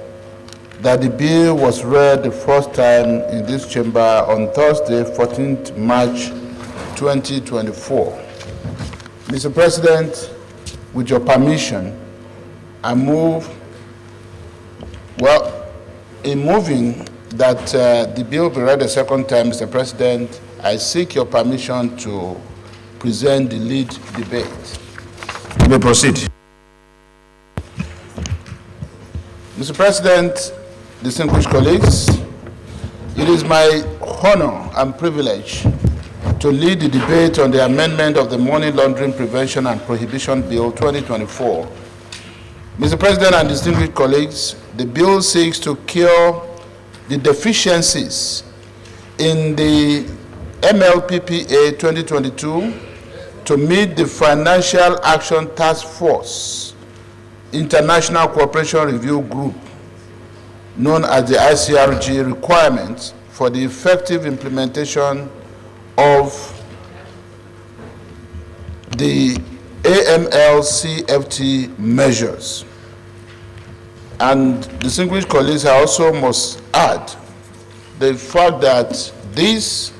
that the bill was read the first time in this chamber on Thursday, 14th March 2024. Mr. President, with your permission, I move, in moving that the bill be read a second time, Mr. President, I seek your permission to present the lead debate. You may proceed. Mr. President, distinguished colleagues, it is my honor and privilege to lead the debate on the amendment of the Money Laundering Prevention and Prohibition Bill 2024. Mr. President and distinguished colleagues, the bill seeks to cure the deficiencies in the MLPPA 2022 to meet the Financial Action Task Force International Cooperation Review Group, known as the ICRG, requirements for the effective implementation of the AML-CFT measures. And distinguished colleagues, I also must add the fact that this,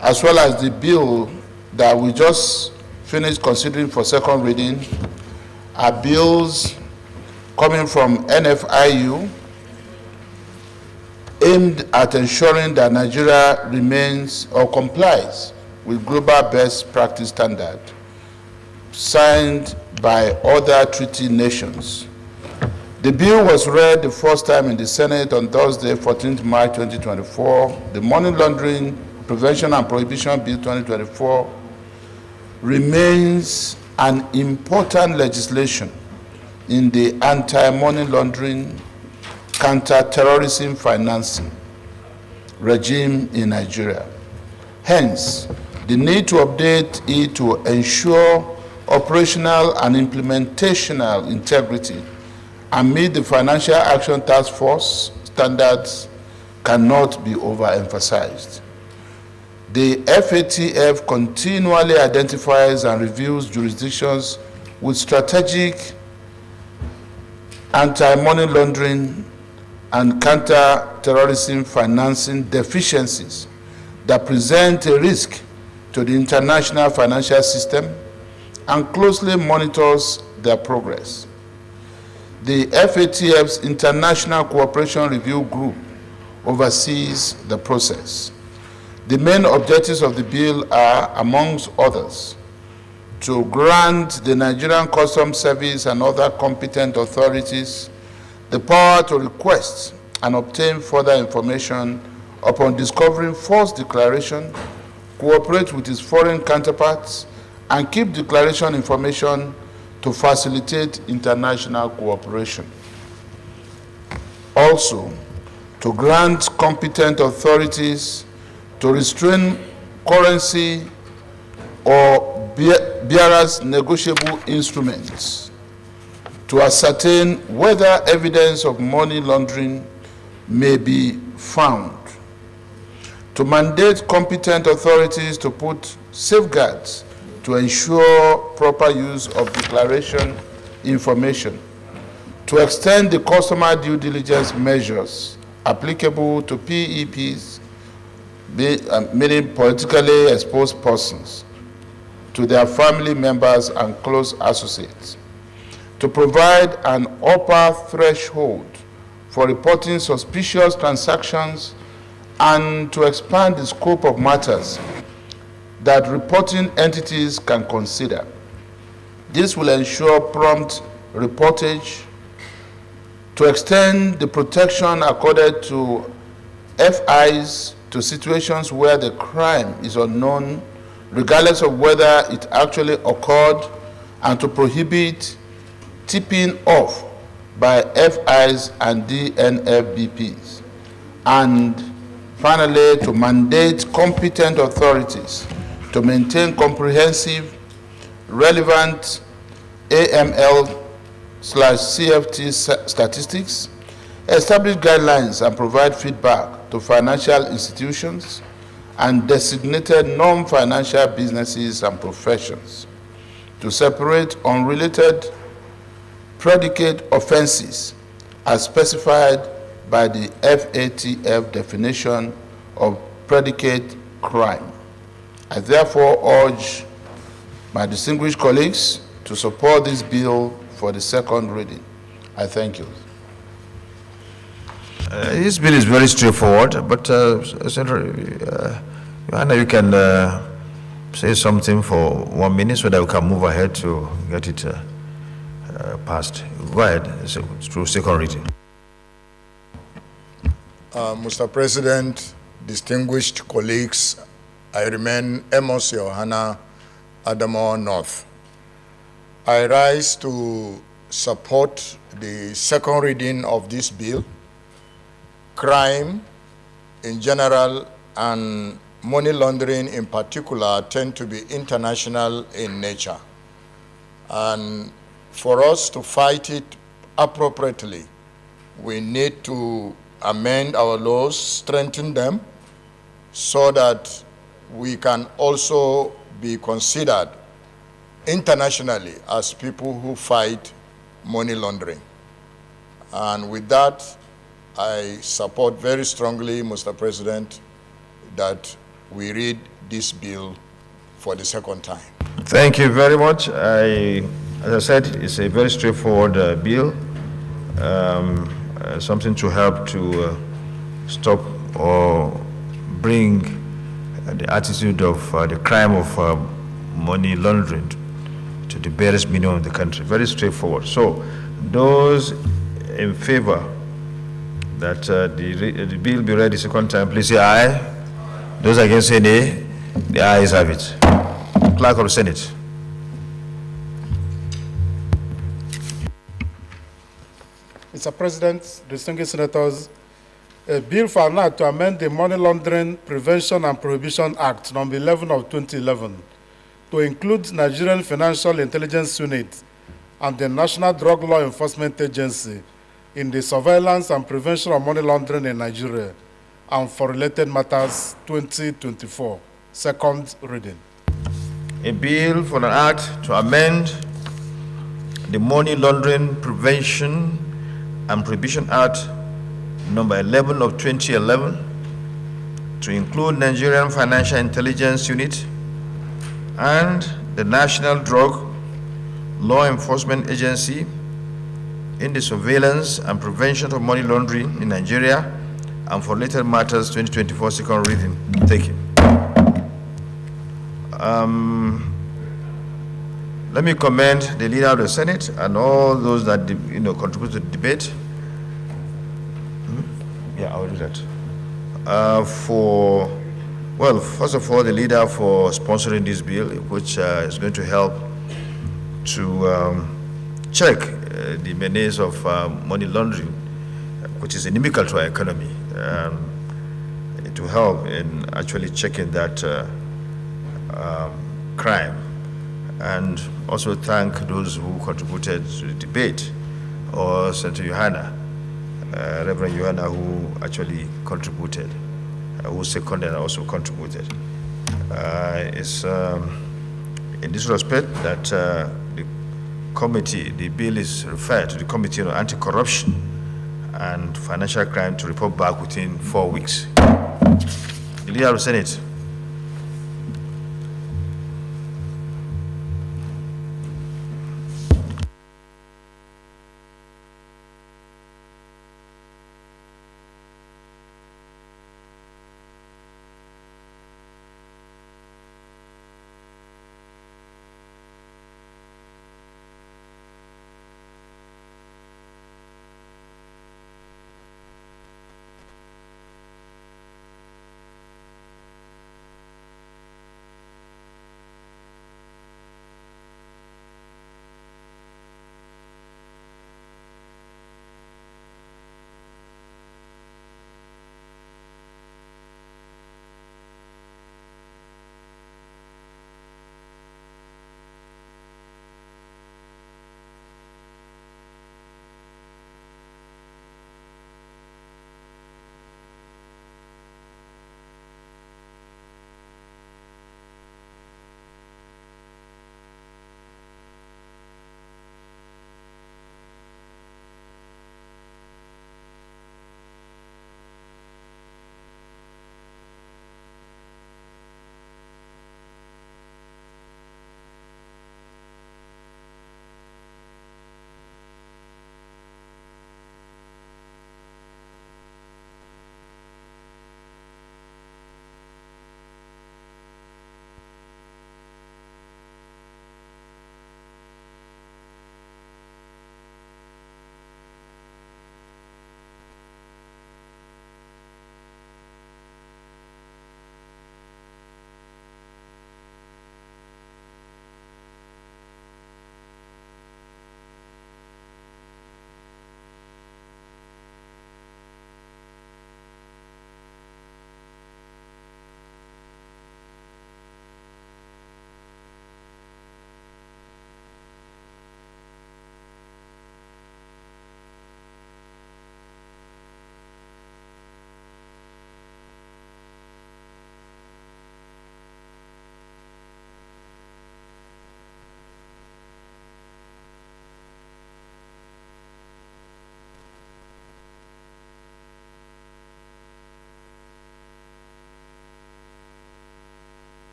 as well as the bill that we just finished considering for second reading, are bills coming from NFIU aimed at ensuring that Nigeria remains or complies with global best practice standard signed by other treaty nations. The bill was read the first time in the Senate on Thursday, 14th March 2024. The Money Laundering Prevention and Prohibition Bill 2024 remains an important legislation in the anti-money laundering, counter-terrorism financing regime in Nigeria. Hence, the need to update it to ensure operational and implementational integrity and meet the Financial Action Task Force standards cannot be overemphasized. The FATF continually identifies and reviews jurisdictions with strategic anti-money laundering and counter-terrorism financing deficiencies that present a risk to the international financial system and closely monitors their progress. The FATF's International Cooperation Review Group oversees the process. The main objectives of the bill are, amongst others, to grant the Nigerian Customs Service and other competent authorities the power to request and obtain further information upon discovering false declaration, cooperate with its foreign counterparts, and keep declaration information to facilitate international cooperation. Also, to grant competent authorities to restrain currency or bearers' negotiable instruments, to ascertain whether evidence of money laundering may be found, to mandate competent authorities to put safeguards to ensure proper use of declaration information, to extend the customer due diligence measures applicable to PEPs, meaning politically exposed persons, to their family members and close associates, to provide an upper threshold for reporting suspicious transactions, and to expand the scope of matters that reporting entities can consider. This will ensure prompt reportage, to extend the protection accorded to FIs to situations where the crime is unknown, regardless of whether it actually occurred, and to prohibit tipping off by FIs and DNFBPs. And finally, to mandate competent authorities to maintain comprehensive, relevant AML/CFT statistics, establish guidelines and provide feedback to financial institutions and designated non-financial businesses and professions, to separate unrelated predicate offenses as specified by the FATF definition of predicate crime. I therefore urge my distinguished colleagues to support this bill for the second reading. I thank you. This bill is very straightforward, but Senator, Johanna, you can say something for 1 minute so that we can move ahead to get it passed. Go ahead, through second reading. Mr. President, distinguished colleagues, I remain Amos Johanna, Adamawa North. I rise to support the second reading of this bill. Crime in general and money laundering in particular tend to be international in nature. And for us to fight it appropriately, we need to amend our laws, strengthen them, so that we can also be considered internationally as people who fight money laundering. And with that, I support very strongly, Mr. President, that we read this bill for the second time. Thank you very much. As I said, it's a very straightforward bill, something to help to stop or bring the attitude of the crime of money laundering to the barest minimum of the country. Very straightforward. So those in favor that the bill be read the second time, please say aye. Those against say nay. The ayes have it. Clerk of the Senate. Mr. President, distinguished senators, a bill for an act to amend the Money Laundering Prevention and Prohibition Act, number 11 of 2011, to include Nigerian Financial Intelligence Unit and the National Drug Law Enforcement Agency in the surveillance and prevention of money laundering in Nigeria and for related matters 2024, second reading. A bill for an act to amend the Money Laundering Prevention and Prohibition Act number 11 of 2011 to include Nigerian Financial Intelligence Unit and the National Drug Law Enforcement Agency in the surveillance and prevention of money laundering in Nigeria and for related matters 2024 second reading. Thank you. Let me commend the leader of the Senate and all those that contribute to the debate. Yeah, I will do that. First of all, the leader for sponsoring this bill, which is going to help to check the menace of money laundering, which is inimical to our economy, to help in actually checking that crime. And also thank those who contributed to the debate, or Senator Yohana, Reverend Yohana, who actually contributed, who seconded and also contributed. It's in this respect that the committee, the bill is referred to the Committee on Anti-Corruption and Financial Crime to report back within 4 weeks. The Leader of the Senate.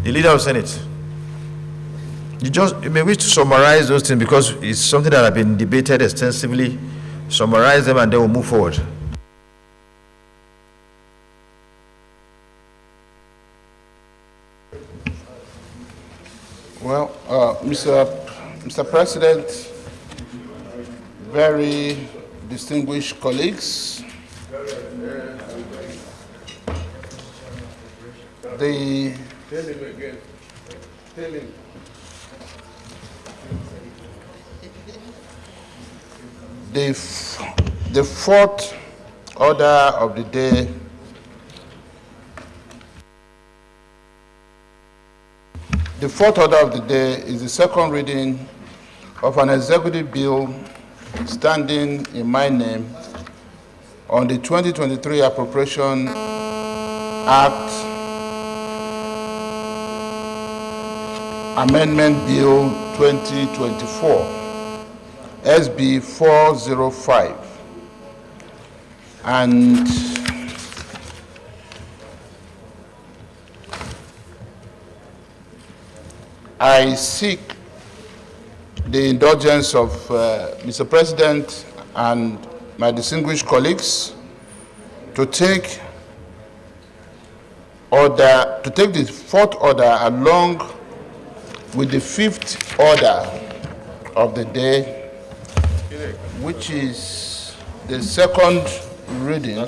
The Leader of Senate. You may wish to summarize those things because it's something that has been debated extensively. Summarize them and then we'll move forward. Well, Mr. President, very distinguished colleagues, the fourth order of the day is the second reading of an executive bill standing in my name on the 2023 Appropriation Act Amendment Bill 2024. SB 405, and I seek the indulgence of Mr. President and my distinguished colleagues to take the fourth order along with the fifth order of the day, which is the second reading,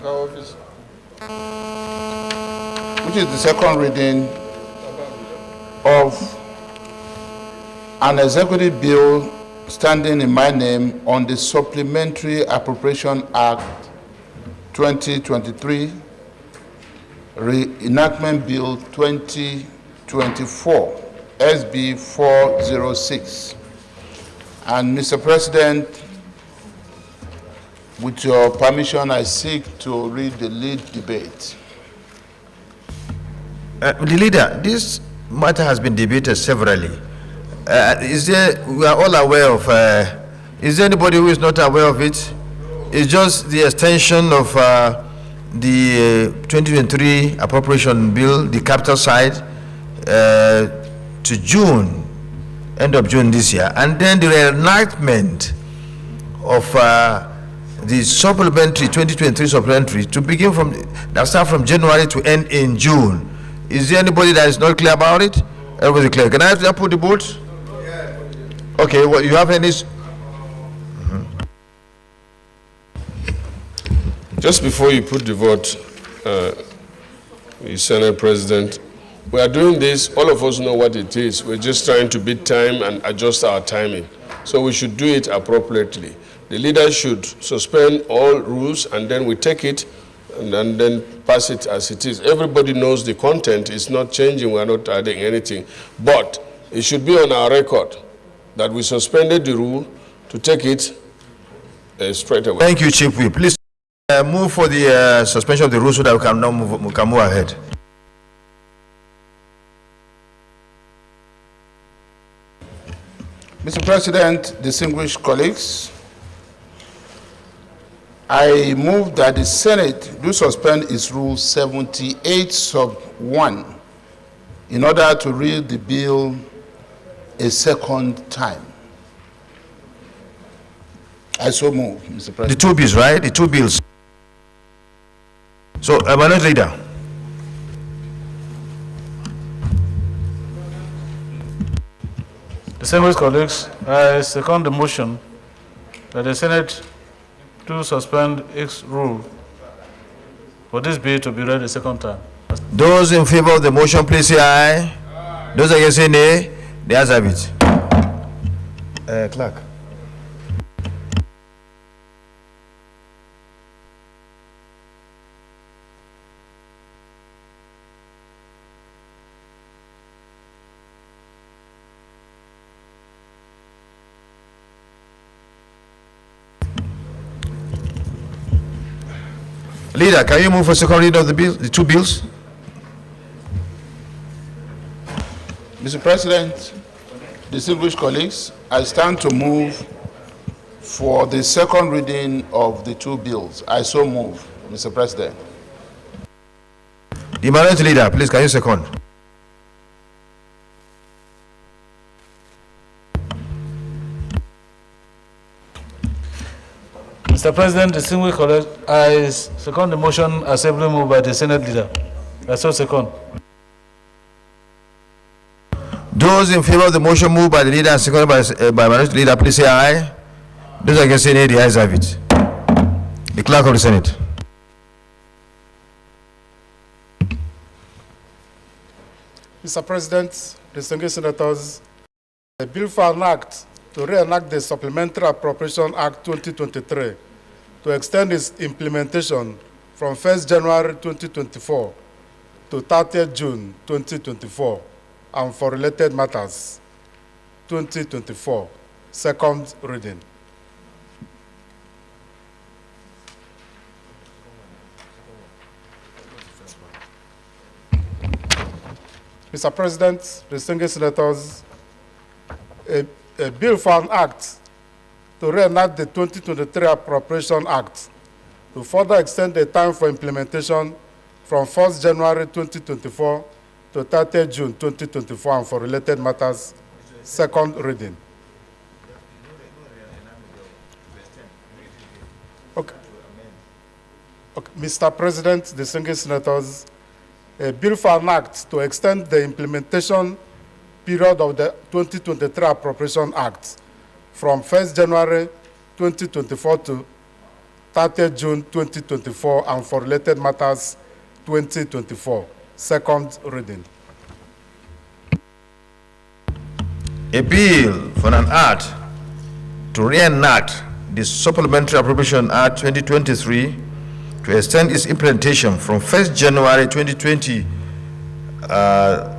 of an executive bill standing in my name on the Supplementary Appropriation Act 2023, Reenactment Bill 2024, SB 406. And Mr. President, with your permission, I seek to read the lead debate. The Leader, this matter has been debated severally. We are all aware of, is there anybody who is not aware of it? It's just the extension of the 2023 appropriation bill, the capital side, to June, end of June this year, and then the reenactment of the supplementary 2023 supplementary to begin from that start from January to end in June. Is there anybody that is not clear about it? Everybody clear? Can I put the vote? Okay. Well, you have any? Just before you put the vote, Senate President, we are doing this, all of us know what it is. We're just trying to beat time and adjust our timing. So we should do it appropriately. The leader should suspend all rules and then we take it and then pass it as it is. Everybody knows the content is not changing, we're not adding anything. But it should be on our record that we suspended the rule to take it straight away. Thank you, Chief Whip. Please move for the suspension of the rules so that we can now move ahead. Mr. President, distinguished colleagues, I move that the Senate do suspend its Rule 78 sub 1 in order to read the bill a second time. I so move, Mr. President. The two bills, right? The two bills. So, Minority Leader. Distinguished colleagues, I second the motion that the Senate to suspend its rule for this bill to be read a second time. Those in favor of the motion, please say aye. Aye. Those against say nay. The ayes have it. Clerk. Leader, can you move for second reading of the two bills? Mr. President, distinguished colleagues, I stand to move for the second reading of the two bills. I so move, Mr. President. The Minority Leader, please, can you second? Mr. President, distinguished colleagues, I second the motion assembly moved by the Senate leader. I so second. Those in favor of the motion moved by the leader and seconded by minority leader, please say aye. Those against say nay, the ayes have it. The clerk of the Senate. Mr. President, distinguished senators, a bill for an act to reenact the Supplementary Appropriation Act 2023 to extend its implementation from 1st January 2024 to 30th June 2024 and for related matters 2024. Second reading. Mr. President, distinguished senators, a bill for an act to reenact the 2023 Appropriation Act to further extend the time for implementation from 1st January 2024 to 30th June 2024 and for related matters, second reading. Okay. Mr. President, distinguished senators, a bill for an act to extend the implementation period of the 2023 Appropriation Act from 1st January 2024 to 30th June 2024 and for related matters 2024. Second reading. A bill for an act to reenact the Supplementary Appropriation Act 2023 to extend its implementation from 1st January 2024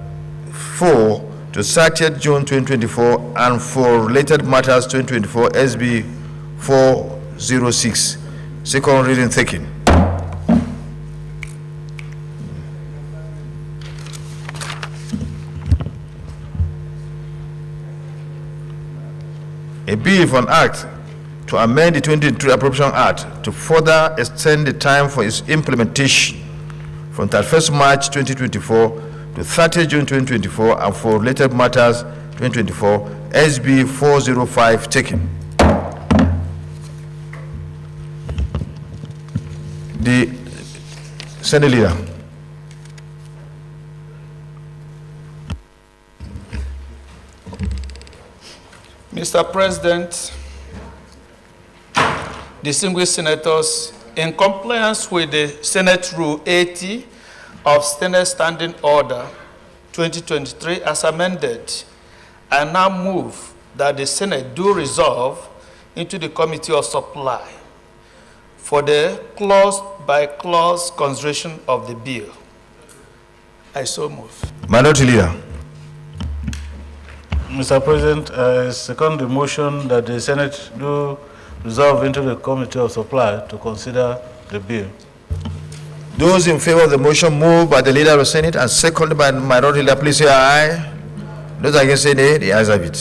to 30th June 2024 and for related matters 2024 SB 406. Second reading taken. A bill for an act to amend the 2023 Appropriation Act to further extend the time for its implementation from 31st March 2024 to 30th June 2024 and for related matters 2024 SB 405 taken. The Senate leader. Mr. President, distinguished senators, in compliance with the Senate Rule 80 of Senate Standing Order 2023 as amended, I now move that the Senate do resolve into the Committee of Supply for the clause-by-clause consideration of the bill. I so move. Minority leader. Mr. President, I second the motion that the Senate do resolve into the Committee of Supply to consider the bill. Those in favor of the motion moved by the leader of the Senate and seconded by minority leader, please say aye. Those against say nay, the ayes have it.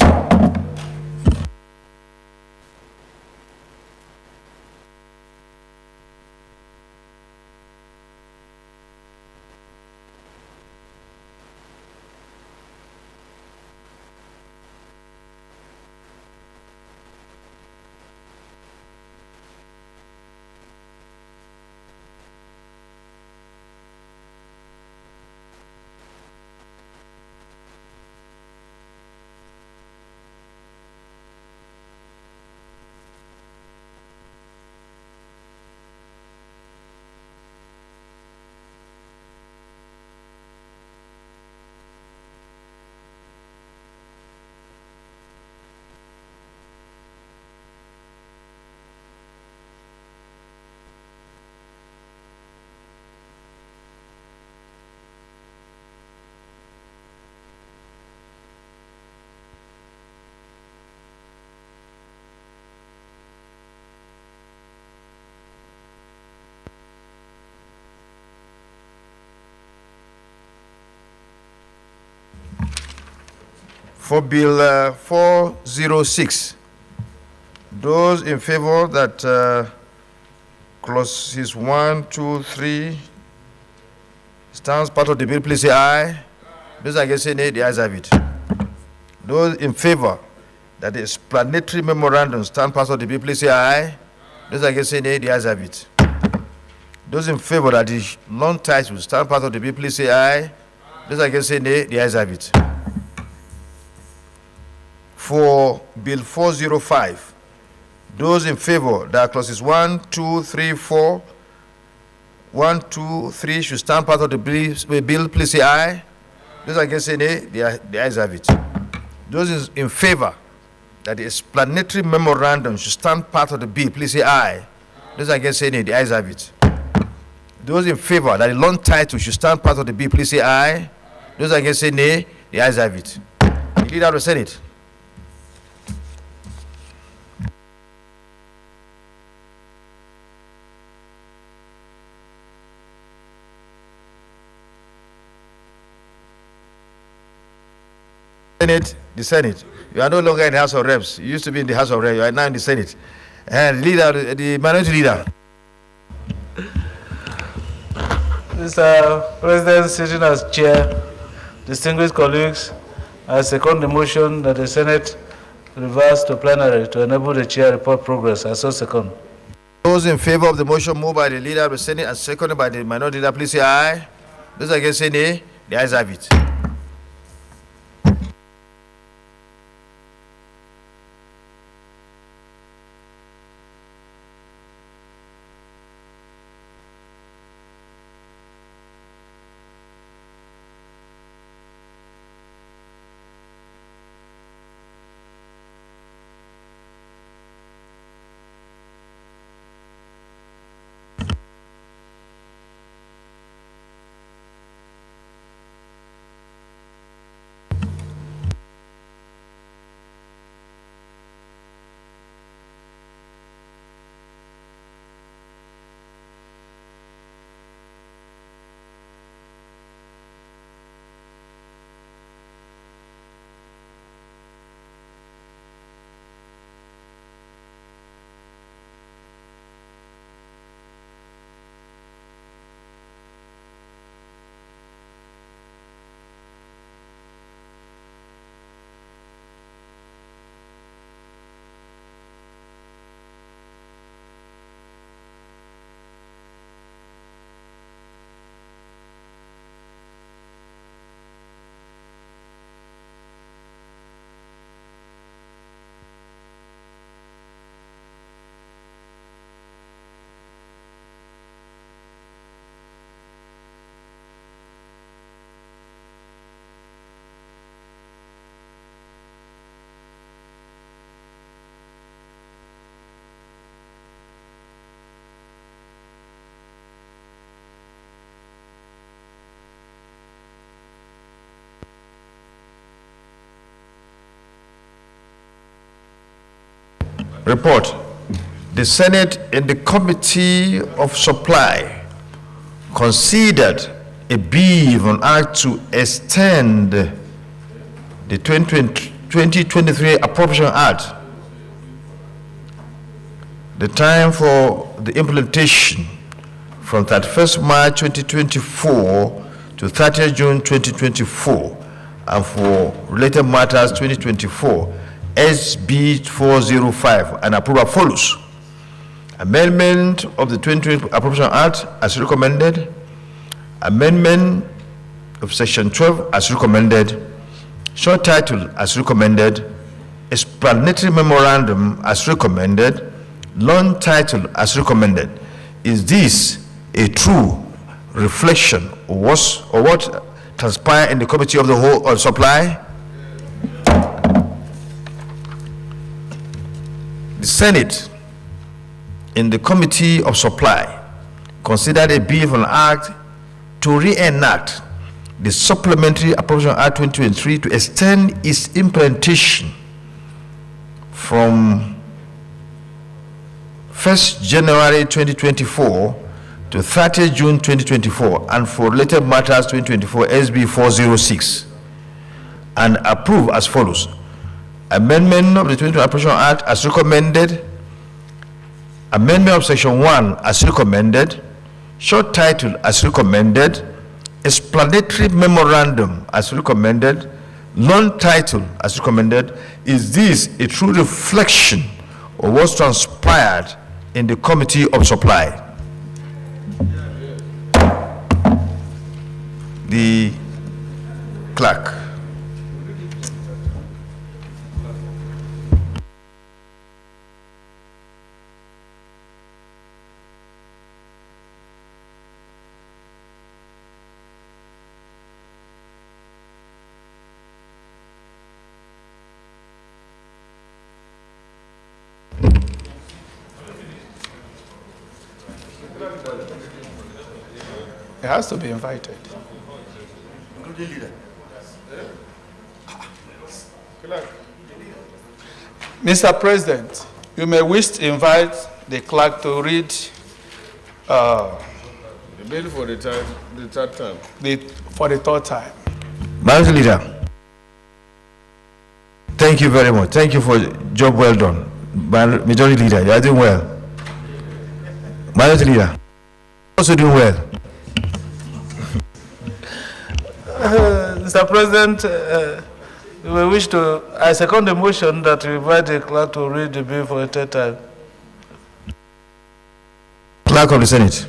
For Bill 406, those in favor that clauses 1, 2, 3 stands part of the bill, please say aye. Those against say nay, the ayes have it. Those in favor that the explanatory memorandum stand part of the bill, please say aye. Those against say nay, the ayes have it. Those in favor that the long title stand part of the bill, please say aye. Those against say nay, the ayes have it. For Bill 405, those in favor that clauses 1, 2, 3, 4, 1, 2, 3 should stand part of the bill, please say aye. Those against say nay, the ayes have it. Those in favor that the explanatory memorandum should stand part of the bill, please say aye. Those against say nay, the ayes have it. Those in favor that the long title should stand part of the bill, please say aye. Those against say nay, the ayes have it. The Leader of the Senate. The Senate. You are no longer in the House of Reps. You used to be in the House of Reps. You are now in the Senate. And the minority leader. Mr. President, sitting as chair, distinguished colleagues, I second the motion that the Senate reverse to plenary to enable the chair report progress. I so second. Those in favor of the motion moved by the Leader of the Senate and seconded by the minority leader, please say aye. Those against say nay. The ayes have it. Report. The Senate in the Committee of Supply considered a bill on act to extend the 2023 Appropriation Act, the time for the implementation from 31st March 2024 to 30th June 2024, and for related matters 2024, SB 405, and approval follows. Amendment of the 2020 Appropriation Act as recommended. Amendment of Section 12 as recommended. Short title as recommended. Explanatory memorandum as recommended. Long title as recommended. Is this a true reflection of what transpired in the Committee of the Whole on Supply? The Senate in the Committee of Supply considered a bill for an act to reenact the Supplementary Appropriation Act 2023 to extend its implementation from 1st January 2024 to 30th June 2024, and for related matters 2024, SB 406, and approve as follows. Amendment of the 2020 Appropriation Act as recommended. Amendment of Section 1 as recommended. Short title as recommended. Explanatory memorandum as recommended. Long title as recommended. Is this a true reflection of what transpired in the Committee of Supply. The clerk. He has to be invited. Mr. President, you may wish to invite the clerk to read The bill for the third time. for the third time. Majority Leader, thank you very much. Thank you for job well done. Majority Leader, you are doing well. Majority Leader, also doing well. Mr. President, we wish to, I second the motion that we invite the clerk to read the bill for a third time. Clerk of the Senate.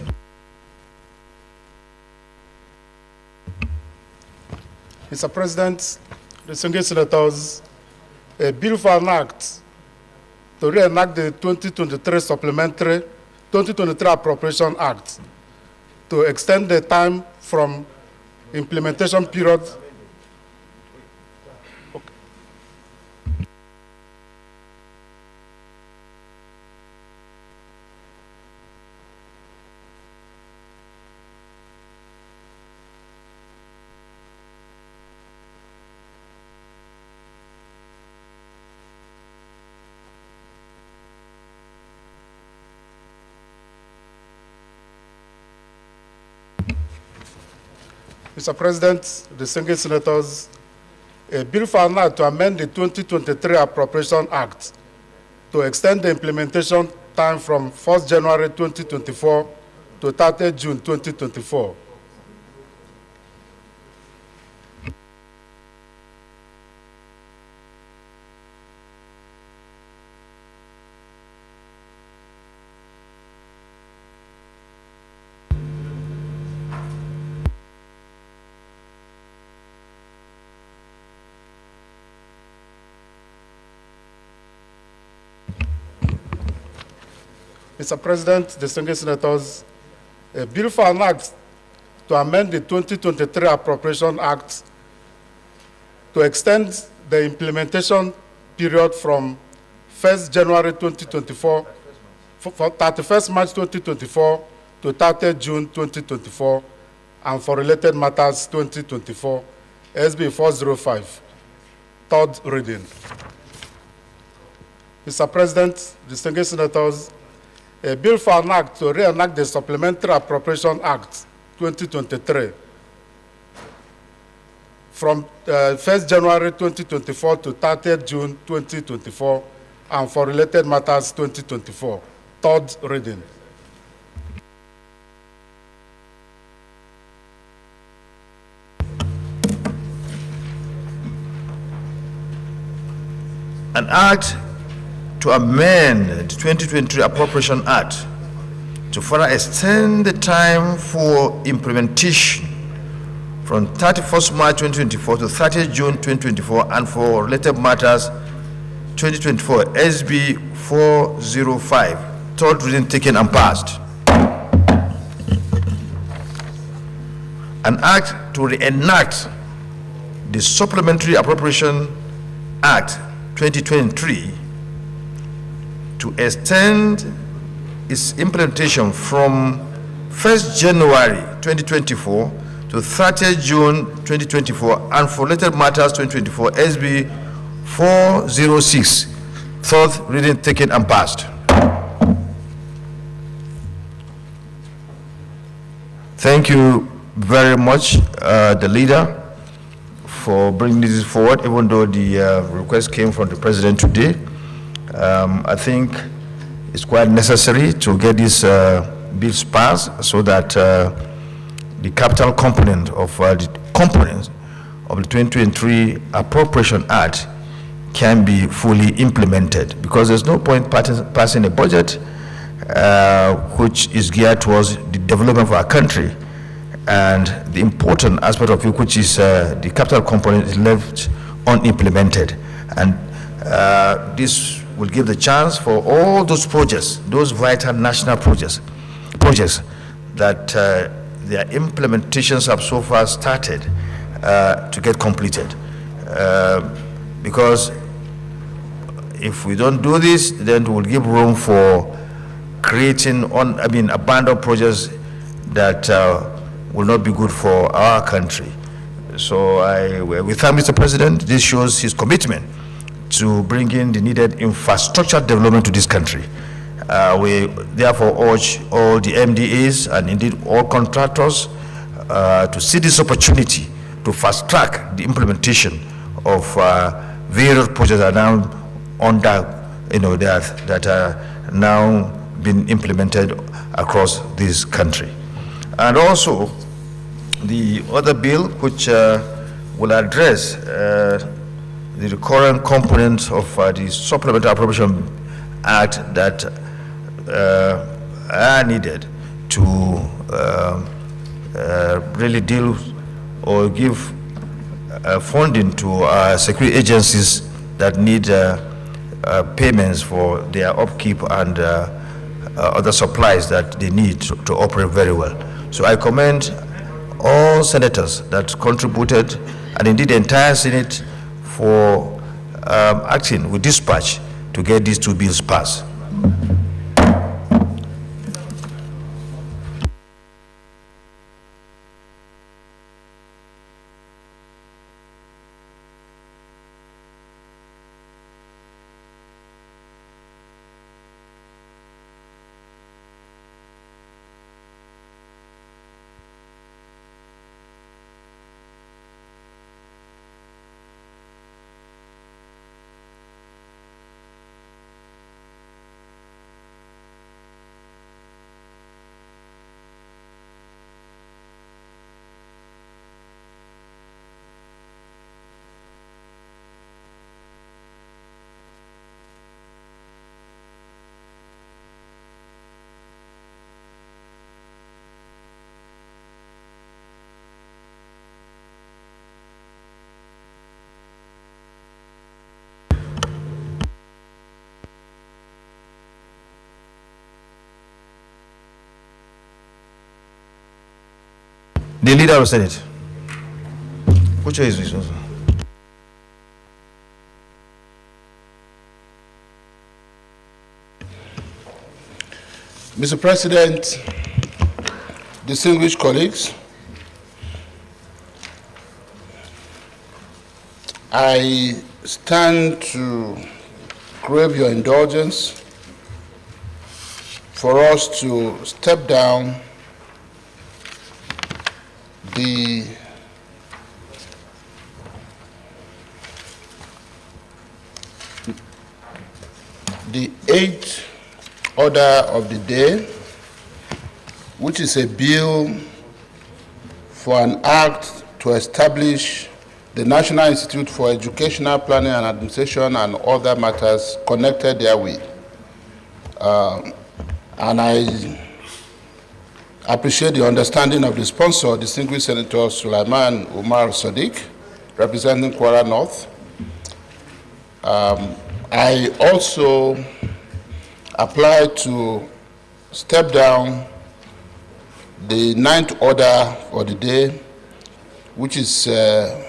Mr. President, distinguished senators, a bill for an act to reenact the 2023 Appropriation Act to extend the time from implementation period. Mr. President, distinguished senators, a bill for an act to amend the 2023 Appropriation Act to extend the implementation time from 1st January 2024 to 30 June 2024. Mr. President, distinguished senators, a bill for an act to amend the 2023 Appropriation Act to extend the implementation period from 1st January 2024, 31st March 2024 to 30 June 2024, and for related matters 2024, SB 405, third reading. Mr. President, distinguished senators, a bill for an act to reenact the Supplementary Appropriation Act 2023 from 1st January 2024 to 30th June 2024, and for related matters 2024, third reading. An act to amend the 2023 Appropriation Act to further extend the time for implementation from 31st March 2024 to 30th June 2024, and for related matters 2024, SB 405, third reading taken and passed. An act to reenact the Supplementary Appropriation Act 2023 to extend its implementation from 1st January 2024 to 30th June 2024, and for related matters 2024, SB 406, third reading taken and passed. Thank you very much, the leader, for bringing this forward, even though the request came from the president today. I think it's quite necessary to get these bills passed so that the capital component of the components of the 2023 Appropriation Act can be fully implemented, because there's no point passing a budget which is geared towards the development of our country. And the important aspect of it, which is the capital component, is left unimplemented. And this will give the chance for all those projects, those vital national projects that their implementations have so far started to get completed. Because if we don't do this, then it will give room for creating abandoned projects that will not be good for our country. So we thank Mr. President. This shows his commitment to bringing the needed infrastructure development to this country. We therefore urge all the MDAs and indeed all contractors to see this opportunity to fast track the implementation of various projects that are now that are now being implemented across this country. And also the other bill which will address the recurrent components of the Supplementary Appropriation Act that are needed to really deal or give funding to security agencies that need payments for their upkeep and other supplies that they need to operate very well. So I commend all senators that contributed, and indeed the entire Senate, for acting with dispatch to get these two bills passed. The leader of the Senate. Which is this also? Mr. President, distinguished colleagues, I stand to crave your indulgence for us to step down the eighth order of the day, which is a bill for an act to establish the National Institute for Educational Planning and Administration and other matters connected therewith. And I appreciate the understanding of the sponsor, distinguished Senator Sulaiman Umar Sadiq, representing Kwara North. I also apply to step down the ninth order for the day, which is a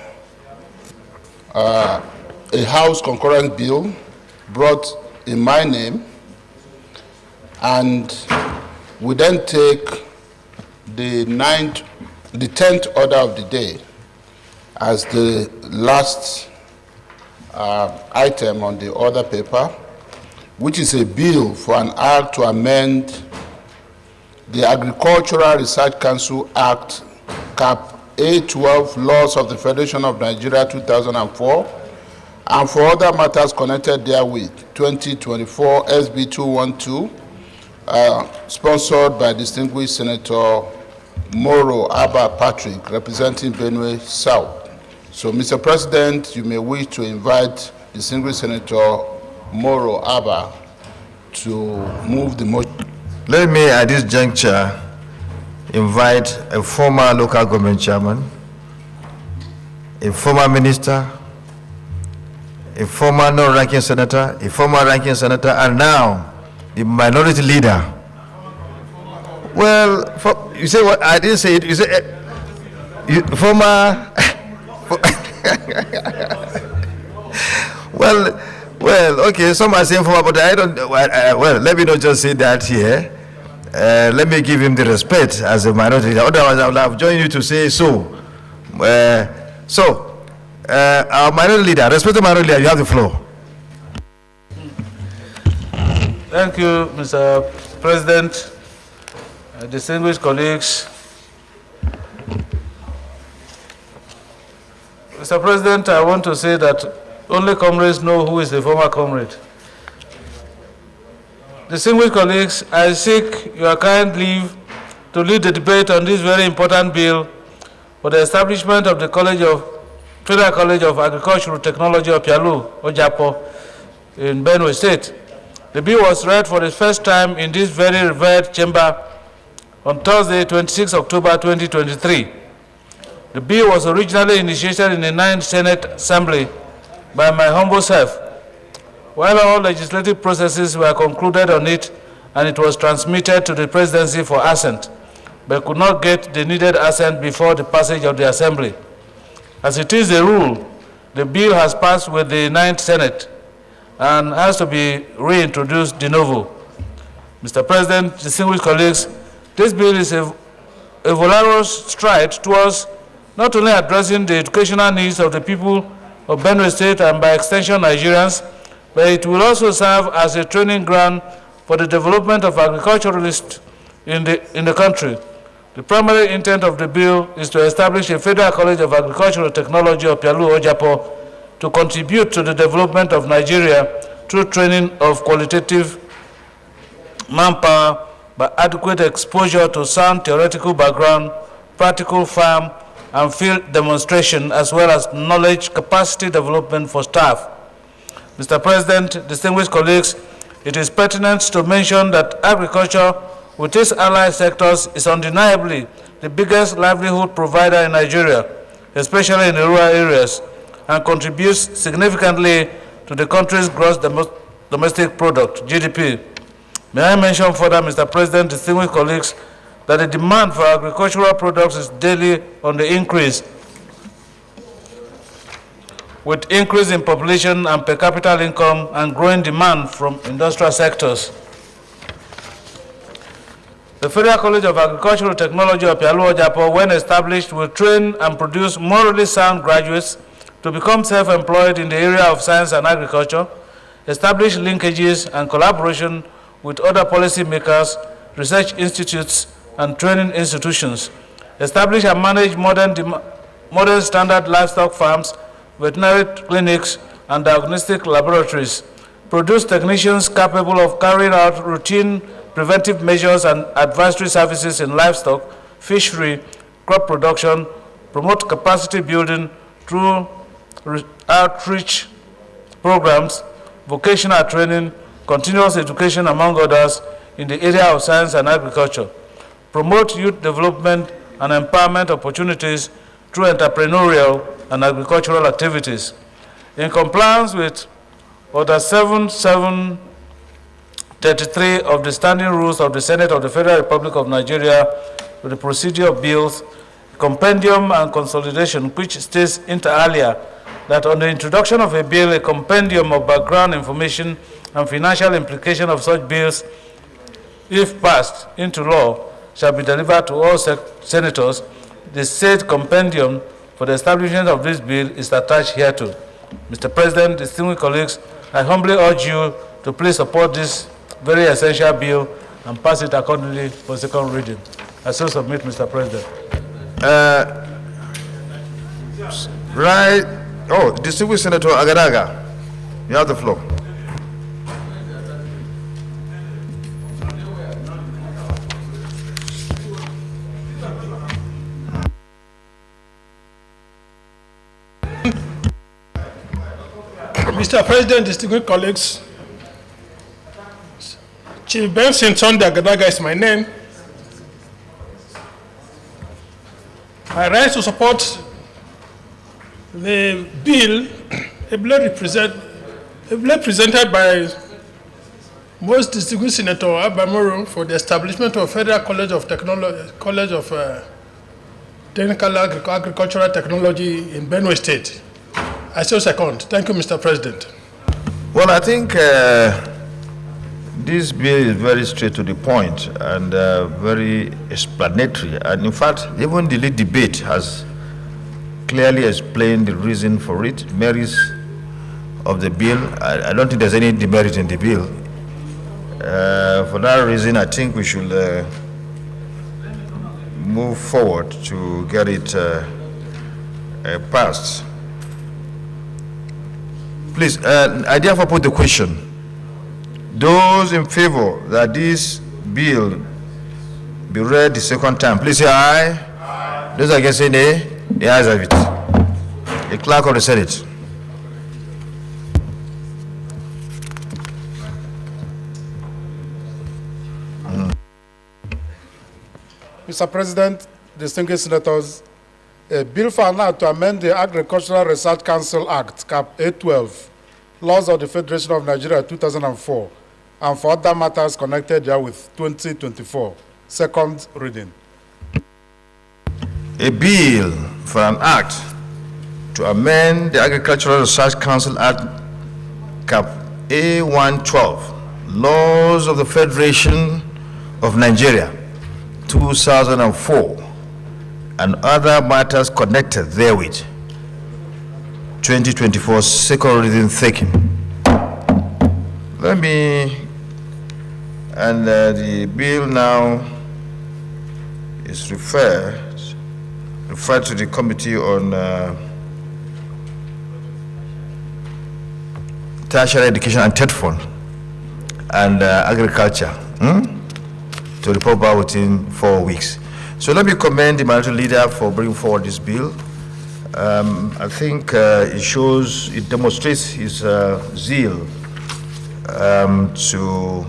House concurrent bill brought in my name, and we then take the 10th order of the day as the last item on the order paper, which is a bill for an act to amend the Agricultural Research Council Act, Cap A12, Laws of the Federation of Nigeria 2004, and for other matters connected therewith, 2024 SB 212, sponsored by distinguished Senator Moro Abba Patrick, representing Benue South. So, Mr. President, you may wish to invite distinguished Senator Moro Abba to move the motion. let me at this juncture invite a former local government chairman, a former minister, a former non-ranking senator, a former ranking senator, and now the minority leader. Well, you say what? I didn't say it. You say former. well, okay. Some are saying former, but I don't. Well, let me not just say that here. Let me give him the respect as a minority leader. Otherwise, I would have joined you to say so. Our minority leader, respected minority leader, you have the floor. Thank you, Mr. President, distinguished colleagues. Mr. President, I want to say that only comrades know who is the former comrade. Distinguished colleagues, I seek your kind leave to lead the debate on this very important bill for the establishment of the Federal College of Agricultural Technology of Pialu, Ojapo, in Benue State. The bill was read for the first time in this very revered chamber on Thursday, 26 October 2023. The bill was originally initiated in the 9th Senate Assembly by my humble self, while all legislative processes were concluded on it and it was transmitted to the presidency for assent, but could not get the needed assent before the passage of the Assembly. As it is the rule, the bill has passed with the 9th Senate and has to be reintroduced de novo. Mr. President, distinguished colleagues, this bill is a valorous stride towards not only addressing the educational needs of the people of Benue State and by extension Nigerians, but it will also serve as a training ground for the development of agriculturalists in the country. The primary intent of the bill is to establish a Federal College of Agricultural Technology of Pialu, Ojapo, to contribute to the development of Nigeria through training of qualitative manpower by adequate exposure to sound theoretical background, practical farm and field demonstration, as well as knowledge capacity development for staff. Mr. President, distinguished colleagues, it is pertinent to mention that agriculture with its allied sectors is undeniably the biggest livelihood provider in Nigeria, especially in the rural areas, and contributes significantly to the country's gross domestic product, GDP. May I mention further, Mr. President, distinguished colleagues, that the demand for agricultural products is daily on the increase, with increase in population and per capita income and growing demand from industrial sectors. The Federal College of Agricultural Technology of Pialu, Ojapo, when established, will train and produce morally sound graduates to become self-employed in the area of science and agriculture, establish linkages and collaboration with other policymakers, research institutes, and training institutions, establish and manage modern standard livestock farms, veterinary clinics, and diagnostic laboratories, produce technicians capable of carrying out routine preventive measures and advisory services in livestock, fishery, crop production, promote capacity building through outreach programs, vocational training, continuous education, among others, in the area of science and agriculture, promote youth development and empowerment opportunities through entrepreneurial and agricultural activities. In compliance with Order 7733 of the Standing Rules of the Senate of the Federal Republic of Nigeria with the procedure of bills, compendium and consolidation, which states inter alia that on the introduction of a bill, a compendium of background information and financial implication of such bills, if passed into law, shall be delivered to all senators. The said compendium for the establishment of this bill is attached hereto. Mr. President, distinguished colleagues, I humbly urge you to please support this very essential bill and pass it accordingly for second reading. I so submit, Mr. President. Right. Oh, distinguished Senator Agadaga, you have the floor. Mr. President, distinguished colleagues, Chief Benson Sonda Gadaga is my name. I rise to support the bill ably presented by most distinguished Senator Abamoro for the establishment of Federal College of Technical Agricultural Technology in Benue State. I so second. Thank you, Mr. President. Well, I think this bill is very straight to the point and very explanatory. And in fact, even the lead debate has clearly explained the reason for it, merits of the bill. I don't think there's any demerit in the bill. For that reason, I think we should move forward to get it passed. Please, I therefore put the question. Those in favor that this bill be read the second time, please say aye. Aye. Those against say nay. The ayes have it. The clerk of the Senate. Mr. President, distinguished senators, a bill for an act to amend the Agricultural Research Council Act, Cap 812, Laws of the Federation of Nigeria 2004, and for other matters connected therewith 2024. Second reading. A bill for an act to amend the Agricultural Research Council Act, Cap A112, Laws of the Federation of Nigeria 2004, and other matters connected therewith. 2024, second reading taken. Let me, and the bill now is referred to the Committee on Tertiary Education and Third Fund and Agriculture to report back within 4 weeks. So let me commend the minority leader for bringing forward this bill. I think it demonstrates his zeal to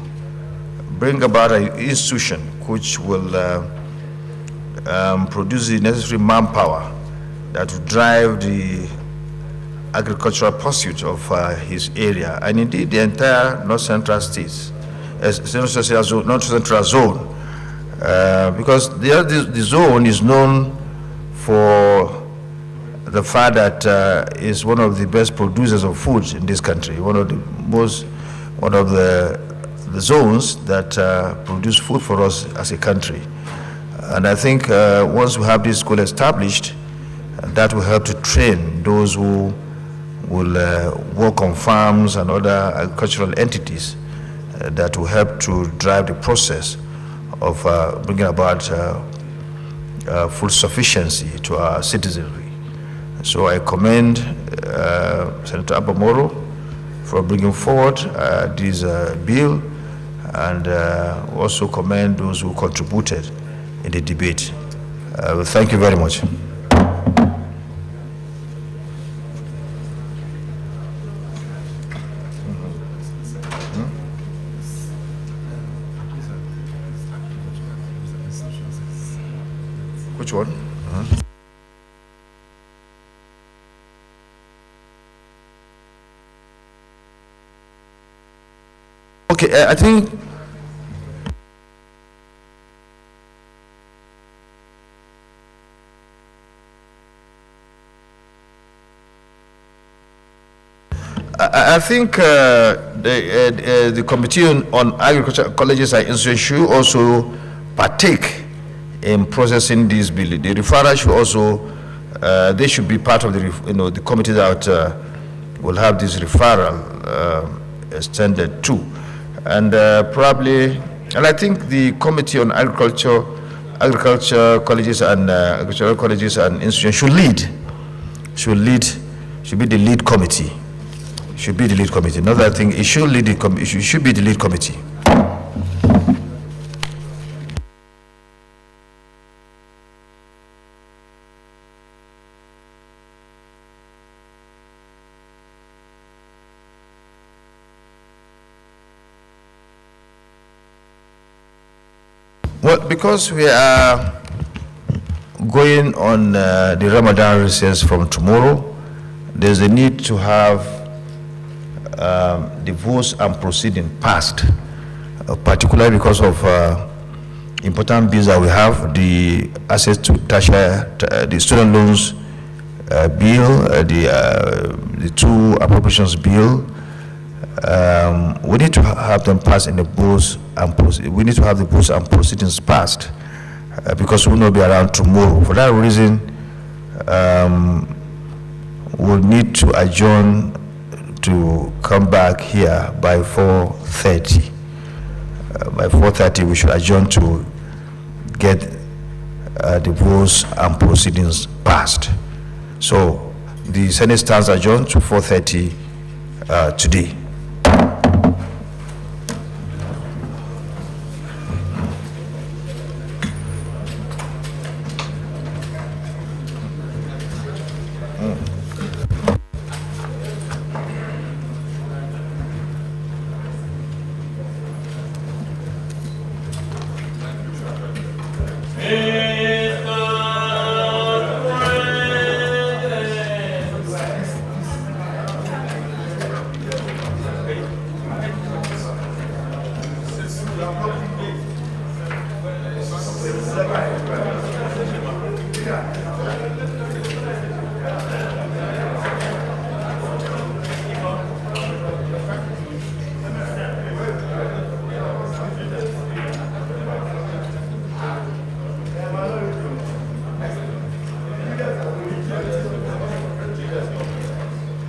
bring about an institution which will produce the necessary manpower that will drive the agricultural pursuit of his area, and indeed the entire North Central states, North Central zone, because the zone is known for the fact that is one of the best producers of food in this country, one of the zones that produce food for us as a country. And I think once we have this school established, that will help to train those who will work on farms and other agricultural entities that will help to drive the process of bringing about food sufficiency to our citizenry. So I commend Senator Abamoro for bringing forward this bill, and also commend those who contributed in the debate. Thank you very much. Which one? Okay, I think the Committee on Agriculture Colleges and Institutions should also partake in processing this bill. The referral should also, they should be part of the committee that will have this referral extended to. And probably, and I think the Committee on Agriculture Colleges and Agricultural Colleges and Institutions should be the lead committee. Should be the lead committee. Not that I think it should lead it should be the lead committee. Well, because we are going on the Ramadan recess from tomorrow, there's a need to have the votes and proceeding passed, particularly because of important bills that we have, the access to the student loans bill, the two appropriations bill. We need to have them passed in the votes and we need to have the votes and proceedings passed because we will not be around tomorrow. For that reason, we'll need to adjourn to come back here by 4:30. By 4:30, we should adjourn to get the votes and proceedings passed. So the Senate stands adjourned to 4:30 today.